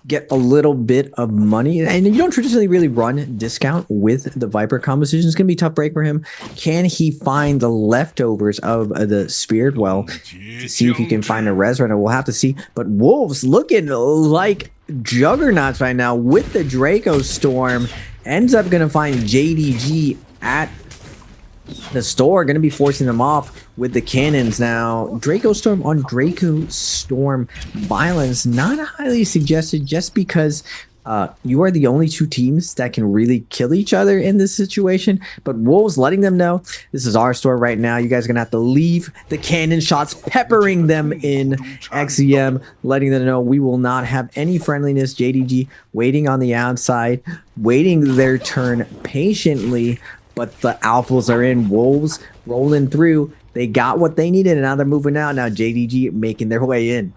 S2: get a little bit of money. And you don't traditionally really run discount with the Viper composition. It's going to be a tough break for him. Can he find the leftovers of the Spirit Well to see if he can find a res runner? We'll have to see. But Wolves looking like juggernauts right now with the Draco Storm. Ends up going to find JDG at the store, going to be forcing them off with the cannons now. Draco Storm on Draco Storm violence, not highly suggested just because you are the only two teams that can really kill each other in this situation. But Wolves letting them know, this is our store right now. You guys are going to have to leave the cannon shots, peppering them in. XEM letting them know we will not have any friendliness. JDG waiting on the outside, waiting their turn patiently. But the alphas are in. Wolves rolling through. They got what they needed, and now they're moving out. Now JDG making their way in.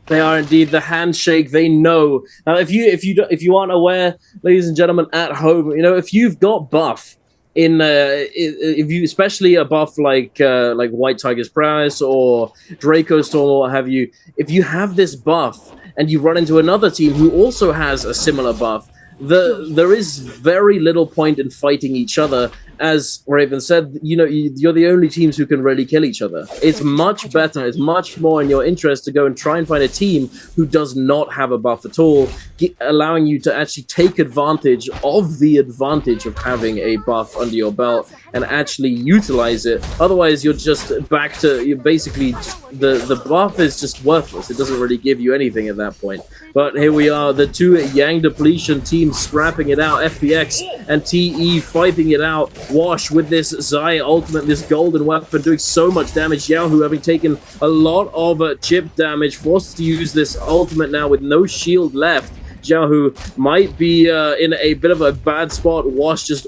S1: They are indeed the handshake. They know. Now, if you aren't aware, ladies and gentlemen at home, you know, if you've got buff in, if you especially a buff like White Tiger's Prowess or Draco Storm or what have you, if you have this buff and you run into another team who also has a similar buff, there is very little point in fighting each other. As Raven said, you know, you're the only teams who can really kill each other. It's much better, it's much more in your interest to go and try and find a team who does not have a buff at all, allowing you to actually take advantage of the advantage of having a buff under your belt and actually utilize it. Otherwise, you're just back to, you're basically, the buff is just worthless. It doesn't really give you anything at that point. But here we are, the two Yang Depletion teams scrapping it out. FPX and TE fighting it out. Wash with this Zai ultimate, this golden weapon, doing so much damage. Yahoo having taken a lot of chip damage, forced to use this ultimate now with no shield left. Xiaohu might be in a bit of a bad spot. Wash just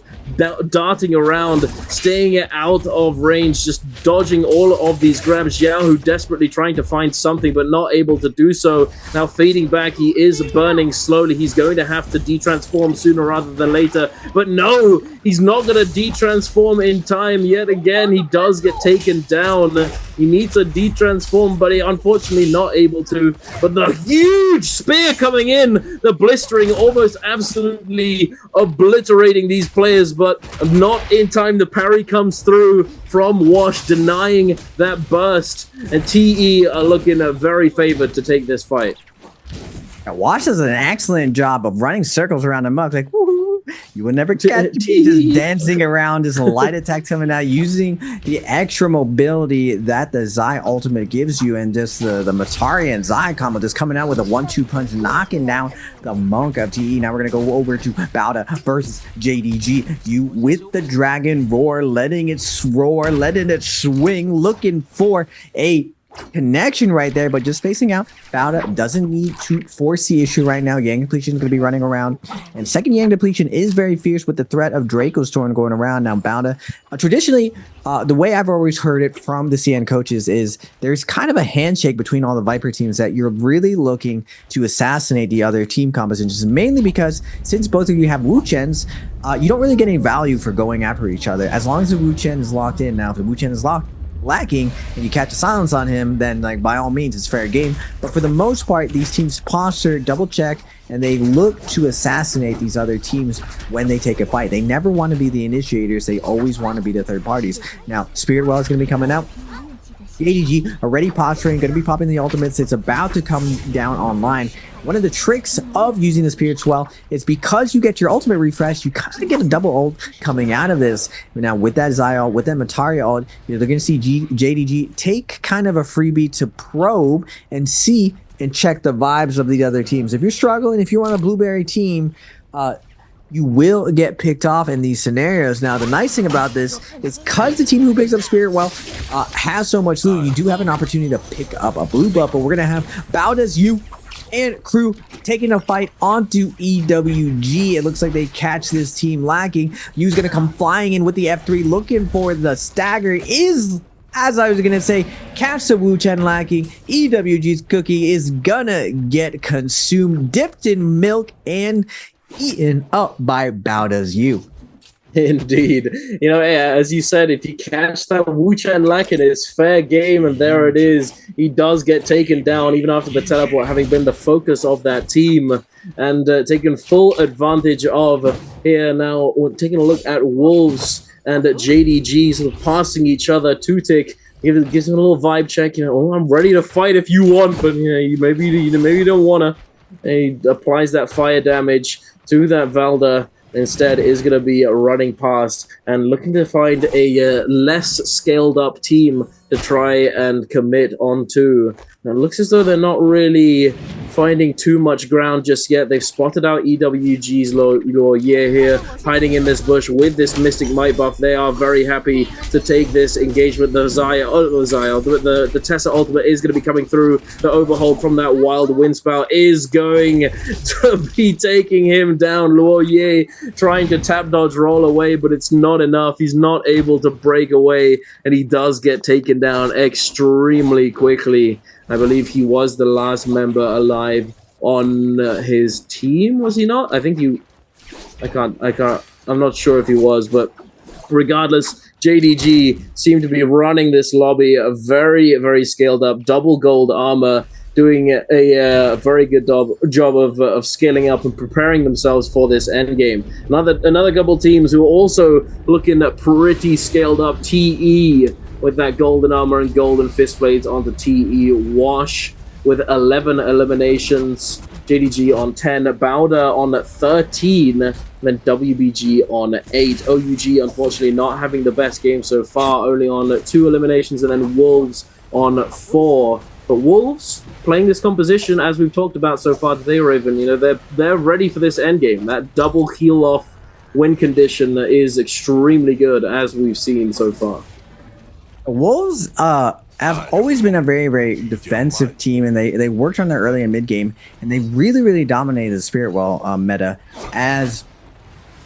S1: darting around, staying out of range, just dodging all of these grabs. Xiaohu desperately trying to find something, but not able to do so. Now fading back, he is burning slowly. He's going to have to de-transform sooner rather than later. But no, he's not going to de-transform in time yet again. He does get taken down. He needs a de-transform, but he unfortunately not able to. But the huge spear coming in, the blistering, almost absolutely obliterating these players, but not in time. The parry comes through from Wash, denying that burst. And TE are looking very favored to take this fight.
S2: Wash does an excellent job of running circles around the mug, like, woohoo. You would never catch me, just dancing around, just light attack coming out, using the extra mobility that the Zai ultimate gives you, and just the Matari and Zai combo just coming out with a 1-2 punch, knocking down the Monk of TE. Now we're going to go over to Bauda versus JDG. You with the Dragon Roar, letting it roar, letting it swing, looking for a connection right there, but just spacing out. Bauda doesn't need to force the issue right now. Yang Depletion is going to be running around, and second Yang Depletion is very fierce with the threat of Draco's Torn going around. Now Bauda, traditionally, the way I've always heard it from the CN coaches is there's kind of a handshake between all the Viper teams that you're really looking to assassinate the other team compositions, mainly because since both of you have Wu Chens, you don't really get any value for going after each other as long as the Wu Chen is locked in. Now if the Wu Chen is lacking and you catch a silence on him, then like by all means it's fair game. But for the most part, these teams posture, double check, and they look to assassinate these other teams when they take a fight. They never want to be the initiators. They always want to be the third parties. Now Spirit Well is going to be coming out. JDG already posturing, going to be popping the ultimates. It's about to come down online. One of the tricks of using the Spirit Swell is because you get your ultimate refresh, you kind of get a double ult coming out of this. Now with that Zai ult, with that Matari ult, they're going to see JDG take kind of a freebie to probe and see and check the vibes of the other teams. If you're struggling, if you're on a Blueberry team, you will get picked off in these scenarios. Now, the nice thing about this is because the team who picks up Spirit Well has so much loot, you do have an opportunity to pick up a blue buff, but we're going to have Bauda's you and crew taking a fight onto EWG. It looks like they catch this team lacking. Yu's going to come flying in with the F3, looking for the stagger. Is, as I was going to say, catch the Wu Chen lacking. EWG's cookie is going to get consumed, dipped in milk, and eaten up by Bauda's you.
S1: Indeed. You know, as you said, if you catch that Wu Chen lacking, it's fair game, and there it is. He does get taken down, even after the teleport having been the focus of that team, and taken full advantage of here. Now, taking a look at Wolves and JDG sort of passing each other. Two-tick gives him a little vibe check. You know, oh, I'm ready to fight if you want, but you know, maybe you don't wanna. And he applies that fire damage to that Valda. Instead is going to be running past and looking to find a less scaled up team to try and commit onto. Now, it looks as though they're not really finding too much ground just yet. They've spotted out EWG's Loyer here, hiding in this bush with this Mystic Might buff. They are very happy to take this engagement. The Tessa ultimate is going to be coming through. The overhold from that Wild Wind Spout is going to be taking him down. Loyer trying to tap dodge roll away, but it's not enough. He's not able to break away, and he does get taken down extremely quickly. I believe he was the last member alive on his team, was he not? I think I'm not sure if he was, but regardless, JDG seemed to be running this lobby, a very, very scaled up, double gold armor, doing a very good job of scaling up and preparing themselves for this endgame. Another couple teams who are also looking at pretty scaled up. TE with that golden armor and golden fist blades onto TE. Wash with 11 eliminations. JDG on 10. Bauda on 13. Then WBG on 8. OUG unfortunately not having the best game so far, only on 2 eliminations, and then Wolves on 4. But Wolves playing this composition, as we've talked about so far today, Raven, you know, they're ready for this endgame. That double heal off win condition is extremely good, as we've seen so far.
S2: Wolves have always been a very, very defensive team, and they worked on their early and mid game, and they really, really dominated the Spirit Well meta as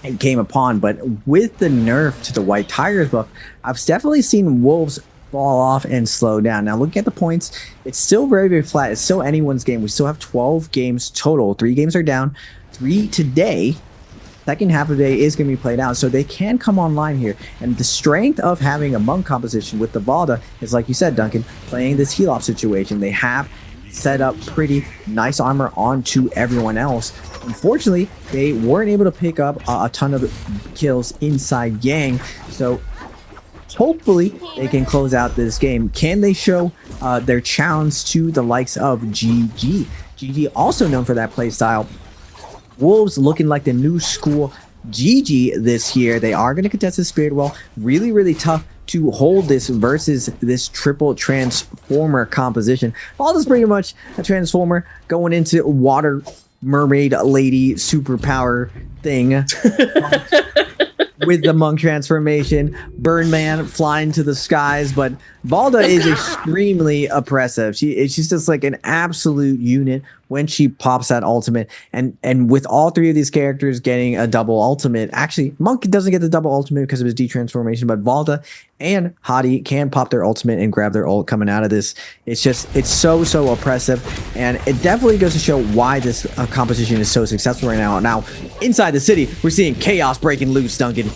S2: it came upon. But with the nerf to the White Tigers buff, I've definitely seen Wolves fall off and slow down. Now, looking at the points, it's still very, very flat. It's still anyone's game. We still have 12 games total. 3 games are down, 3 today. Second half of the day is going to be played out, so they can come online here. And the strength of having a monk composition with the Valda is, like you said, Duncan, playing this heal off situation. They have set up pretty nice armor onto everyone else. Unfortunately, they weren't able to pick up a ton of kills inside Yang, so hopefully they can close out this game. Can they show their challenge to the likes of GG? GG also known for that playstyle. Wolves looking like the new school GG this year. They are going to contest the Spirit Well. Really, really tough to hold this versus this triple transformer composition. All this pretty much a transformer going into water mermaid lady superpower thing. With the monk transformation, Birdman flying to the skies, but Valda is extremely oppressive. She's just like an absolute unit when she pops that ultimate, and with all 3 of these characters getting a double ultimate. Actually, Monk doesn't get the double ultimate because of his detransformation, but Valda and Hadi can pop their ultimate and grab their ult coming out of this. It's so oppressive, and it definitely goes to show why this composition is so successful right now. Now, inside the city, we're seeing chaos breaking loose, Duncan.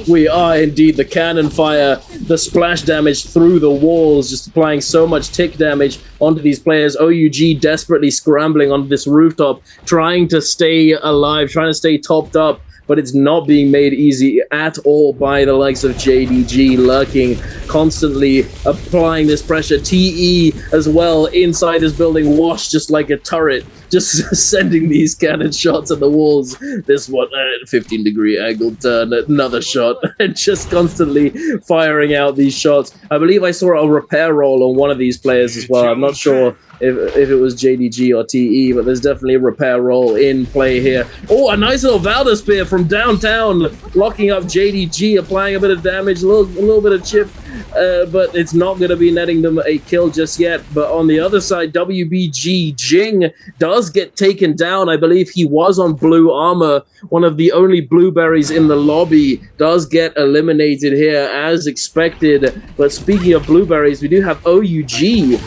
S1: We are indeed. The cannon fire, the splash damage through the walls, just applying so much tick damage onto these players. OUG desperately scrambling onto this rooftop, trying to stay alive, trying to stay topped up, but it's not being made easy at all by the likes of JDG lurking, constantly applying this pressure. TE as well inside his building, washed just like a turret, just sending these cannon shots at the walls. This one, 15-degree angle turn, another shot, and just constantly firing out these shots. I believe I saw a repair roll on one of these players as well. I'm not sure if it was JDG or TE, but there's definitely a repair roll in play here. Oh, a nice little Valda spear from downtown, locking up JDG, applying a bit of damage, a little bit of chip, but it's not going to be netting them a kill just yet. But on the other side, WBG Jing does get taken down. I believe he was on blue armor. One of the only blueberries in the lobby does get eliminated here as expected. But speaking of blueberries, we do have OUG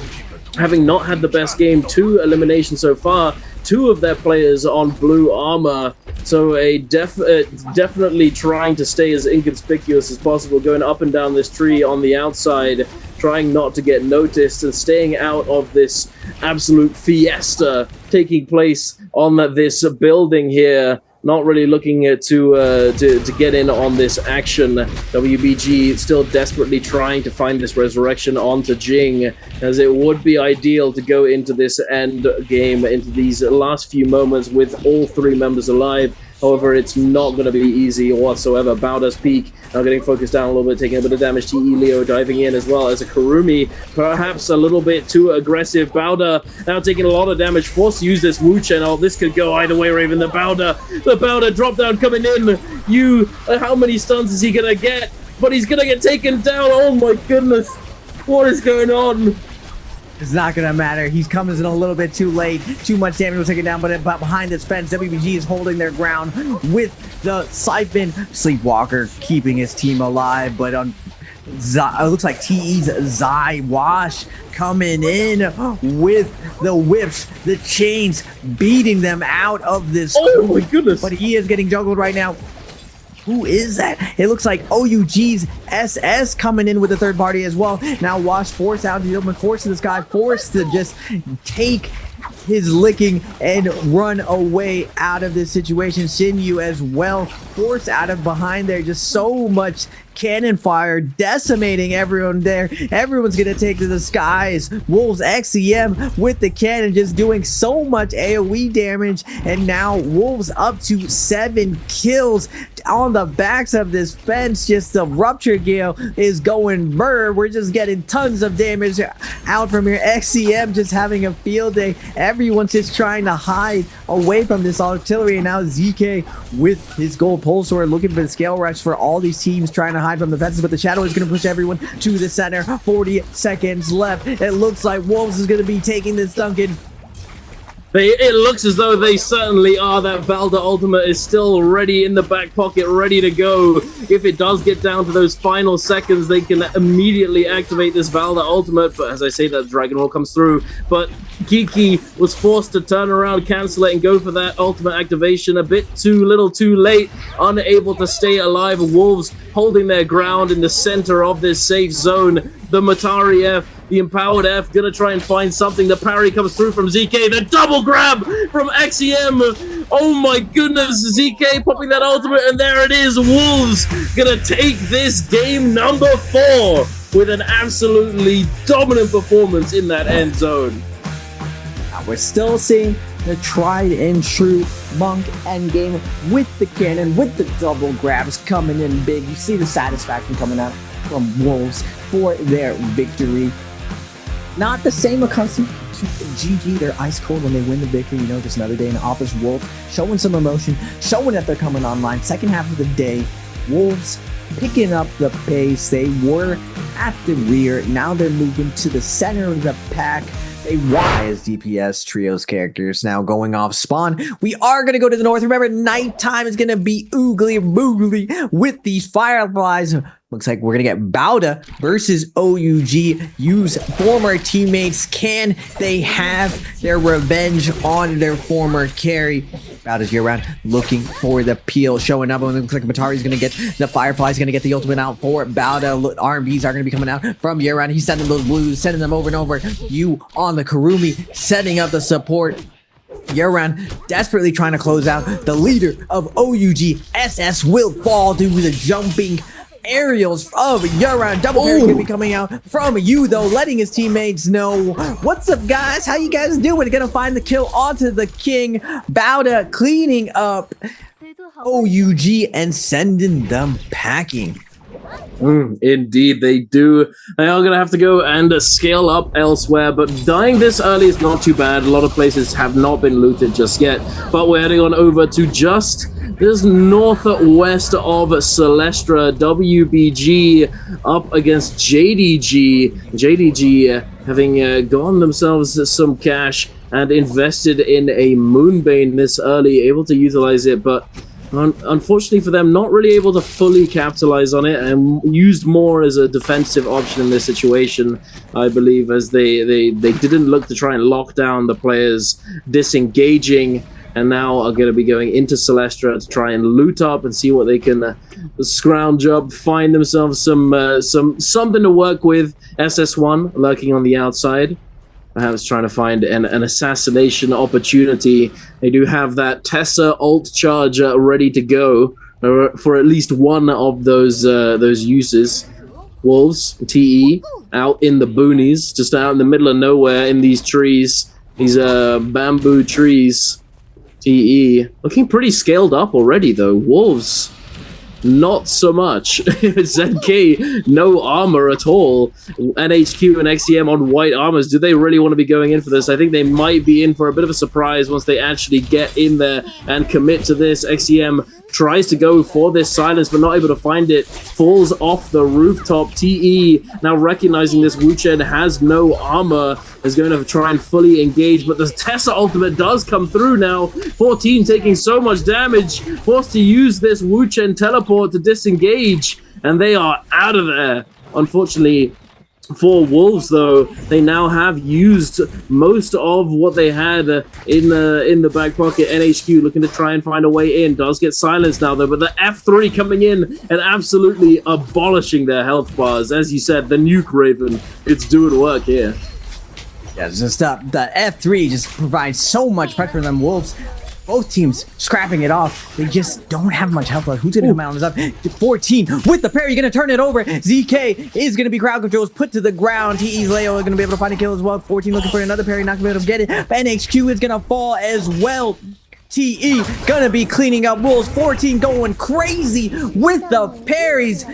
S1: having not had the best game, 2 eliminations so far, 2 of their players on blue armor. So definitely trying to stay as inconspicuous as possible, going up and down this tree on the outside, trying not to get noticed and staying out of this absolute fiesta taking place on this building here. Not really looking to get in on this action. WBG still desperately trying to find this resurrection onto Jing, as it would be ideal to go into this end game, into these last few moments with all 3 members alive. However, it's not going to be easy whatsoever. Bowder's peak now getting focused down a little bit, taking a bit of damage. TE Leo diving in as well as a Kurumi, perhaps a little bit too aggressive. Bowder now taking a lot of damage, forced to use this Wu channel. This could go either way, Raven. The Bowder drop down coming in. How many stuns is he going to get? But he's going to get taken down. Oh my goodness. What is going on?
S2: It's not going to matter. He's coming in a little bit too late. Too much damage will take it down, but behind this fence, WBG is holding their ground with the Siphon. Sleepwalker keeping his team alive, but it looks like TE's Zai Wash coming in with the whips, the chains, beating them out of this.
S1: Oh my goodness.
S2: But he is getting juggled right now. Who is that? It looks like OUG's SS coming in with a third party as well. Now Wash forced out the open, forced this guy, forced to just take his licking and run away out of this situation. Shinyu as well, forced out of behind there. Just so much cannon fire decimating everyone there. Everyone's gonna take to the skies. Wolves XEM with the cannon just doing so much AoE damage, and now Wolves up to 7 kills on the backs of this fence. Just the rupture gale is going murder. We're just getting tons of damage out from here. XEM just having a field day. Everyone's just trying to hide away from this artillery. And now ZK with his gold pole sword looking for the scale rush for all these teams trying to hide from the fences. But the Shadow is going to push everyone to the center. 40 seconds left. It looks like Wolves is going to be taking this, Duncan.
S1: It looks as though they certainly are. That Valda ultimate is still ready in the back pocket, ready to go. If it does get down to those final seconds, they can immediately activate this Valda ultimate. But as I say, that Dragon Roll comes through. But Kiki was forced to turn around, cancel it, and go for that ultimate activation. A bit too little, too late. Unable to stay alive. Wolves holding their ground in the center of this safe zone. The Matari F, the Empowered F, gonna try and find something. The parry comes through from ZK. The double grab from XEM. Oh my goodness, ZK popping that ultimate, and there it is. Wolves gonna take this game number 4 with an absolutely dominant performance in that end zone.
S2: Now we're still seeing the tried and true Monk endgame with the cannon, with the double grabs coming in big. You see the satisfaction coming out from Wolves for their victory. Not the same accustomed to GG. They're ice cold when they win the victory. You know, just another day in the office. Wolves showing some emotion, showing that they're coming online. Second half of the day, Wolves picking up the pace. They were at the rear. Now they're moving to the center of the pack. They won as DPS trios characters now going off spawn. We are going to go to the north. Remember, nighttime is going to be oogly boogly with these fireflies. Looks like we're going to get Bauda versus OUG. Use former teammates. Can they have their revenge on their former carry? Bauda's year round looking for the peel. Showing up. And it looks like Matari's going to get the Firefly's going to get the ultimate out for Bauda. RMBs are going to be coming out from year round. He's sending those blues, sending them over and over. You on the Kurumi, setting up the support. Year-round desperately trying to close out. The leader of OUG, SS, will fall due to the jumping aerials of Year-round. Double parry gonna be coming out from you, though, letting his teammates know. What's up, guys? How you guys doing? Gonna find the kill onto the king. Bauda cleaning up OUG and sending them packing.
S1: Indeed, they do. They are going to have to go and scale up elsewhere, but dying this early is not too bad. A lot of places have not been looted just yet, but we're heading on over to just this northwest of Celestra. WBG up against JDG. JDG having gotten themselves some cash and invested in a Moonbane this early, able to utilize it, but unfortunately for them, not really able to fully capitalize on it, and used more as a defensive option in this situation, I believe, as they didn't look to try and lock down the players disengaging, and now are going to be going into Celestra to try and loot up and see what they can scrounge up, find themselves something to work with. SS1 lurking on the outside, perhaps trying to find an assassination opportunity. They do have that Tessa ult charge ready to go for at least one of those uses. Wolves, TE, out in the boonies, just out in the middle of nowhere in these trees, these bamboo trees. TE looking pretty scaled up already, though. Wolves, not so much. ZK, no armor at all. NHQ and XEM on white armors. Do they really want to be going in for this? I think they might be in for a bit of a surprise once they actually get in there and commit to this. XEM tries to go for this silence, but not able to find it. Falls off the rooftop. TE, now recognizing this Wuchen has no armor, is going to try and fully engage, but the Tessa ultimate does come through now. 14 taking so much damage, forced to use this Wuchen teleport to disengage, and they are out of there. Unfortunately for Wolves, though, they now have used most of what they had in the back pocket. NHQ looking to try and find a way in. Does get silenced now, though, but the F3 coming in and absolutely abolishing their health bars. As you said, the Nuke Raven, it's doing work here.
S2: Yeah, just the F3 just provides so much pressure for them. Wolves, both teams scrapping it off. They just don't have much health left. Who's going to come out on this up? 14 with the parry, going to turn it over. ZK is going to be crowd controls, put to the ground. TE's Leo are going to be able to find a kill as well. 14 looking for another parry, not going to be able to get it. But NHQ is going to fall as well. TE going to be cleaning up Wolves. 14 going crazy with the parries,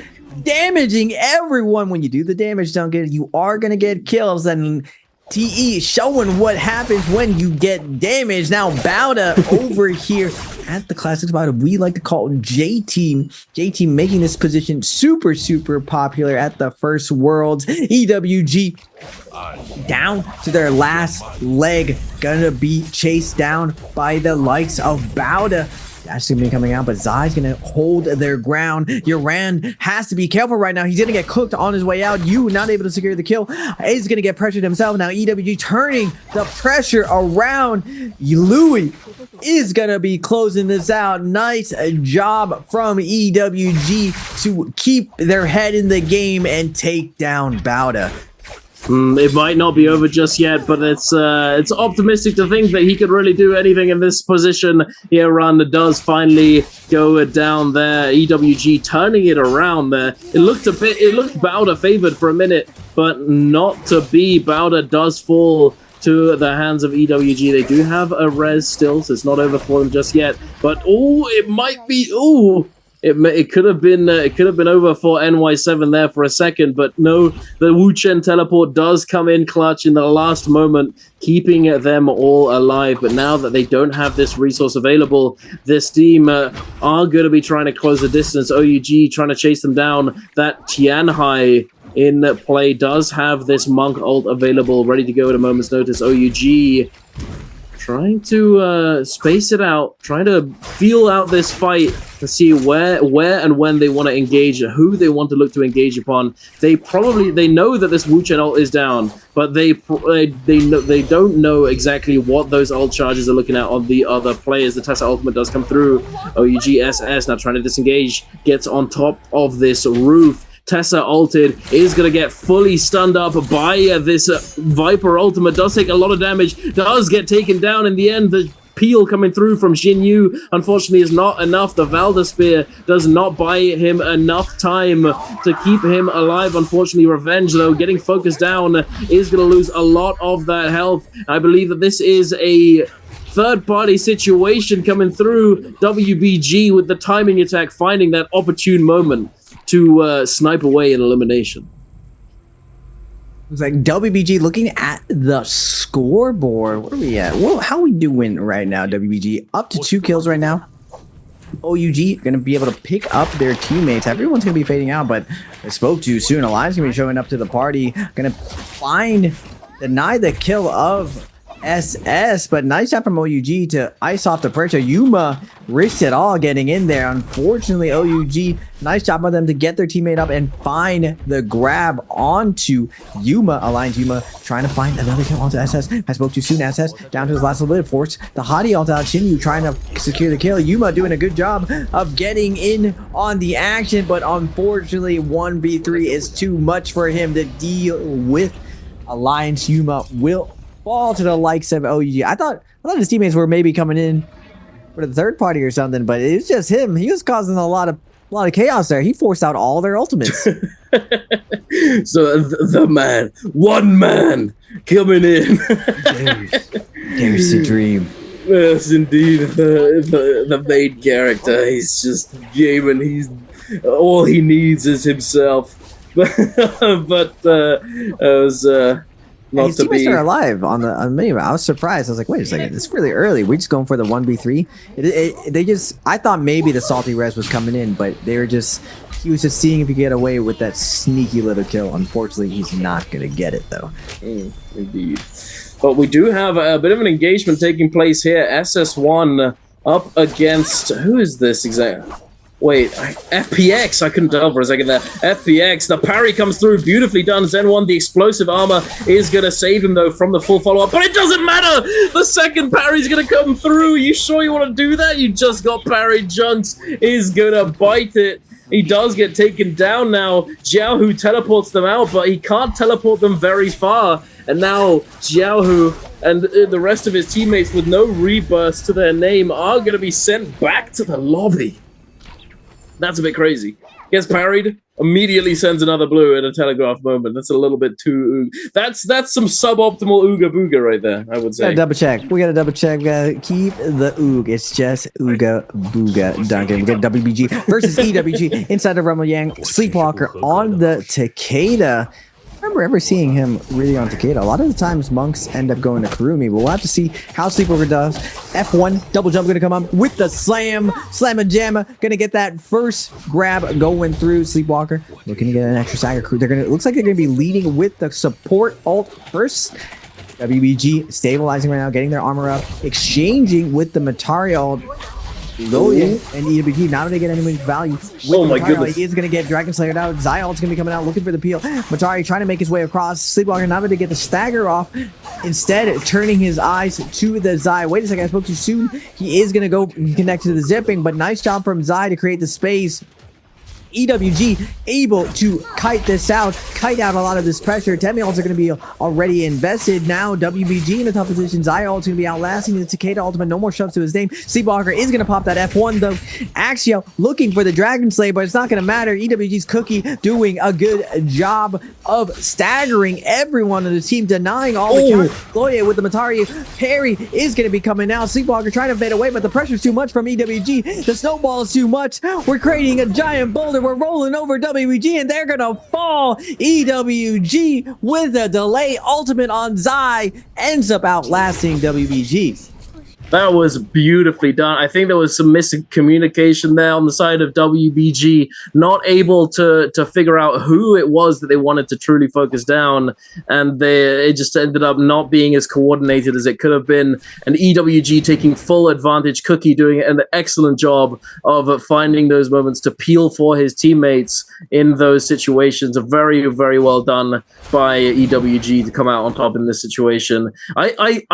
S2: damaging everyone. When you do the damage, Duncan, you are going to get kills, and TE showing what happens when you get damaged. Now Bauda over here at the Classics Bauda, we like to call J-Team. J-Team making this position super, super popular at the first Worlds. EWG down to their last leg, gonna be chased down by the likes of Bauda. That's gonna be coming out, but Zai's gonna hold their ground. Uran has to be careful right now. He's gonna get cooked on his way out. You not able to secure the kill. Is gonna get pressured himself. Now EWG turning the pressure around. Louis is gonna be closing this out. Nice job from EWG to keep their head in the game and take down Bauda.
S1: It might not be over just yet, but it's optimistic to think that he could really do anything in this position. Here, Run does finally go down there. EWG turning it around there. It looked Bauda favored for a minute, but not to be. Bauda does fall to the hands of EWG. They do have a res still, so it's not over for them just yet. But it might be. It could have been over for NY7 there for a second, but no, the Wu Chen teleport does come in clutch in the last moment, keeping them all alive. But now that they don't have this resource available, this team are going to be trying to close the distance. OUG trying to chase them down. That Tianhai in play does have this Monk ult available, ready to go at a moment's notice. OUG trying to space it out, trying to feel out this fight to see where and when they want to engage, who they want to look to engage upon. They know that this Wu Chen ult is down, but they don't know exactly what those ult charges are looking at on the other players. The Tessa ultimate does come through. OUG SS now trying to disengage, gets on top of this roof. Tessa ulted, is going to get fully stunned up by this Viper ultimate. Does take a lot of damage, does get taken down in the end. The peel coming through from Xin Yu, unfortunately, is not enough. The Valda Spear does not buy him enough time to keep him alive. Unfortunately, Revenge, though, getting focused down, is going to lose a lot of that health. I believe that this is a third-party situation coming through. WBG with the timing attack, finding that opportune moment to snipe away an elimination.
S2: It's like WBG looking at the scoreboard. What are we at? Well, how we doing right now, WBG? Up to 2 kills right now. OUG going to be able to pick up their teammates. Everyone's going to be fading out, but I spoke too soon. Elias going to be showing up to the party. Going to deny the kill of SS, but nice job from OUG to ice off the pressure. Yuma risked it all getting in there. Unfortunately, OUG, nice job on them to get their teammate up and find the grab onto Yuma. Alliance Yuma trying to find another kill onto SS. I spoke too soon. SS down to his last little bit. Force the Hottie ult out. Shinyu trying to secure the kill. Yuma doing a good job of getting in on the action, but unfortunately 1v3 is too much for him to deal with. Alliance Yuma will fall to the likes of OUG. I thought his teammates were maybe coming in for the third party or something, but it was just him. He was causing a lot of chaos there. He forced out all their ultimates.
S1: So the man, one man coming in.
S2: There's the dream.
S1: Yes, indeed. The main character. He's just gaming. He's all he needs is himself. But it was.
S2: His teammates are alive on the menu. I was surprised. I was like, wait a second, it's really early. We're just going for the 1v3. I thought maybe the salty res was coming in, but he was just seeing if he could get away with that sneaky little kill. Unfortunately, he's not going to get it, though.
S1: Indeed. But we do have a bit of an engagement taking place here. SS1 up against, who is this exactly? Wait, FPX, I couldn't tell for a second there. FPX, the parry comes through, beautifully done. Zen1, the explosive armor is going to save him, though, from the full follow-up. But it doesn't matter! The second parry's going to come through. You sure you want to do that? You just got parried. Junks is going to bite it. He does get taken down now. Jiaohu teleports them out, but he can't teleport them very far. And now Jiaohu and the rest of his teammates with no rebirths to their name are going to be sent back to the lobby. That's a bit crazy. Gets parried, immediately sends another blue in a telegraph moment. That's a little bit too... That's some suboptimal Ooga Booga right there, I would say.
S2: We gotta double check. We gotta keep the Oog. It's just Ooga Booga Duncan. We got WBG versus EWG inside of Rumble Yang. Sleepwalker on the Takeda. remember ever seeing him really on Takeda. A lot of the times monks end up going to Kurumi, but we'll have to see how Sleepwalker does. F1 double jump gonna come up with the slam and jammer, gonna get that first grab going through. Sleepwalker looking to get an extra stagger crew. Looks like they're gonna be leading with the support ult first. WBG stabilizing right now, getting their armor up, exchanging with the Matari ult. Loya and EWG not only get any value.
S1: Oh my goodness.
S2: He is going to get Dragon Slayer out. Zyolt's going to be coming out looking for the peel. Matari trying to make his way across. Sleepwalker not going to get the stagger off. Instead, turning his eyes to the Zai. Wait a second, I spoke too soon. He is going to go connect to the zipping, but nice job from Zai to create the space. EWG able to kite out a lot of this pressure. Temi ults are going to be already invested. Now WBG in a tough position. Zai ult's going to be outlasting the Takeda ultimate. No more shoves to his name. Sleepwalker is going to pop that F1 though. Axio looking for the Dragon Slayer, but it's not going to matter. EWG's Cookie doing a good job of staggering everyone on the team, denying all the counters. Loya with the Matari parry is going to be coming out. Sleepwalker trying to fade away, but the pressure's too much from EWG. The snowball is too much. We're creating a giant boulder. We're rolling over WBG and they're gonna fall. EWG with a delay ultimate on Zai ends up outlasting WBG.
S1: That was beautifully done. I think there was some missing communication there on the side of WBG, not able to figure out who it was that they wanted to truly focus down, and it just ended up not being as coordinated as it could have been. And EWG taking full advantage, Cookie doing an excellent job of finding those moments to peel for his teammates in those situations. Very, very well done by EWG to come out on top in this situation. I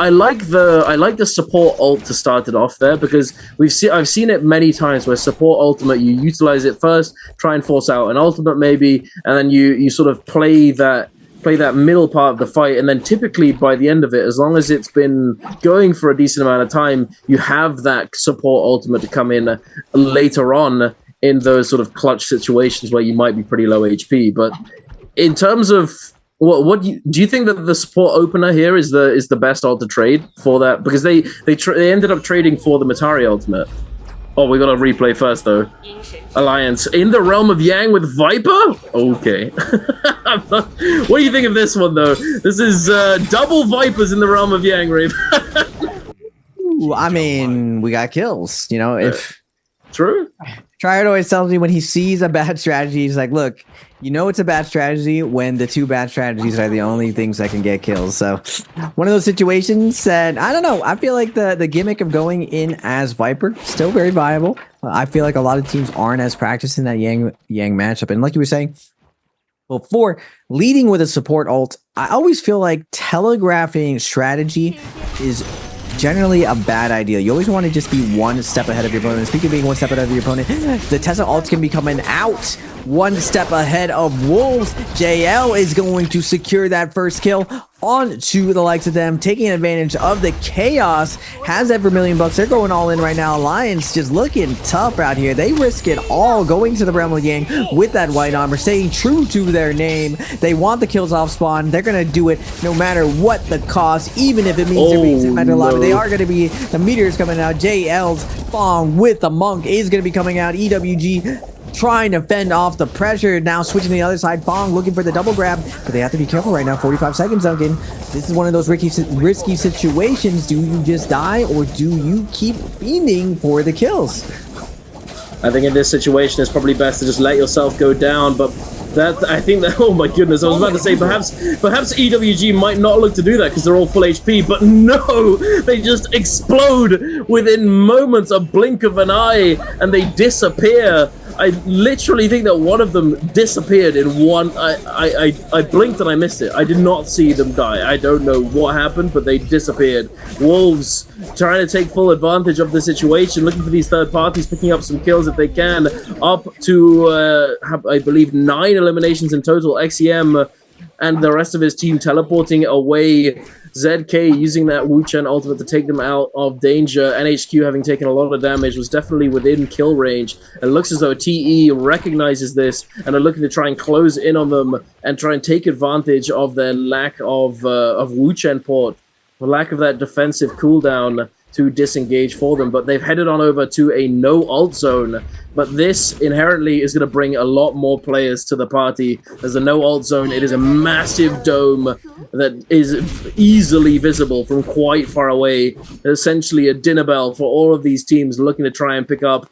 S1: like the support ult to start it off there, because I've seen it many times where support ultimate, you utilize it first, try and force out an ultimate maybe, and then you sort of play that middle part of the fight, and then typically by the end of it, as long as it's been going for a decent amount of time, you have that support ultimate to come in later on in those sort of clutch situations where you might be pretty low HP. But in terms of what do you think that the support opener here is the best ult to trade for that? Because they ended up trading for the Matari ultimate. Oh, we got to replay first though. Alliance in the realm of Yang with Viper. Okay. What do you think of this one though? This is double Vipers in the realm of Yang, Rafe.
S2: Ooh, I mean, we got kills. You know, if
S1: true.
S2: Triad always tells me when he sees a bad strategy, he's like, look, you know it's a bad strategy when the two bad strategies are the only things that can get kills. So one of those situations that, I don't know, I feel like the gimmick of going in as Viper, still very viable. I feel like a lot of teams aren't as practiced in that Yang matchup. And like you were saying, well, for leading with a support ult, I always feel like telegraphing strategy is generally a bad idea. You always want to just be one step ahead of your opponent. Speaking of being one step ahead of your opponent, the Tesla ults can be coming out one step ahead of Wolves. JL is going to secure that first kill onto the likes of them, taking advantage of the chaos. Has that Vermilion buffs. They're going all in right now. Alliance just looking tough out here. They risk it all going to the realm of Yang with that white armor, staying true to their name. They want the kills off spawn. They're going to do it no matter what the cost, even if it means it being Metal Lava. They are going to be, the meteors coming out. JL's Fong with the Monk is going to be coming out. EWG trying to fend off the pressure. Now switching to the other side. Fong looking for the double grab, but they have to be careful right now. 45 seconds, Duncan. This is one of those risky situations. Do you just die, or do you keep fiending for the kills?
S1: I think in this situation, it's probably best to just let yourself go down, but I think that, oh my goodness, I was about to say perhaps EWG might not look to do that because they're all full HP, but no, they just explode within moments, a blink of an eye, and they disappear. I literally think that one of them disappeared in one. I blinked and I missed it. I did not see them die. I don't know what happened, but they disappeared. Wolves trying to take full advantage of the situation, looking for these third parties, picking up some kills if they can. Up to, I believe, 9 eliminations in total. XEM and the rest of his team teleporting away. ZK using that Wu Chen ultimate to take them out of danger. NHQ, having taken a lot of damage, was definitely within kill range. And it looks as though TE recognizes this and are looking to try and close in on them and try and take advantage of their lack of Wu Chen port, the lack of that defensive cooldown. to disengage for them, but they've headed on over to a no ult zone. But this inherently is going to bring a lot more players to the party. As a no ult zone, it is a massive dome that is easily visible from quite far away. Essentially a dinner bell for all of these teams looking to try and pick up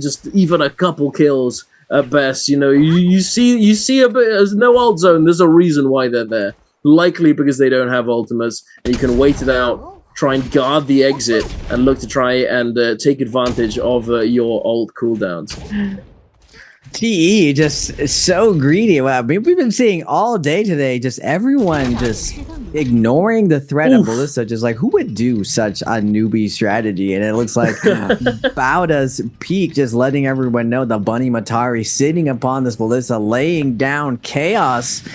S1: just even a couple kills at best. You know, you see a bit as no ult zone. There's a reason why they're there. Likely because they don't have ultimates, and you can wait it out. Try and guard the exit and look to try and take advantage of your ult cooldowns.
S2: TE just so greedy. Wow, we've been seeing all day today, just everyone just ignoring the threat of Ballista. Just like, who would do such a newbie strategy? And it looks like Bauda's peak, just letting everyone know the Bunny Matari sitting upon this Ballista, laying down chaos.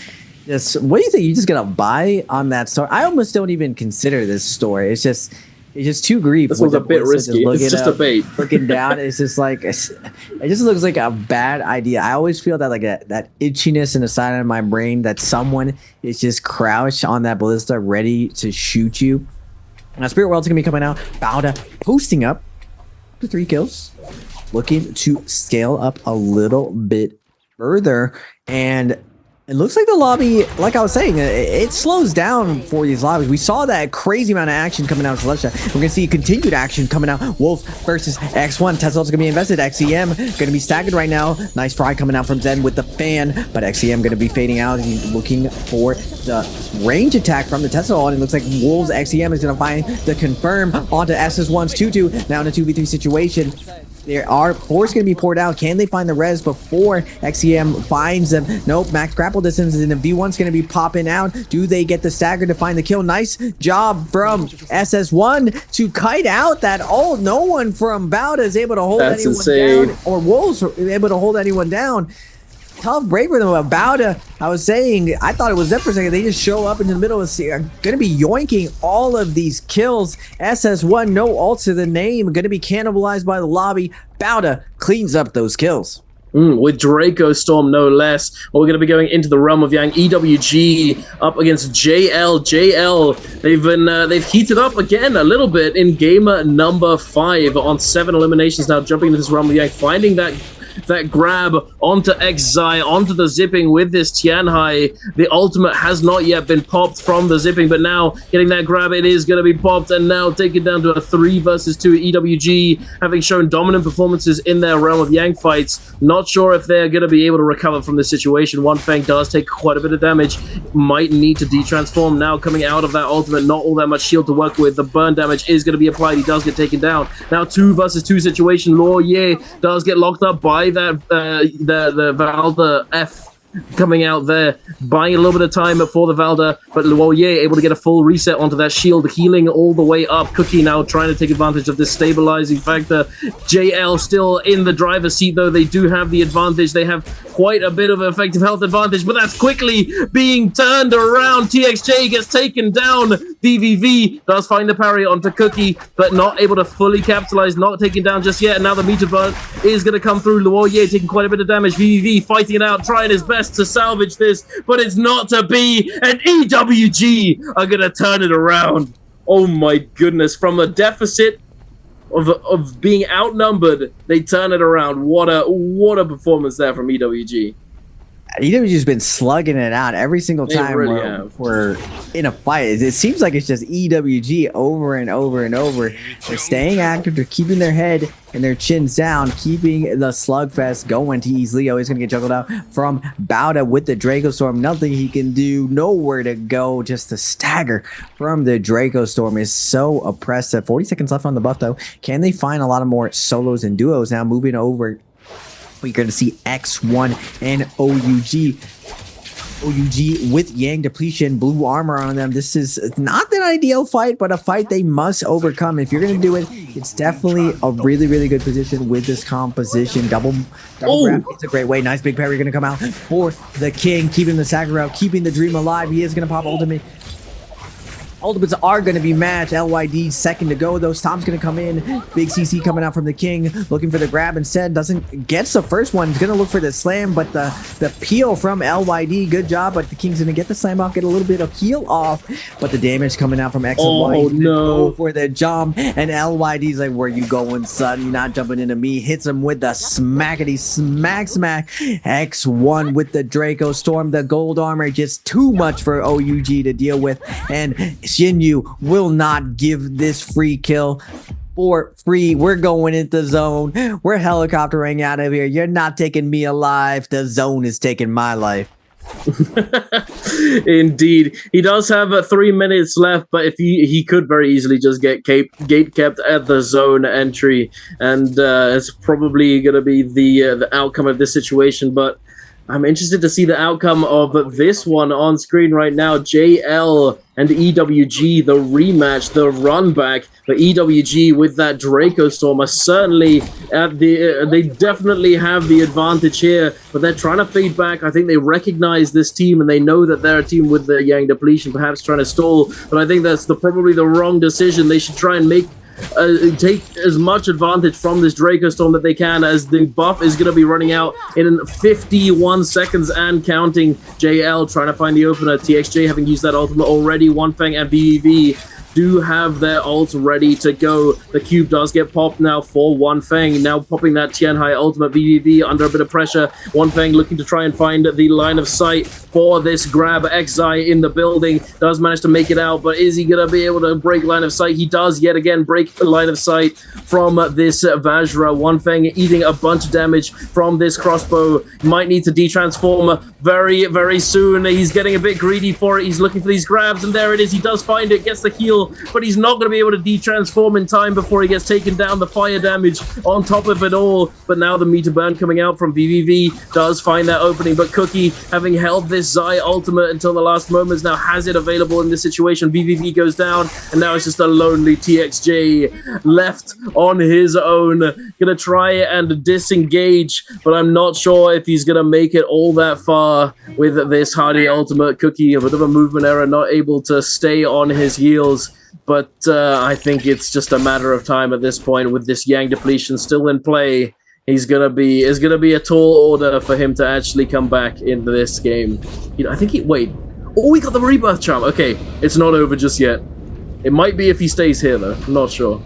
S2: Just, what do you think? You just gonna buy on that story? I almost don't even consider this story. It's just too grief.
S1: This was a bit risky. It's just a bait.
S2: Looking down, it's just like it just looks like a bad idea. I always feel that like that itchiness in the side of my brain that someone is just crouched on that Ballista, ready to shoot you. Now, Spirit World's gonna be coming out. Bauda posting up to 3 kills, looking to scale up a little bit further. And it looks like the lobby, like I was saying, it slows down for these lobbies. We saw that crazy amount of action coming out of Celestia. We're going to see continued action coming out. Wolf versus X1. Tesla's going to be invested. XEM going to be staggered right now. Nice fry coming out from Zen with the fan, but XEM going to be fading out. He's looking for the range attack from the Tesla, and it looks like Wolves XEM is going to find the confirm onto SS1's 2-2. Now in a 2v3 situation. There are force going to be poured out. Can they find the res before XEM finds them? Nope. Max grapple distance, and the V1's going to be popping out. Do they get the stagger to find the kill? Nice job from SS1 to kite out that ult. No one from Bauda is able to hold anyone down, or Wolves are able to hold anyone down. Tough break for them. About I was saying, I thought it was them for a second. They just show up in the middle of the going to be yoinking all of these kills. SS1, no ult to the name, going to be cannibalized by the lobby. Bauda cleans up those kills.
S1: With Draco Storm, no less. Well, we're going to be going into the realm of Yang. EWG up against JL. JL, they've heated up again a little bit in game number 5 on 7 eliminations now, jumping into this realm of Yang, finding that grab onto Xi, onto the zipping with this Tianhai. The ultimate has not yet been popped from the zipping, but now getting that grab, it is going to be popped, and now take it down to a 3 versus 2. EWG having shown dominant performances in their realm of Yang fights. Not sure if they're going to be able to recover from this situation. One Fang does take quite a bit of damage, might need to de-transform now coming out of that ultimate. Not all that much shield to work with. The burn damage is going to be applied. He does get taken down. Now 2 versus 2 situation. Laurier does get locked up by that the Valda F coming out there, buying a little bit of time for the Valda, but Laurier able to get a full reset onto that shield, healing all the way up. Cookie now trying to take advantage of this stabilizing factor. JL still in the driver's seat, though. They do have the advantage. They have quite a bit of an effective health advantage, but that's quickly being turned around. TXJ gets taken down. VVV does find the parry onto Cookie, but not able to fully capitalize, not taken down just yet, and now the meter burn is going to come through. Laurier taking quite a bit of damage. VVV fighting it out, trying his best to salvage this, but it's not to be, and EWG are gonna turn it around. Oh my goodness, from a deficit of being outnumbered, they turn it around. What a performance there from EWG.
S2: EWG's been slugging it out every single time we're in a fight. It seems like it's just EWG over and over and over. They're staying active, they're keeping their head and their chins down, keeping the slugfest going. TE's Leo is going to get juggled out from Bauda with the Draco Storm. Nothing he can do, nowhere to go. Just the stagger from the Draco Storm is so oppressive. 40 seconds left on the buff, though. Can they find a lot of more solos and duos now? Moving over, we're going to see X1 and OUG. OUG with Yang depletion, blue armor on them. This is not an ideal fight, but a fight they must overcome. If you're going to do it, it's definitely a really, really good position with this composition. Double grab. It's a great way. Nice big parry going to come out for the king, keeping the Sakura out, keeping the dream alive. He is going to pop ultimate Ultimates are going to be matched. LYD second to go, though. Tom's going to come in. Big CC coming out from the King, looking for the grab instead. Gets the first one. He's going to look for the slam, but the peel from LYD, good job. But the King's going to get the slam off, get a little bit of heal off. But the damage coming out from X and Y.
S1: Oh, no.
S2: Go for the jump. And LYD's like, where you going, son? You're not jumping into me. Hits him with the smackety smack. X1 with the Draco Storm. The gold armor, just too much for OUG to deal with. And Shinyu will not give this free kill for free. We're going into zone. We're helicoptering out of here. You're not taking me alive. The zone is taking my life.
S1: Indeed, he does have 3 minutes left, but if he could very easily just get gate kept at the zone entry, and it's probably going to be the outcome of this situation. But I'm interested to see the outcome of this one on screen right now. JL and EWG, the rematch, the run back. But EWG with that Draco Storm are certainly at they definitely have the advantage here, but they're trying to fade back. I think they recognize this team and they know that they're a team with the Yang depletion, perhaps trying to stall. But I think that's probably the wrong decision. They should try and take as much advantage from this Draco Storm that they can, as the buff is going to be running out in 51 seconds and counting. JL trying to find the opener. TXJ having used that ultimate already. One Feng and BBV do have their ults ready to go. The cube does get popped now for One Feng. Now popping that Tianhai ultimate. BBV under a bit of pressure. One Feng looking to try and find the line of sight for this grab. Xi in the building does manage to make it out, but is he going to be able to break line of sight? He does yet again break the line of sight from this Vajra. One Feng eating a bunch of damage from this crossbow. Might need to detransform very, very soon. He's getting a bit greedy for it. He's looking for these grabs, and there it is. He does find it, gets the heal, but he's not going to be able to detransform in time before he gets taken down. The fire damage on top of it all, but now the meter burn coming out from BBV does find that opening, but Cookie, having held this Zai ultimate until the last moments, now has it available in this situation. BBV goes down, and now it's just a lonely TXJ left on his own. Gonna try and disengage, but I'm not sure if he's gonna make it all that far with this Hardy ultimate. Cookie, a bit of a movement error, not able to stay on his heels. But I think it's just a matter of time at this point with this Yang depletion still in play. It's gonna be a tall order for him to actually come back into this game. You know, I think wait. Oh, we got the rebirth charm. Okay, it's not over just yet. It might be if he stays here though. I'm not sure.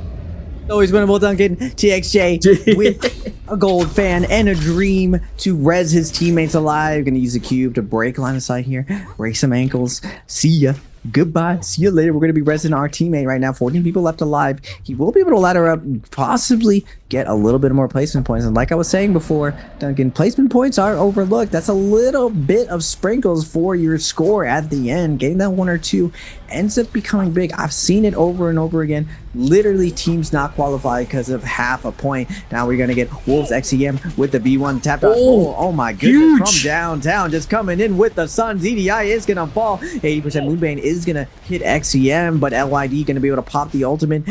S2: Always winnable, Duncan. TXJ with a gold fan and a dream to res his teammates alive. Gonna use a cube to break line of sight here. Break some ankles. See ya. Goodbye. See you later. We're going to be resing our teammate right now. 14 people left alive. He will be able to ladder up, possibly get a little bit more placement points. And like I was saying before, Duncan, placement points are overlooked. That's a little bit of sprinkles for your score at the end. Getting that 1 or 2 ends up becoming big. I've seen it over and over again. Literally, teams not qualify because of half a point. Now we're going to get Wolves XEM with the B1 tapped out. Oh my goodness. Huge. From downtown, just coming in with the Suns. EDI is going to fall. 80% Moonbane is going to hit XEM, but LYD going to be able to pop the ultimate.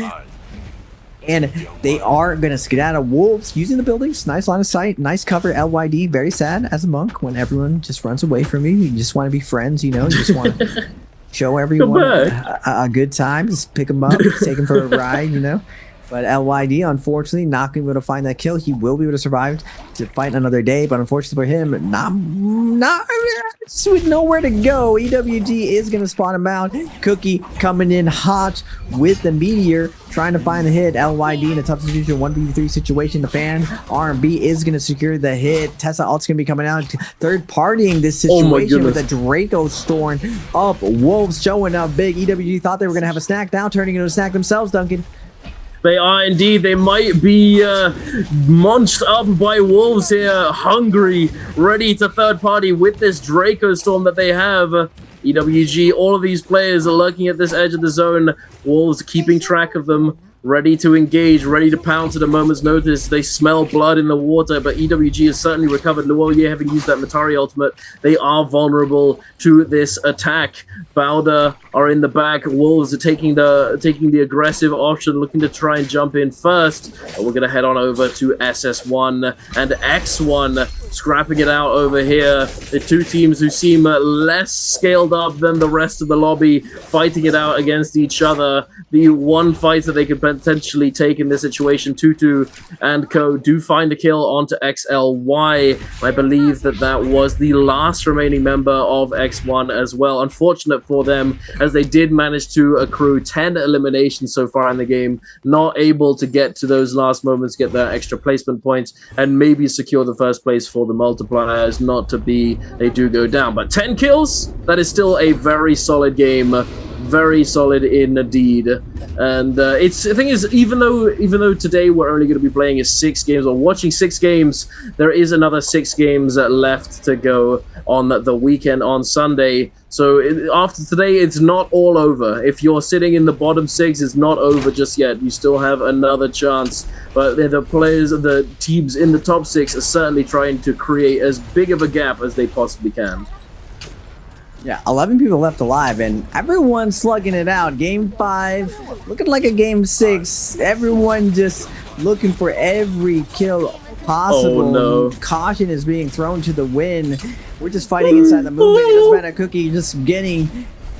S2: And they are going to skedaddle. Wolves using the buildings. Nice line of sight. Nice cover. LYD, very sad as a monk when everyone just runs away from you. You just want to be friends, you know. You just want to show everyone a good time. Just pick them up, take them for a ride, you know. But LYD, unfortunately, not going to be able to find that kill. He will be able to survive to fight another day, but unfortunately for him, not with nowhere to go. EWG is going to spawn him out. Cookie coming in hot with the meteor, trying to find the hit. LYD in a tough situation, 1v3 situation. The fan R&B is going to secure the hit. Tessa ult's going to be coming out, third partying this situation with a Draco Storm up. Wolves showing up big. EWG thought they were going to have a snack, now turning into a snack themselves, Duncan.
S1: They are indeed. They might be munched up by Wolves here, hungry, ready to third party with this Draco Storm that they have. EWG, all of these players are lurking at this edge of the zone. Wolves keeping track of them. ready to engage, ready to pounce at a moment's notice. They smell blood in the water, but EWG has certainly recovered. Luoye having used that Matari ultimate, they are vulnerable to this attack. Bowder are in the back. Wolves are taking the aggressive option, looking to try and jump in first. But we're going to head on over to SS1 and X1, scrapping it out over here. The two teams who seem less scaled up than the rest of the lobby, fighting it out against each other. The one fighter they could potentially take in this situation, Tutu and co, do find a kill onto XLY. I believe that was the last remaining member of X1 as well. Unfortunate for them, as they did manage to accrue 10 eliminations so far in the game, not able to get to those last moments, get their extra placement points, and maybe secure the first place for the multipliers. Not to be, they do go down. But 10 kills, that is still a very solid game. Very solid indeed. And the thing is, even though today we're only going to be playing 6 games or watching 6 games, there is another 6 games left to go on the weekend on Sunday. So after today, it's not all over. If you're sitting in the bottom 6, it's not over just yet. You still have another chance. But the players, the teams in the top 6 are certainly trying to create as big of a gap as they possibly can.
S2: Yeah, 11 people left alive, and everyone's slugging it out. Game 5, looking like a game 6. Everyone just looking for every kill possible.
S1: Oh, no.
S2: Caution is being thrown to the wind. We're just fighting inside the Moonbane. It doesn't matter, Cookie just getting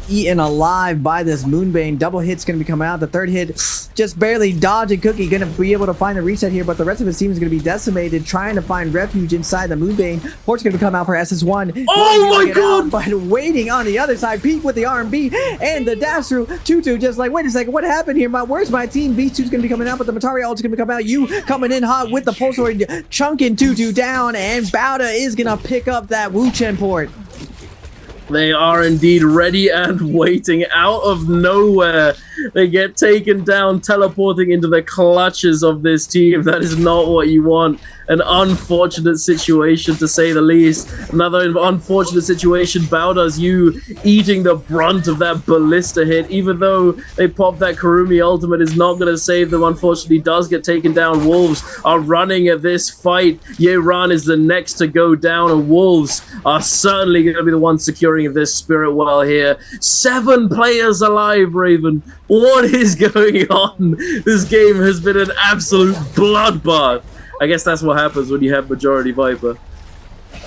S2: eaten alive by this Moonbane. Double hit's going to be coming out. The third hit just barely dodging. Cookie going to be able to find the reset here, but the rest of his team is going to be decimated, trying to find refuge inside the Moonbane. Port's going to come out for SS1.
S1: Oh my god!
S2: But waiting on the other side, Peak with the R&B and the dash through. Tutu just like, wait a second, what happened here? Where's my team? V2's going to be coming out, but the Matari ult's going to be coming out. You coming in hot with the pulse sword, chunking Tutu down, and Bowda is going to pick up that Wu Chen port.
S1: They are indeed ready and waiting. Out of nowhere, they get taken down, teleporting into the clutches of this team. That is not what you want. An unfortunate situation, to say the least. Another unfortunate situation. Bowda's you eating the brunt of that ballista hit. Even though they pop that Karumi ultimate, is not going to save them. Unfortunately, does get taken down. Wolves are running at this fight. Yeran is the next to go down, and Wolves are certainly going to be the ones securing this spirit well here. 7 players alive, Raven. What is going on? This game has been an absolute bloodbath. I guess that's what happens when you have Majority Viper.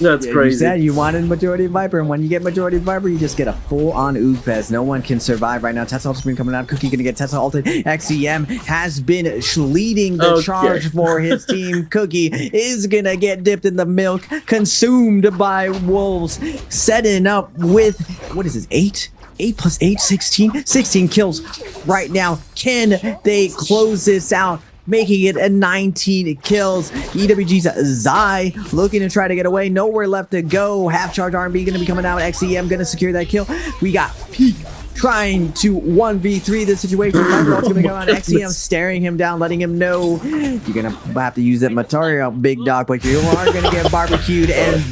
S1: That's crazy.
S2: You said you wanted Majority Viper, and when you get Majority Viper, you just get a full-on Oog Fest. No one can survive right now. Tesla ult's been coming out. Cookie gonna get Tesla ulted. XEM has been leading the charge for his team. Cookie is gonna get dipped in the milk, consumed by wolves, setting up with, what is this, 8 plus 8, 16? 16 kills right now. Can they close this out? Making it a 19 kills. EWG's Zai looking to try to get away. Nowhere left to go. Half charge R&B going to be coming out. XEM going to secure that kill. We got Peak trying to 1v3 this situation. Viper's going to come out. XEM staring him down, letting him know you're going to have to use that Matari, big dog, but you are going to get barbecued. And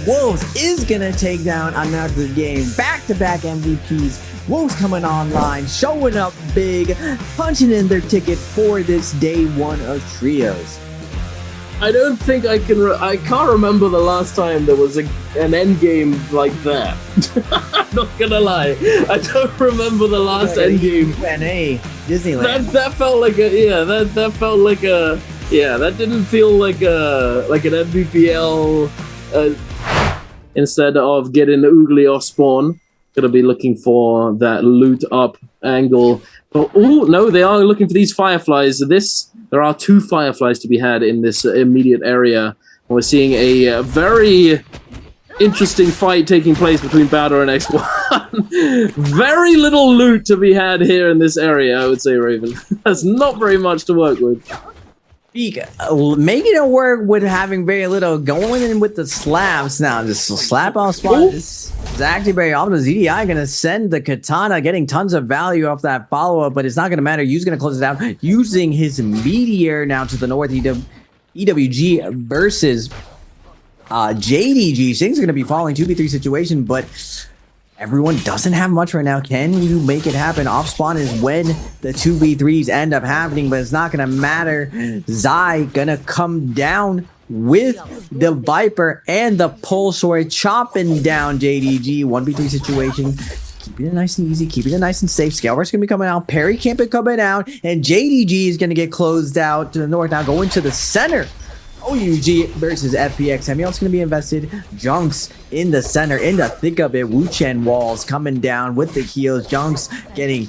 S2: Wolves is going to take down another game. Back-to-back MVPs. Wolves coming online, showing up big, punching in their ticket for this day 1 of Trios.
S1: I don't think I can. I can't remember the last time there was an end game like that. I'm not gonna lie. I don't remember the last end game.
S2: UNA Disneyland.
S1: That felt like a That felt like a That didn't feel like an MVPL. Instead of getting the Oogly off spawn. Gonna be looking for that loot up angle. But oh no, they are looking for these fireflies. There are 2 fireflies to be had in this immediate area. We're seeing a very interesting fight taking place between Bowder and X1. Very little loot to be had here in this area, I would say, Raven. That's not very much to work with.
S2: Peak making it work with having very little, going in with the slaps now. Just slap off spot. This is actually very optimal. ZDI gonna send the katana, getting tons of value off that follow-up, but it's not gonna matter. Yu's gonna close it out using his meteor now to the north. EWG versus JDG. Things are gonna be falling 2v3 situation, but everyone doesn't have much right now. Can you make it happen? Off spawn is when the 2v3s end up happening, but it's not gonna matter. Zai gonna come down with the Viper and the Pulse Sword, chopping down JDG. 1v3 situation. Keeping it nice and easy, keeping it nice and safe. Scalework's gonna be coming out. Parry can't be coming out, and JDG is gonna get closed out to the north. Now going to the center. OUG versus FPX. Samuel's going to be invested. Junks in the center, in the thick of it. Wu-Chen walls coming down with the heals. Junks getting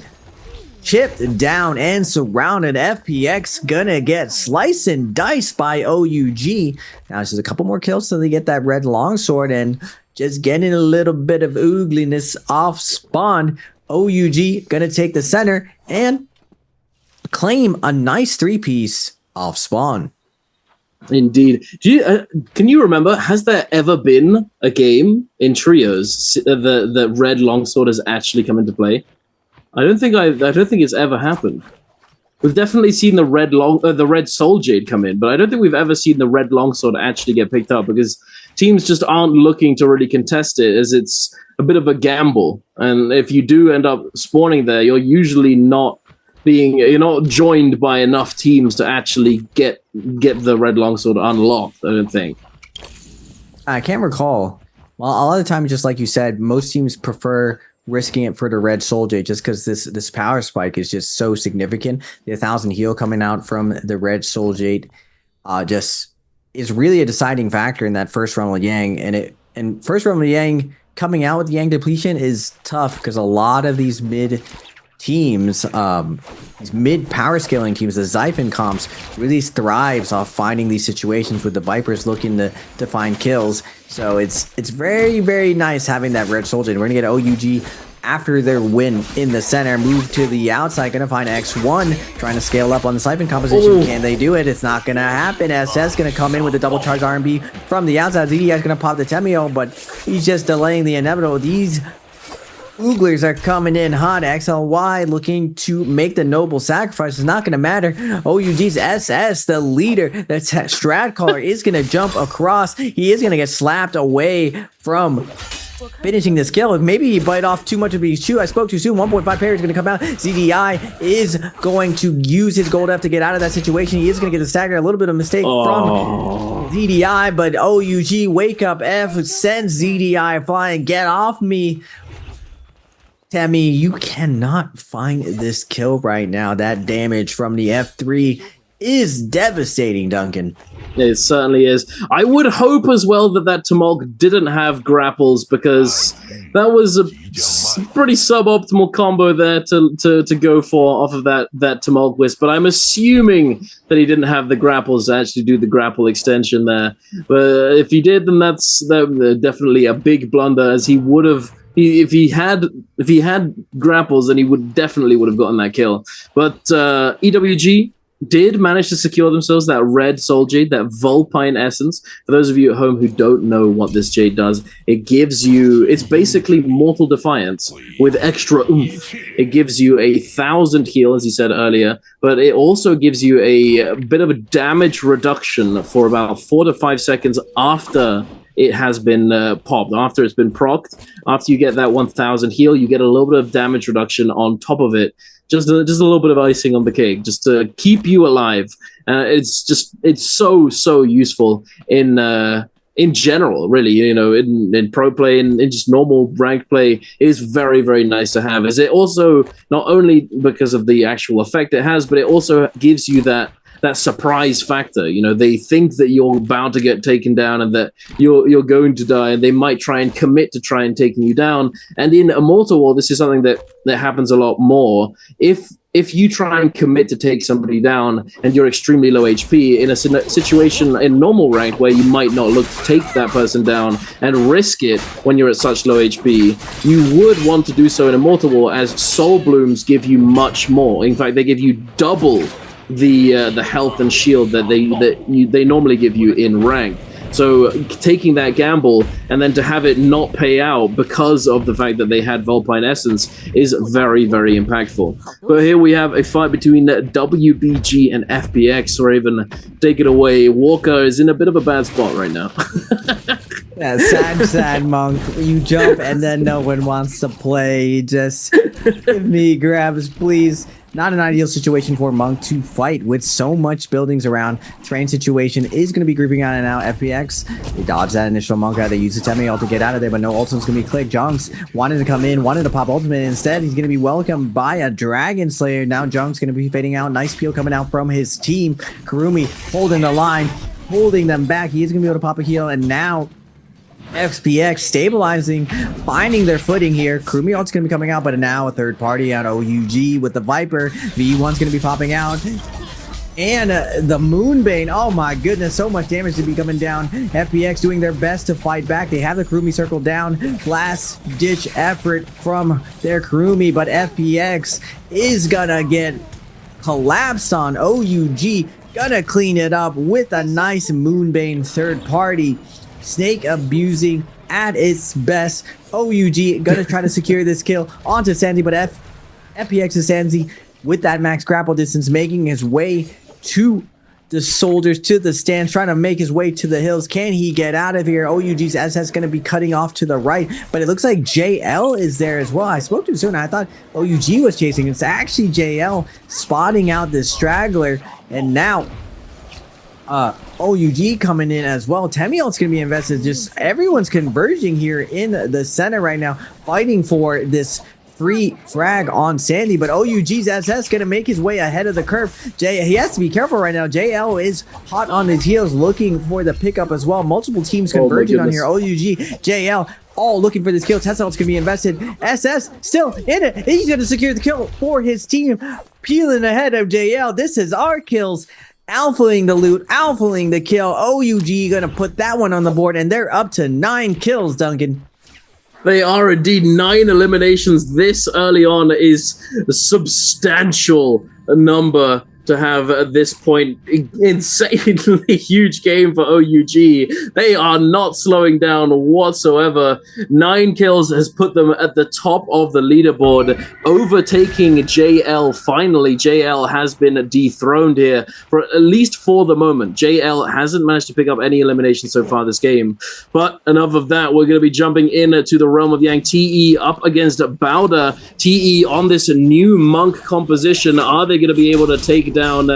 S2: chipped down and surrounded. FPX gonna get sliced and diced by OUG. Now it's just a couple more kills so they get that red longsword, and just getting a little bit of oogliness off spawn. OUG gonna take the center and claim a nice 3-piece off spawn.
S1: Indeed. Can you remember, has there ever been a game in trios the red longsword has actually come into play? I don't think it's ever happened. We've definitely seen the red soul jade come in, but I don't think we've ever seen the red longsword actually get picked up, because teams just aren't looking to really contest it, as it's a bit of a gamble. And if you do end up spawning there, you're usually not joined by enough teams to actually get the red longsword unlocked, I don't think.
S2: I can't recall. Well, a lot of the time, just like you said, most teams prefer risking it for the red soul jade, just because this power spike is just so significant. The 1,000 heal coming out from the red soul jade just is really a deciding factor in that first realm of Yang. And first realm of Yang coming out with Yang depletion is tough, because a lot of these mid teams, these mid power scaling teams, the Xiphon comps, really thrives off finding these situations with the Vipers looking to find kills. So it's very, very nice having that red soldier. And we're gonna get OUG after their win in the center, move to the outside, gonna find X1 trying to scale up on the Xiphon composition. Ooh. Can they do it? It's not gonna happen. SS gonna come in with the double charge R&B from the outside. ZDI is gonna pop the Temio, but he's just delaying the inevitable. These Ooglers are coming in hot. XLY looking to make the noble sacrifice. It's not going to matter. OUG's SS, the leader, the strat caller, is going to jump across. He is going to get slapped away from finishing this kill. Maybe he bite off too much of his chew. I spoke too soon. 1.5 parry is going to come out. ZDI is going to use his gold F to get out of that situation. He is going to get the stagger. A little bit of mistake from ZDI, but OUG wake up F sends ZDI flying. Get off me, Tammy. You cannot find this kill right now. That damage from the F3 is devastating, Duncan.
S1: It certainly is. I would hope as well that Tumulk didn't have grapples, because that was a pretty suboptimal combo there to go for off of that Tumulk Wisp. But I'm assuming that he didn't have the grapples to actually do the grapple extension there. But if he did, then that's definitely a big blunder, as he would have. If he had grapples, then he definitely would have gotten that kill. But EWG did manage to secure themselves that red soul jade, that Vulpine essence. For those of you at home who don't know what this jade does, it's basically Mortal Defiance with extra oomph. It gives you 1,000 heal, as you said earlier, but it also gives you a bit of a damage reduction for about 4 to 5 seconds after it has been popped, after it's been procced. After you get that 1,000 heal, you get a little bit of damage reduction on top of it. Just a little bit of icing on the cake, just to keep you alive. It's so useful in general, really. You know, in pro play and in just normal ranked play, it is very, very nice to have. Is it also not only because of the actual effect it has, but it also gives you that surprise factor. You know, they think that you're about to get taken down and that you're going to die, and they might try and commit to try and taking you down. And in Immortal War, this is something that happens a lot more. If you try and commit to take somebody down and you're extremely low HP, in a situation in normal rank where you might not look to take that person down and risk it when you're at such low HP, you would want to do so in Immortal War, as Soul Blooms give you much more. In fact, they give you double the health and shield that they normally give you in rank. So taking that gamble and then to have it not pay out because of the fact that they had Vulpine Essence is very, very impactful. But here we have a fight between WBG and FPX. Or even take it away. Walker is in a bit of a bad spot right now.
S2: Yeah, sad Monk. You jump and then no one wants to play. Just give me grabs, please. Not an ideal situation for Monk to fight with so much buildings around. Terrain situation is going to be grouping out and out. FPX, they dodge that initial Monk out. They use the Temi ult to get out of there, but no ultimate's going to be clicked. Junks wanted to come in, wanted to pop ultimate. Instead, he's going to be welcomed by a Dragon Slayer. Now Junks going to be fading out. Nice peel coming out from his team. Kurumi holding the line, holding them back. He is going to be able to pop a heal, and now FPX stabilizing, finding their footing here. Kurumi ult's going to be coming out, but now a third party on OUG with the Viper. V1's going to be popping out. And the Moonbane, oh my goodness, so much damage to be coming down. FPX doing their best to fight back. They have the Kurumi circled down. Last ditch effort from their Kurumi, but FPX is going to get collapsed on OUG. Gonna clean it up with a nice Moonbane third party. Snake abusing at its best. OUG gonna try to secure this kill onto Sandy, but FPX is Sandy with that max grapple distance, making his way to the soldiers, to the stands, trying to make his way to the hills. Can he get out of here? OUG's SS gonna be cutting off to the right, but it looks like JL is there as well. I spoke too soon. I thought OUG was chasing. It's actually JL spotting out this straggler, and now OUG coming in as well. Temi ult's gonna be invested. Just everyone's converging here in the center right now, fighting for this free frag on Sandy, but OUG's SS gonna make his way ahead of the curve. He has to be careful right now. JL is hot on his heels, looking for the pickup as well. Multiple teams converging on here. OUG, JL, all looking for this kill. Tesla ult's gonna be invested. SS still in it. He's gonna secure the kill for his team, peeling ahead of JL. This is our kills. Alphaing the loot, alphaing the kill. OUG gonna put that one on the board, and they're up to 9 kills, Duncan.
S1: They are indeed 9 eliminations. This early on is a substantial number to have at this point. Insanely huge game for OUG. They are not slowing down whatsoever. 9 kills has put them at the top of the leaderboard, overtaking JL. Finally, JL has been dethroned here, for at least for the moment. JL hasn't managed to pick up any elimination so far this game. But enough of that. We're going to be jumping into the realm of Yang. TE up against Bowder. TE on this new Monk composition. Are they going to be able to take down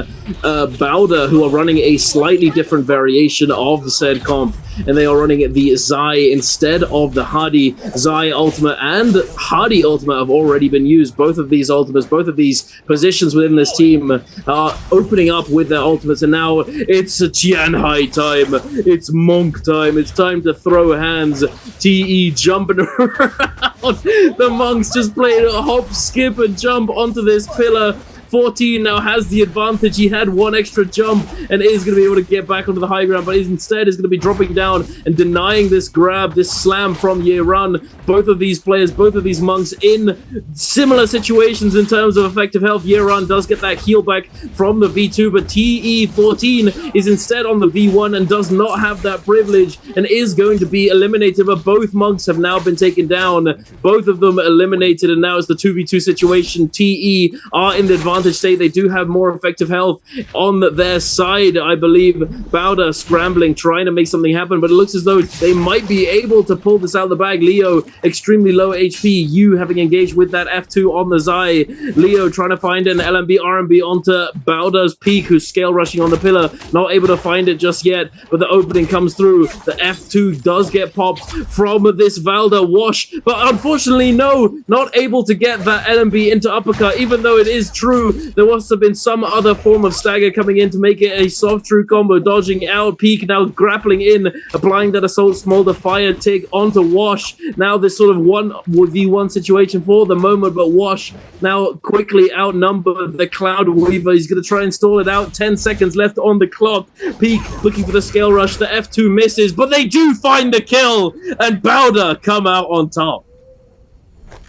S1: Bowder, who are running a slightly different variation of said comp, and they are running the Zai instead of the Hardy. Zai ultimate and Hardy ultimate have already been used. Both of these ultimates, both of these positions within this team are opening up with their ultimates, and now it's Tianhai time. It's Monk time. It's time to throw hands. TE jumping around. The Monks just playing a hop, skip, and jump onto this pillar. 14 now has the advantage. He had one extra jump and is going to be able to get back onto the high ground, but instead is going to be dropping down and denying this grab, this slam from Yeran. Both of these players, both of these Monks in similar situations in terms of effective health. Yeran does get that heal back from the V2, but TE14 is instead on the V1 and does not have that privilege and is going to be eliminated, but both Monks have now been taken down. Both of them eliminated, and now it's the 2v2 situation. TE are in the advantage state. They do have more effective health on their side. I believe Bowder scrambling, trying to make something happen, but it looks as though they might be able to pull this out of the bag. Leo, extremely low HP. You having engaged with that F2 on the Zai. Leo trying to find an LMB RMB onto Bowder's Peak, who's scale rushing on the pillar. Not able to find it just yet, but the opening comes through. The F2 does get popped from this Valda wash, but unfortunately, no, not able to get that LMB into uppercut, even though it is true. There must have been some other form of stagger coming in to make it a soft true combo. Dodging out, Peak now grappling in, applying that assault smolder fire tick onto Wash. Now this sort of 1v1 situation for the moment, but Wash now quickly outnumbered the Cloud Weaver. He's going to try and stall it out. 10 seconds left on the clock. Peak looking for the scale rush. The F2 misses, but they do find the kill, and Bowder come out on top.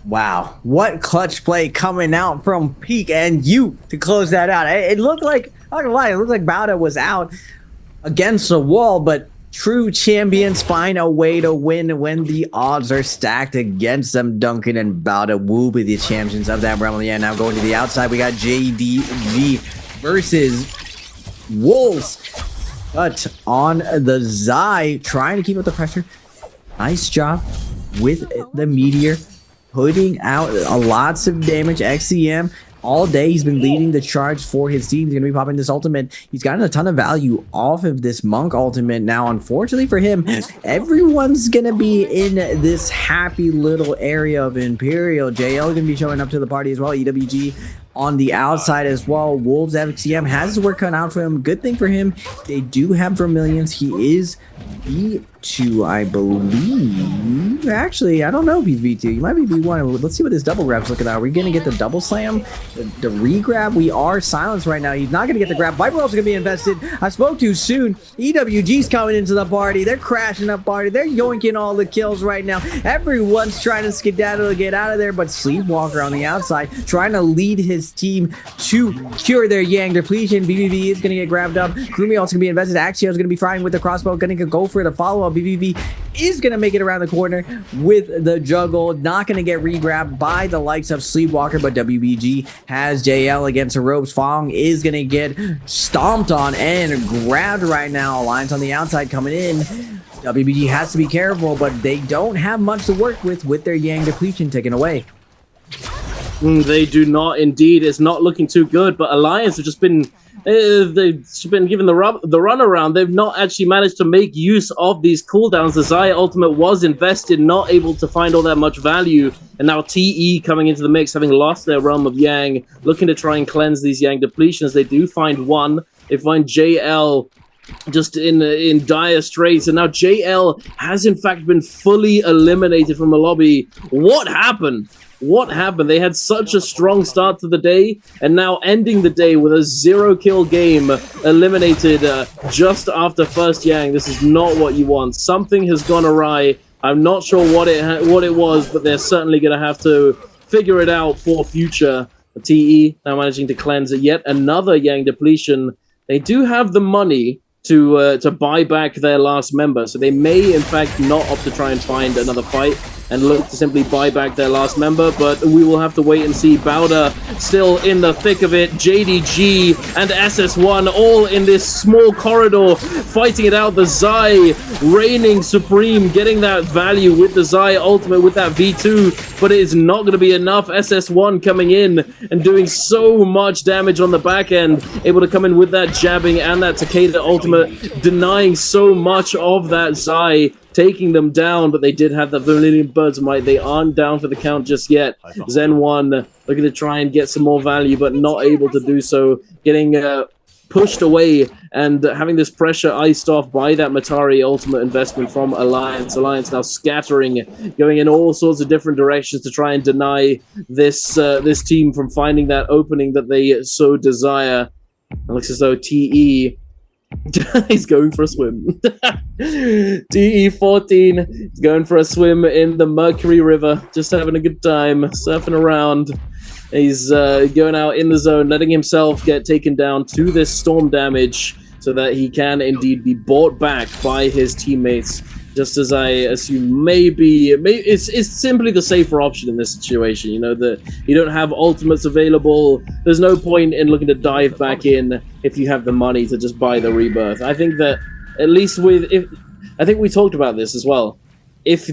S2: Wow, what clutch play coming out from Peak and you to close that out. It looked like, I'm not gonna lie, it looked like Bowder was out against the wall, but true champions find a way to win when the odds are stacked against them. Duncan and Bowder will be the champions of that realm. Yeah, now going to the outside, we got JDG versus Wolves. But on the Zai, trying to keep up the pressure. Nice job with the Meteor, putting out lots of damage. XCM all day, he's been leading the charge for his team. He's going to be popping this ultimate. He's gotten a ton of value off of this Monk ultimate. Now, unfortunately for him, everyone's going to be in this happy little area of Imperial. JL going to be showing up to the party as well. EWG on the outside as well. Wolves FXCM has his work cut out for him. Good thing for him, they do have Vermilions. He is V2, I believe. Actually, I don't know if he's V2. He might be V1. Let's see what this double grab's looking at. Are we going to get the double slam? The re-grab? We are silenced right now. He's not going to get the grab. Viper also going to be invested. I spoke too soon. EWG's coming into the party. They're crashing the party. They're yoinking all the kills right now. Everyone's trying to skedaddle to get out of there, but Sleepwalker on the outside trying to lead his team to cure their Yang depletion. BBV is going to get grabbed up. Krumi also going to be invested. Axio is going to be firing with the crossbow. Going to go for the follow-up. BBV is going to make it around the corner with the juggle. Not going to get re-grabbed by the likes of Sleepwalker, but WBG has JL against the ropes. Fong is going to get stomped on and grabbed right now. Alliance on the outside coming in. WBG has to be careful, but they don't have much to work with their Yang depletion taken away.
S1: They do not indeed. It's not looking too good, but Alliance have just been they've been given the runaround. They've not actually managed to make use of these cooldowns. The Xayah ultimate was invested, not able to find all that much value, and now TE coming into the mix, having lost their realm of Yang, looking to try and cleanse these Yang depletions. They do find one. They find JL just in dire straits, and now JL has in fact been fully eliminated from the lobby. What happened? What happened? They had such a strong start to the day, and now ending the day with a 0-kill game, eliminated just after first Yang. This is not what you want. Something has gone awry. I'm not sure what it was, but they're certainly going to have to figure it out for future. TE now managing to cleanse yet another Yang depletion. They do have the money to buy back their last member, so they may in fact not opt to try and find another fight and look to simply buy back their last member, but we will have to wait and see. Bowder still in the thick of it. JDG and SS1 all in this small corridor, fighting it out. The Zai reigning supreme, getting that value with the Zai ultimate, with that V2, but it is not going to be enough. SS1 coming in and doing so much damage on the back end, able to come in with that jabbing and that Takeda ultimate, denying so much of that Zai, taking them down, but they did have that Vermilion Birds of Might. They aren't down for the count just yet. Zen 1 looking to try and get some more value, but not able to do so. Getting pushed away and having this pressure iced off by that Matari ultimate investment from Alliance. Alliance now scattering, going in all sorts of different directions to try and deny this this team from finding that opening that they so desire. It looks as though TE he's going for a swim. TE14 is going for a swim in the Mercury River, just having a good time, surfing around. He's going out in the zone, letting himself get taken down to this storm damage so that he can indeed be brought back by his teammates. Just as I assume, maybe it's simply the safer option in this situation. You know, that you don't have ultimates available. There's no point in looking to dive back in if you have the money to just buy the rebirth. I think that at least I think we talked about this as well. If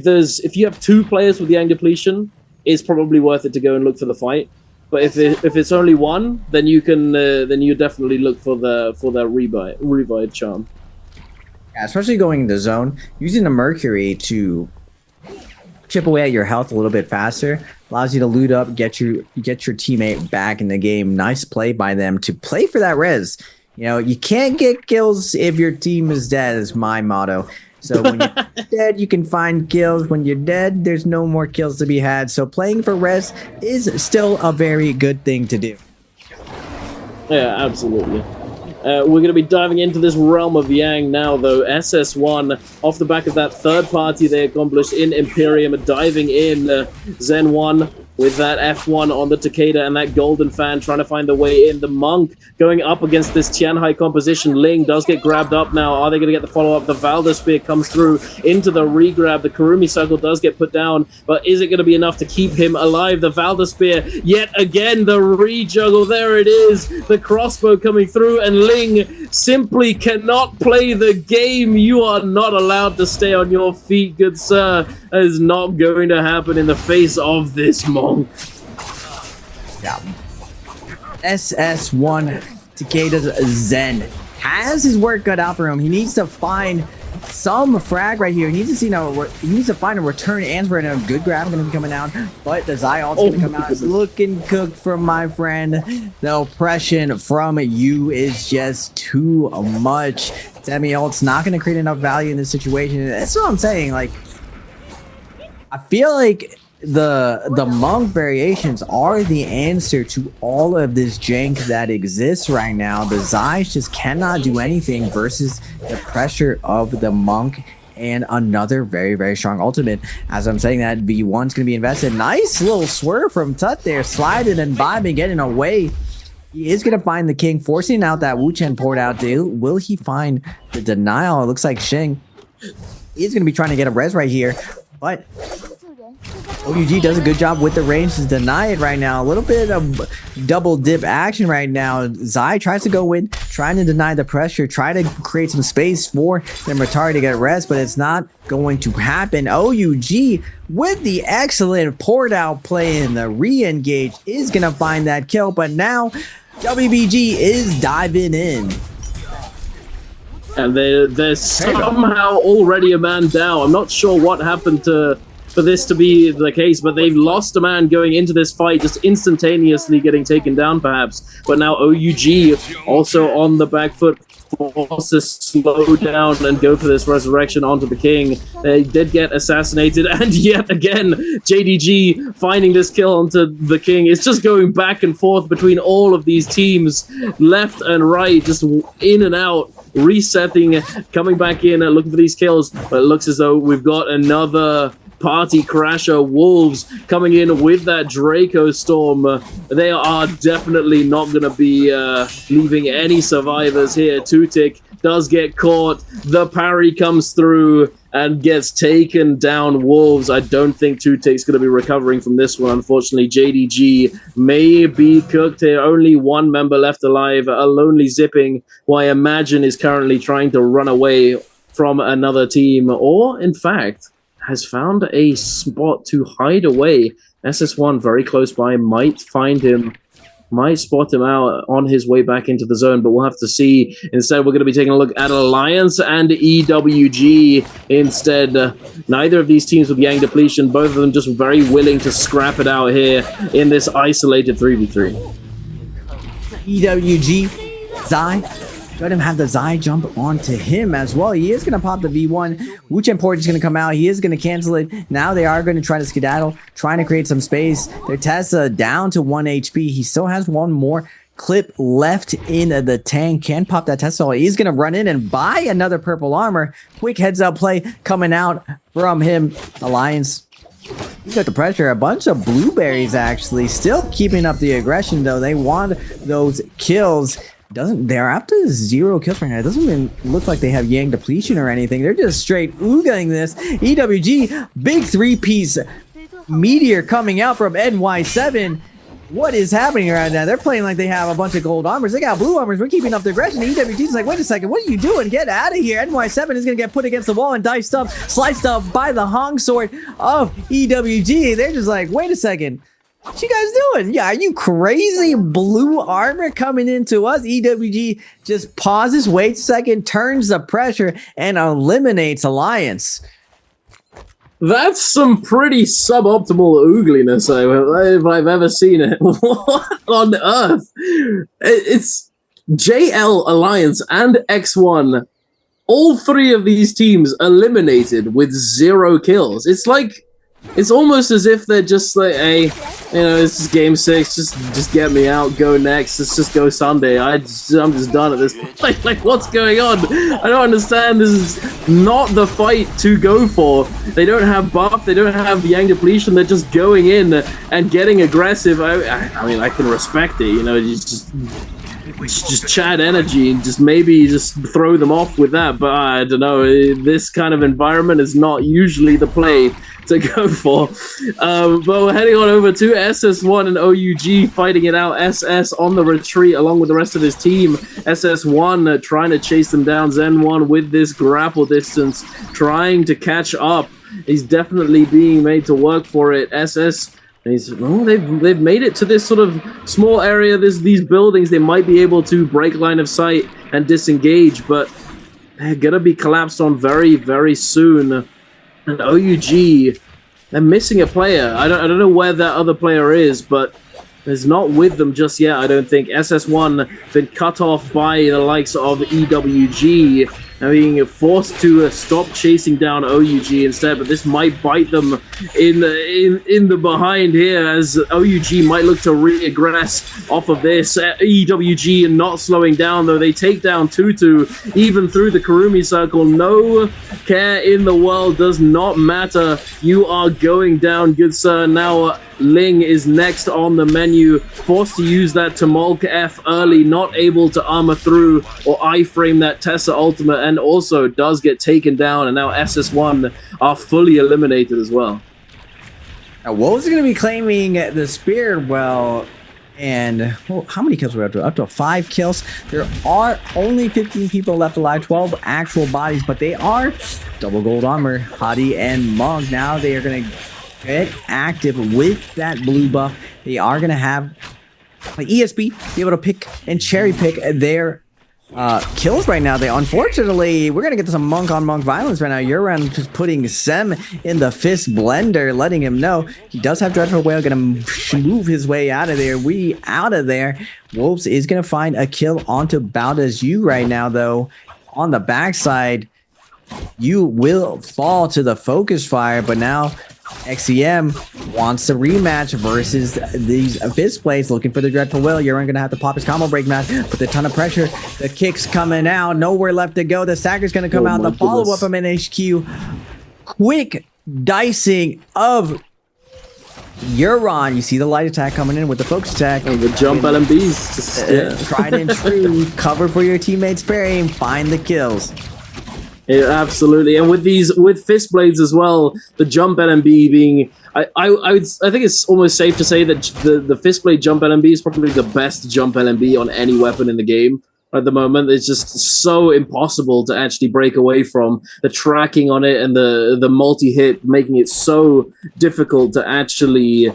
S1: you have two players with the Yang depletion, it's probably worth it to go and look for the fight. But if it's only one, then you can you definitely look for the revive charm.
S2: Yeah, especially going into zone, using the Mercury to chip away at your health a little bit faster allows you to loot up, get your teammate back in the game. Nice play by them to play for that res. You know, you can't get kills if your team is dead, is my motto. So when you're dead, you can find kills. When you're dead, there's no more kills to be had. So playing for res is still a very good thing to do.
S1: Yeah, absolutely. We're going to be diving into this realm of Yang now, though. SS1, off the back of that third party they accomplished in Imperium, diving in. Zen 1 with that F1 on the Takeda and that Golden Fan trying to find the way in. The Monk going up against this Tianhai composition. Ling does get grabbed up now. Are they going to get the follow-up? The Valda Spear comes through into the re-grab. The Kurumi Circle does get put down, but is it going to be enough to keep him alive? The Valda Spear, yet again, the re-juggle. There it is. The crossbow coming through, and Ling simply cannot play the game. You are not allowed to stay on your feet, good sir. That is not going to happen in the face of this Monk.
S2: Yeah. SS1 Takeda's Zen has his work cut out for him. He needs to find some frag right here. He needs to see he needs to find a return answer, and a good grab going to be coming out. But the Zai ult's going to come out. It's looking cooked from my friend. The oppression from you is just too much. Demi ult's not going to create enough value in this situation. That's what I'm saying. Like, I feel like the Monk variations are the answer to all of this jank that exists right now. The Zais just cannot do anything versus the pressure of the Monk and another very, very strong ultimate. As I'm saying that, V1's going to be invested. Nice little swerve from Tut there, sliding and vibing, getting away. He is going to find the king, forcing out that Wu Chen poured out deal. Will he find the denial? It looks like Shing is going to be trying to get a res right here, but OUG does a good job with the range to deny it right now. A little bit of double dip action right now. Zai tries to go in, trying to deny the pressure, try to create some space for Nematari to get rest, but it's not going to happen. OUG with the excellent poured out play and the re-engage is going to find that kill, but now WBG is diving in.
S1: And they're somehow already a man down. I'm not sure what happened for this to be the case, but they've lost a man going into this fight, just instantaneously getting taken down perhaps. But now OUG also on the back foot, forced to slow down and go for this resurrection onto the king. They did get assassinated, and yet again JDG finding this kill onto the king. It's just going back and forth between all of these teams, left and right, just in and out, resetting, coming back in and looking for these kills. But it looks as though we've got another party crasher. Wolves coming in with that Draco Storm. They are definitely not going to be leaving any survivors here. Tutik does get caught. The parry comes through and gets taken down. Wolves, I don't think Tutik's going to be recovering from this one. Unfortunately, JDG may be cooked here. Only one member left alive. A lonely Zipping, who I imagine is currently trying to run away from another team, or in fact has found a spot to hide away. SS1 very close by, might find him, might spot him out on his way back into the zone, but we'll have to see. Instead, we're going to be taking a look at Alliance and EWG instead. Neither of these teams with Yang Depletion, both of them just very willing to scrap it out here in this isolated 3v3.
S2: EWG, Zai, let him have the Zai jump onto him as well. He is going to pop the V1. Wu Chen Port is going to come out. He is going to cancel it. Now they are going to try to skedaddle, trying to create some space. Their Tessa down to 1 HP. He still has one more clip left in the tank. Can pop that Tessa. He's going to run in and buy another purple armor. Quick heads up play coming out from him. Alliance, he got the pressure. A bunch of blueberries actually. Still keeping up the aggression though. They want those kills. They're up to 0 kills right now. It doesn't even look like they have Yang Depletion or anything. They're just straight oogaing this. EWG, big 3-piece meteor coming out from NY7. What is happening right now? They're playing like they have a bunch of gold armors. They got blue armors. We're keeping up the aggression. EWG's like, wait a second, what are you doing? Get out of here. NY7 is going to get put against the wall and diced up, sliced up by the Hong Sword of EWG. They're just like, wait a second. What you guys doing? Yeah, are you crazy? Blue armor coming into us. EWG just pauses, waits a second, turns the pressure, and eliminates Alliance.
S1: That's some pretty suboptimal oogliness if I've ever seen it. What on earth? It's JL, Alliance, and X1. All three of these teams eliminated with 0 kills. It's like it's almost as if they're just like, hey, you know, this is game 6. Just get me out. Go next. Let's just go Sunday. I'm just done at this point. Like, what's going on? I don't understand. This is not the fight to go for. They don't have buff. They don't have yang depletion. They're just going in and getting aggressive. I mean, I can respect it. You know, you just chat energy and maybe just throw them off with that. But I don't know. This kind of environment is not usually the play to go for. But we're heading on over to SS1 and OUG fighting it out. SS on the retreat along with the rest of his team. SS1 trying to chase them down. Zen1 with this grapple distance trying to catch up. He's definitely being made to work for it. SS, they've made it to this sort of small area. These buildings. They might be able to break line of sight and disengage, but they're gonna be collapsed on very, very soon. And OUG, they're missing a player. I don't know where that other player is, but is not with them just yet, I don't think. SS1 been cut off by the likes of EWG and being forced to stop chasing down OUG instead, but this might bite them in the behind here as OUG might look to regress off of this. EWG not slowing down, though. They take down Tutu even through the Kurumi circle. No care in the world, does not matter. You are going down, good sir. Now Ling is next on the menu, forced to use that Tumulk F early, not able to armor through or iframe that Tessa ultimate, and also does get taken down, and now SS1 are fully eliminated as well.
S2: Now, Wolves are going to be claiming the Spirit Well, and well, how many kills are we up to? Up to 5 kills. There are only 15 people left alive, 12 actual bodies, but they are double gold armor, Hadi and Monk. Now they are going to get active with that blue buff. They are going to have like ESB be able to pick and cherry pick their kills right now. Unfortunately, we're going to get to some monk on monk violence right now. Uran just putting Sem in the fist blender, letting him know he does have Dreadful Whale, going to move his way out of there. Out of there. Wolves is going to find a kill onto Baldas U right now, though. On the backside, you will fall to the focus fire, but now XCM wants a rematch versus these Fist Blades, looking for the Dreadful Will. You're going to have to pop his combo break match with a ton of pressure. The kicks coming out, nowhere left to go. The stagger's going to come out. The follow-up from NHQ. Quick dicing of Euron. You see the light attack coming in with the focus attack.
S1: And the jump LMBs.
S2: Tried and true. Cover for your teammates parrying. Find the kills.
S1: Yeah, absolutely. And with Fist Blades as well, the jump LMB being, I think it's almost safe to say that the Fist Blade jump LMB is probably the best jump LMB on any weapon in the game at the moment. It's just so impossible to actually break away from. The tracking on it and the multi-hit making it so difficult to actually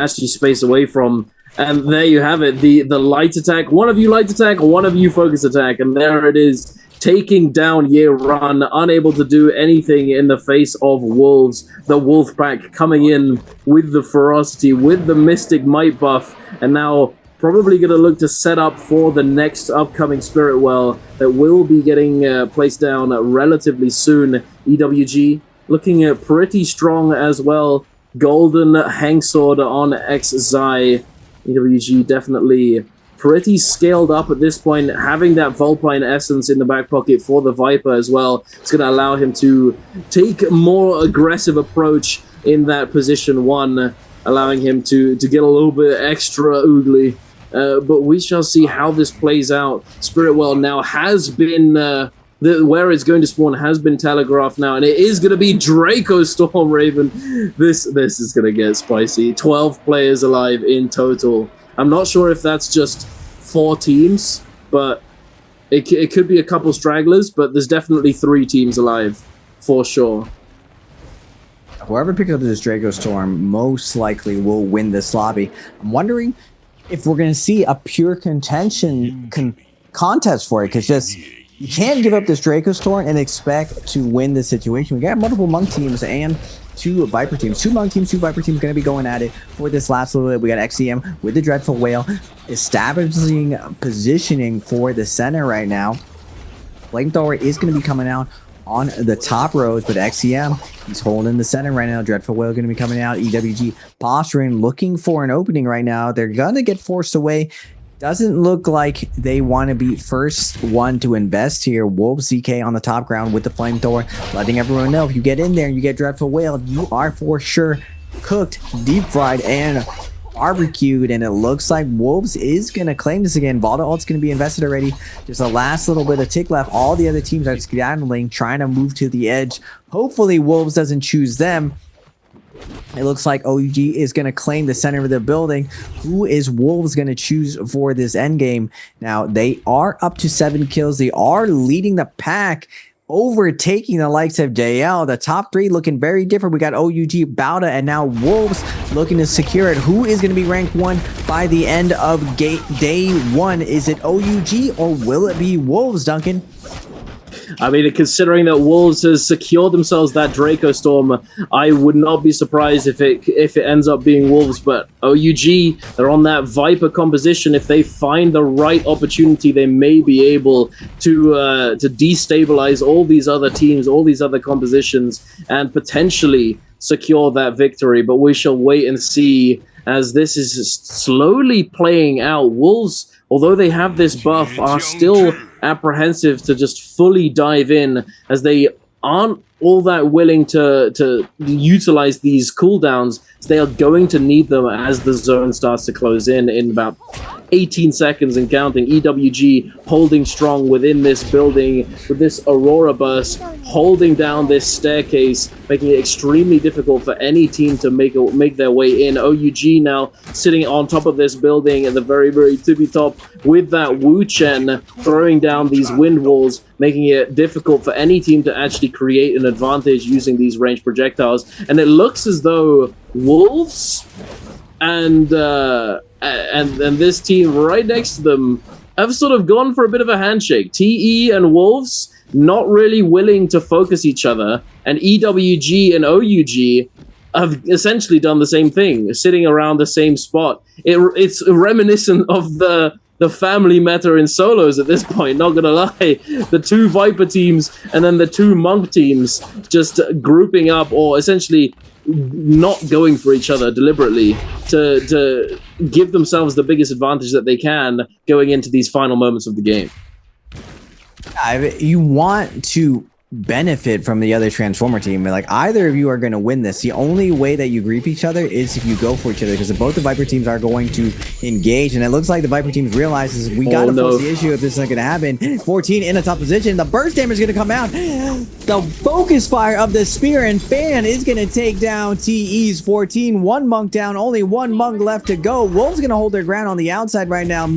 S1: space away from. And there you have it, the light attack. One of you light attack, one of you focus attack, and there it is. Taking down Year-Run, unable to do anything in the face of Wolves. The Wolfpack coming in with the ferocity, with the Mystic Might buff, and now probably going to look to set up for the next upcoming Spirit Well that will be getting placed down relatively soon. EWG looking pretty strong as well. Golden Hangsword on X-Zai. EWG definitely pretty scaled up at this point. Having that Vulpine Essence in the back pocket for the Viper as well, it's going to allow him to take a more aggressive approach in that position 1, allowing him to get a little bit extra oogly. But we shall see how this plays out. Spirit Well now has been where it's going to spawn has been telegraphed now, and it is going to be Draco Storm Raven. This is going to get spicy. 12 players alive in total. I'm not sure if that's just 4 teams, but it could be a couple stragglers, but there's definitely 3 teams alive, for sure.
S2: Whoever picks up this Draco Storm most likely will win this lobby. I'm wondering if we're going to see a pure contention contest for it, because just you can't give up this Draco Storm and expect to win this situation. We got multiple Monk teams and 2 Viper teams. 2 Monk teams, 2 Viper teams going to be going at it for this last little bit. We got XCM with the Dreadful Whale establishing positioning for the center right now. Flamethrower is going to be coming out on the top rows, but XCM, he's holding the center right now. Dreadful Whale going to be coming out. EWG posturing, looking for an opening right now. They're going to get forced away. Doesn't look like they want to be first one to invest here. Wolves ZK on the top ground with the flamethrower, letting everyone know if you get in there and you get Dreadful Whale, you are for sure cooked, deep fried, and barbecued. And it looks like Wolves is going to claim this again. Valda ult's going to be invested already. Just a last little bit of tick left. All the other teams are skedaddling, trying to move to the edge. Hopefully Wolves doesn't choose them. It looks like OUG is going to claim the center of the building. Who is Wolves going to choose for this end game? Now, they are up to 7 kills. They are leading the pack, overtaking the likes of JL. The top 3 looking very different. We got OUG, Bauda, and now Wolves looking to secure it. Who is going to be ranked 1 by the end of day 1? Is it OUG or will it be Wolves, Duncan?
S1: I mean, considering that Wolves has secured themselves that Draco Storm, I would not be surprised if it ends up being Wolves. But OUG, they're on that Viper composition. If they find the right opportunity, they may be able to destabilize all these other teams, all these other compositions, and potentially secure that victory. But we shall wait and see as this is slowly playing out. Wolves, although they have this buff, are still apprehensive to just fully dive in, as they aren't all that willing to utilize these cooldowns. So they are going to need them as the zone starts to close in about 18 seconds and counting. EWG holding strong within this building with this Aurora burst, holding down this staircase, making it extremely difficult for any team to make their way in. OUG now sitting on top of this building at the very, very tippy top with that Wu Chen throwing down these wind walls, making it difficult for any team to actually create an advantage using these ranged projectiles. And it looks as though Wolves and this team right next to them have sort of gone for a bit of a handshake. TE and Wolves not really willing to focus each other, and EWG and OUG have essentially done the same thing, sitting around the same spot. It's reminiscent of the family meta in solos at this point, not gonna lie. The 2 Viper teams and then the 2 Monk teams just grouping up, or essentially not going for each other deliberately to give themselves the biggest advantage that they can going into these final moments of the game.
S2: You want to benefit from the other Transformer team. Like, either of you are going to win this. The only way that you grief each other is if you go for each other, because both the Viper teams are going to engage, and it looks like the Viper teams realizes we got to force the issue if this isn't going to happen. 14 in a top position. The burst damage is going to come out. The focus fire of the spear and fan is going to take down TE's 14. 1 monk down, only 1 monk left to go. Wolves going to hold their ground on the outside right now.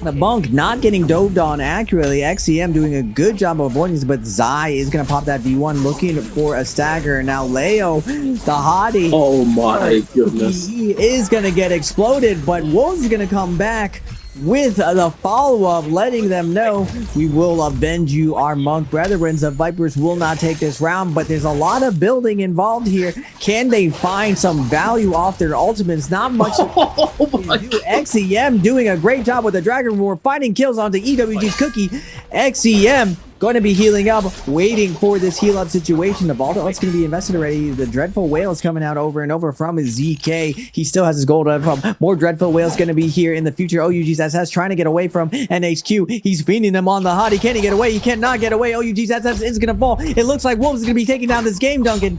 S2: The Monk not getting doved on accurately. XCM doing a good job of avoiding this, but Zai is going to pop that V1 looking for a stagger. Now Leo, the hottie.
S1: Oh my goodness.
S2: He is going to get exploded, but Wolves is going to come back with the follow-up, letting them know we will avenge you, our Monk brethren. The Vipers will not take this round, but there's a lot of building involved here. Can they find some value off their ultimates? Not much. XCM doing a great job with the Dragon Roar, finding kills onto EWG's Cookie. XCM going to be healing up, waiting for this heal up situation. The Valda ult's going to be invested already. The Dreadful Whale is coming out over and over from his ZK. He still has his gold from more Dreadful Whales going to be here in the future. OUG's SS trying to get away from NHQ. He's feeding them on the hottie. Can he get away? He cannot get away. OUG's SS is going to fall. It looks like Wolves is going to be taking down this game, Duncan.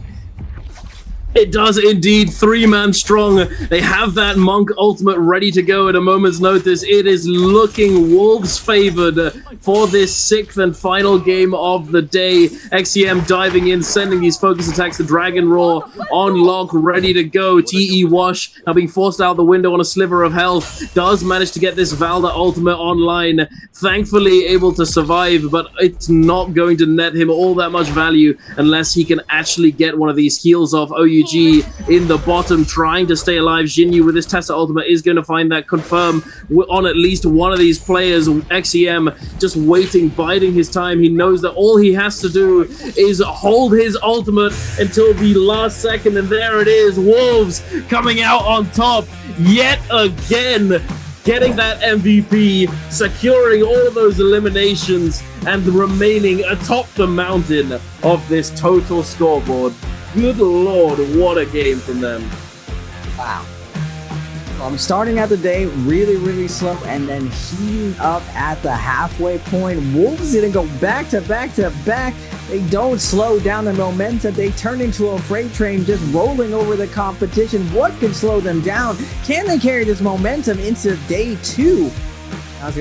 S1: It does indeed. 3-man strong. They have that Monk ultimate ready to go at a moment's notice. It is looking Wolves favored for this 6th and final game of the day. XCM diving in, sending these focus attacks. The Dragon Roar on lock, ready to go. TE Wash now being forced out the window on a sliver of health. Does manage to get this Valda ultimate online. Thankfully able to survive, but it's not going to net him all that much value unless he can actually get one of these heals off. OUG in the bottom trying to stay alive. Jinyu with his Tessa ultimate is going to find that confirm on at least one of these players. XCM just waiting, biding his time. He knows that all he has to do is hold his ultimate until the last second, and there it is. Wolves coming out on top yet again, getting that MVP, securing all of those eliminations, and remaining atop the mountain of this total scoreboard. Good lord, what a game from them.
S2: Wow. Well, I'm starting out the day really slow and then heating up at the halfway point. Wolves didn't go back to back to back. They don't slow down the momentum. They turn into a freight train just rolling over the competition. What can slow them down? Can they carry this momentum into day 2? Now it's gonna be